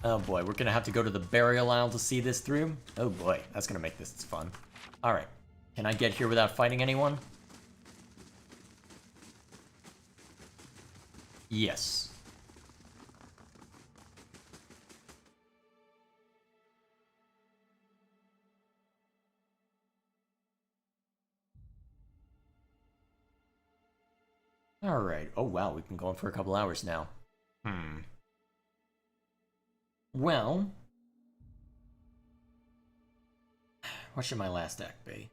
Oh boy, we're gonna have to go to the burial isle to see this through? Oh boy, that's gonna make this fun. Alright, can I get here without fighting anyone? Yes. Alright, oh wow, we've been going for a couple hours now. Well, What should my last act be?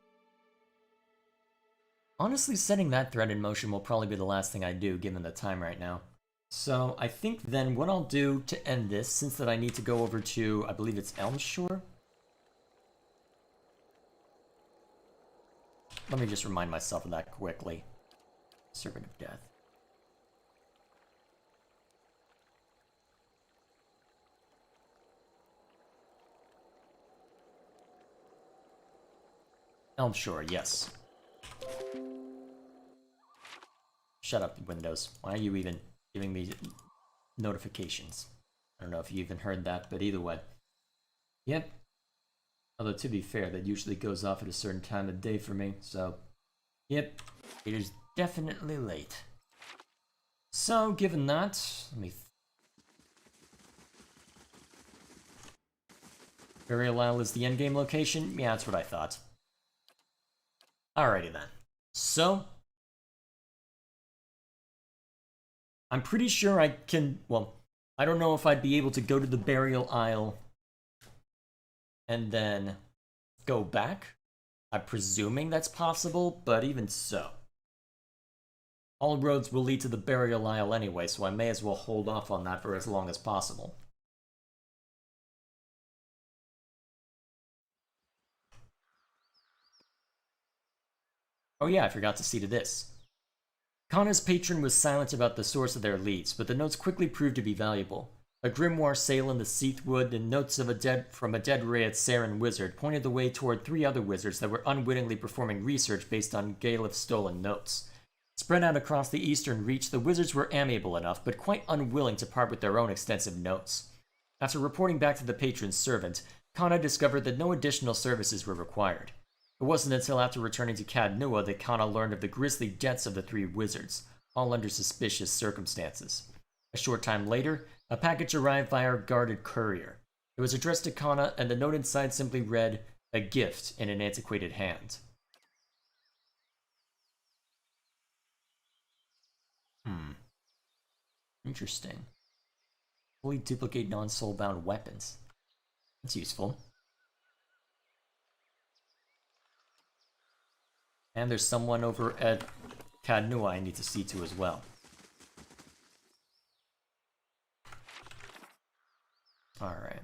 Honestly, setting that thread in motion will probably be the last thing I do, given the time right now. So, I think then what I'll do to end this, since that I need to go over to, I believe it's Elmshore? Let me just remind myself of that quickly. Servant of Death. Elmshore, yes. Shut up, Windows. Why are you even giving me notifications? I don't know if you even heard that, but either way. Yep. Although, to be fair, that usually goes off at a certain time of day for me, so... Yep, it is definitely late. So, given that, let me... Burial Isle is the endgame location? Yeah, that's what I thought. Alrighty then. So... I'm pretty sure I can... Well, I don't know if I'd be able to go to the Burial Isle and then go back. I'm presuming that's possible, but even so. All roads will lead to the Burial Isle anyway, so I may as well hold off on that for as long as possible. Oh yeah, I forgot to see to this. Kana's patron was silent about the source of their leads, but the notes quickly proved to be valuable. A grimoire sale in the Seathwood and notes of from a dead Rayet Saren wizard pointed the way toward 3 other wizards that were unwittingly performing research based on Galif's stolen notes. Spread out across the eastern reach, the wizards were amiable enough, but quite unwilling to part with their own extensive notes. After reporting back to the patron's servant, Kana discovered that no additional services were required. It wasn't until after returning to Cadnua that Kana learned of the grisly deaths of the 3 wizards, all under suspicious circumstances. A short time later, a package arrived via a guarded courier. It was addressed to Kana, and the note inside simply read, "A gift in an antiquated hand." Interesting. Fully duplicate non-soulbound weapons. That's useful. And there's someone over at Cadnua I need to see to as well. Alright.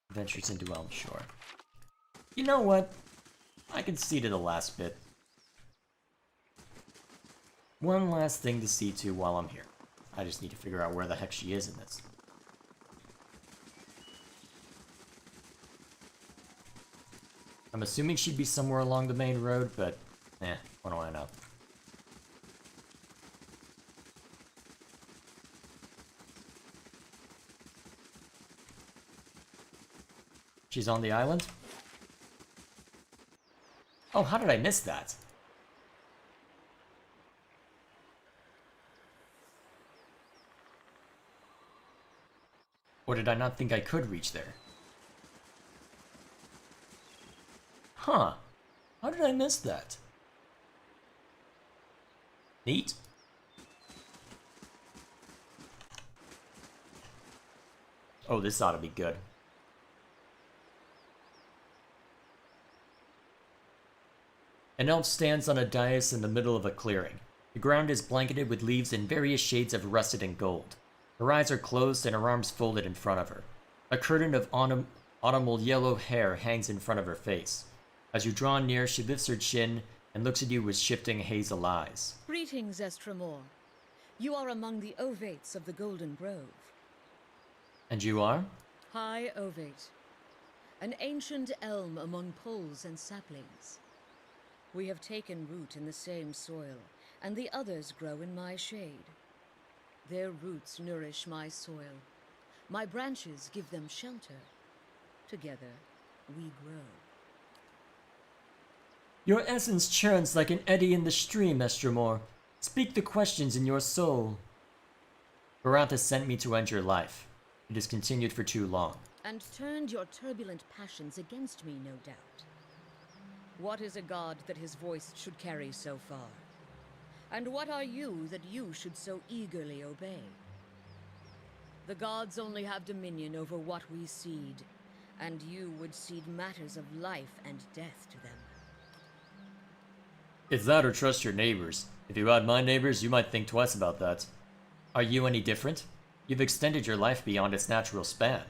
Adventures into Elmshore. You know what? I can see to the last bit. One last thing to see to while I'm here. I just need to figure out where the heck she is in this. I'm assuming she'd be somewhere along the main road, but what do I know? She's on the island? Oh, how did I miss that? Or did I not think I could reach there? Huh. How did I miss that? Neat. Oh, this ought to be good. An elf stands on a dais in the middle of a clearing. The ground is blanketed with leaves in various shades of russet and gold. Her eyes are closed and her arms folded in front of her. A curtain of autumnal yellow hair hangs in front of her face. As you draw near, she lifts her chin and looks at you with shifting hazel eyes. Greetings, Stramore. You are among the Ovates of the Golden Grove. And you are? High Ovate, an ancient elm among poles and saplings. We have taken root in the same soil, and the others grow in my shade. Their roots nourish my soil. My branches give them shelter. Together, we grow. Your essence churns like an eddy in the stream, Stramore. Speak the questions in your soul. Barath has sent me to end your life. It has continued for too long. And turned your turbulent passions against me, no doubt. What is a god that his voice should carry so far? And what are you that you should so eagerly obey? The gods only have dominion over what we seed, and you would cede matters of life and death to them. It's that or trust your neighbors. If you had my neighbors, you might think twice about that. Are you any different? You've extended your life beyond its natural span.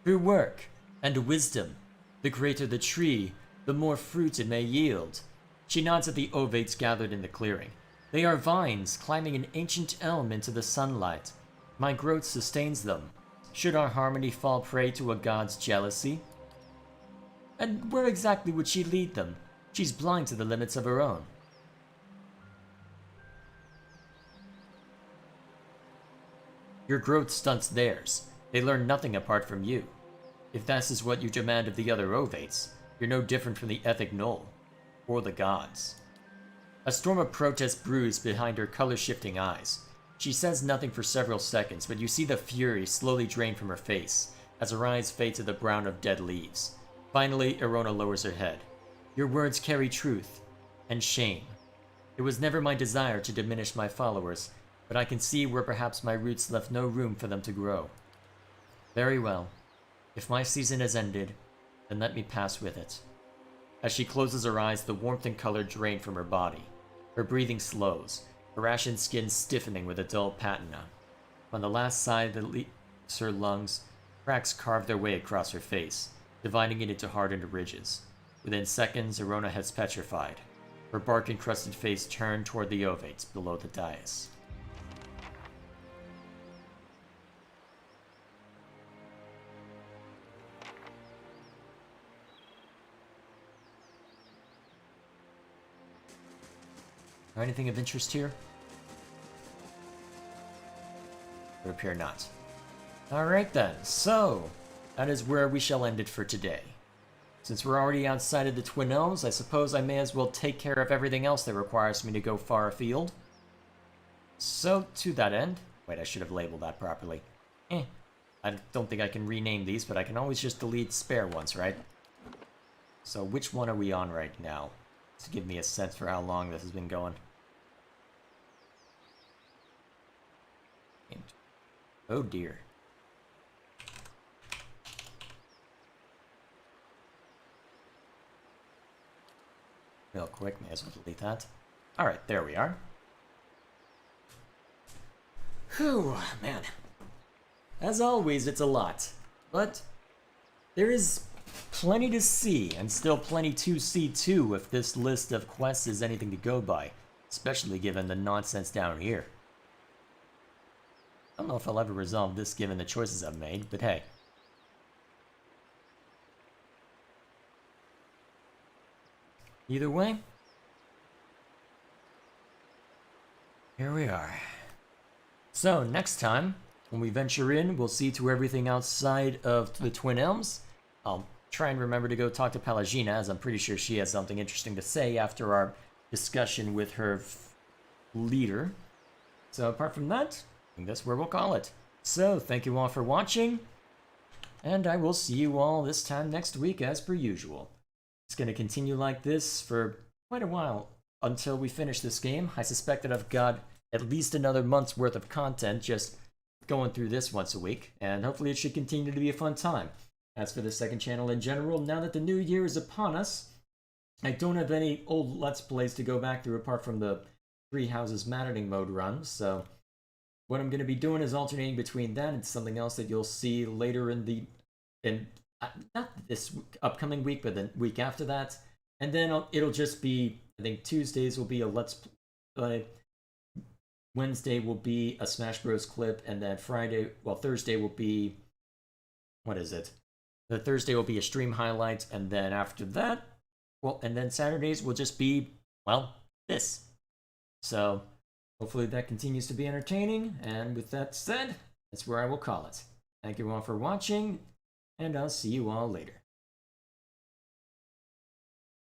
Through work and wisdom, the greater the tree, the more fruit it may yield. She nods at the ovates gathered in the clearing. They are vines climbing an ancient elm into the sunlight. My growth sustains them. Should our harmony fall prey to a god's jealousy? And where exactly would she lead them? She's blind to the limits of her own. Your growth stunts theirs. They learn nothing apart from you. If this is what you demand of the other ovates, you're no different from the ethic null, or the gods. A storm of protest brews behind her color-shifting eyes. She says nothing for several seconds, but you see the fury slowly drain from her face, as her eyes fade to the brown of dead leaves. Finally, Erona lowers her head. Your words carry truth and shame. It was never my desire to diminish my followers, but I can see where perhaps my roots left no room for them to grow. Very well. If my season has ended, then let me pass with it. As she closes her eyes, the warmth and color drain from her body. Her breathing slows, her ashen skin stiffening with a dull patina. On the last sigh that leaves her lungs, cracks carve their way across her face, dividing it into hardened ridges. Within seconds, Erona has petrified. Her bark-encrusted face turned toward the ovates below the dais. Anything of interest here? Would appear not. Alright then, so that is where we shall end it for today. Since we're already outside of the Twin Elms, I suppose I may as well take care of everything else that requires me to go far afield. So, to that end... Wait, I should have labeled that properly. I don't think I can rename these, but I can always just delete spare ones, right? So, which one are we on right now? To give me a sense for how long this has been going. Oh dear. Real quick, may as well delete that. Alright, there we are. Whew, man. As always, it's a lot. But there is plenty to see, and still plenty to see too if this list of quests is anything to go by. Especially given the nonsense down here. I don't know if I'll ever resolve this given the choices I've made, but hey. Either way, here we are. So, next time, when we venture in, we'll see to everything outside of the Twin Elms. I'll try and remember to go talk to Pelagina, as I'm pretty sure she has something interesting to say after our discussion with her leader. So, apart from that, I think that's where we'll call it. So, thank you all for watching, and I will see you all this time next week as per usual. It's going to continue like this for quite a while until we finish this game. I suspect that I've got at least another month's worth of content just going through this once a week, and hopefully it should continue to be a fun time. As for the second channel in general, now that the new year is upon us, I don't have any old Let's Plays to go back through apart from the Three Houses Maddening mode run, so what I'm going to be doing is alternating between that and something else that you'll see later not this upcoming week, but the week after that. And then it'll just be, I think Tuesdays will be a Let's Play, Wednesday will be a Smash Bros. Clip, and then Thursday will be, what is it? The Thursday will be a stream highlight, and then after that, and then Saturdays will just be, this. So, hopefully that continues to be entertaining, and with that said, that's where I will call it. Thank you all for watching, and I'll see you all later.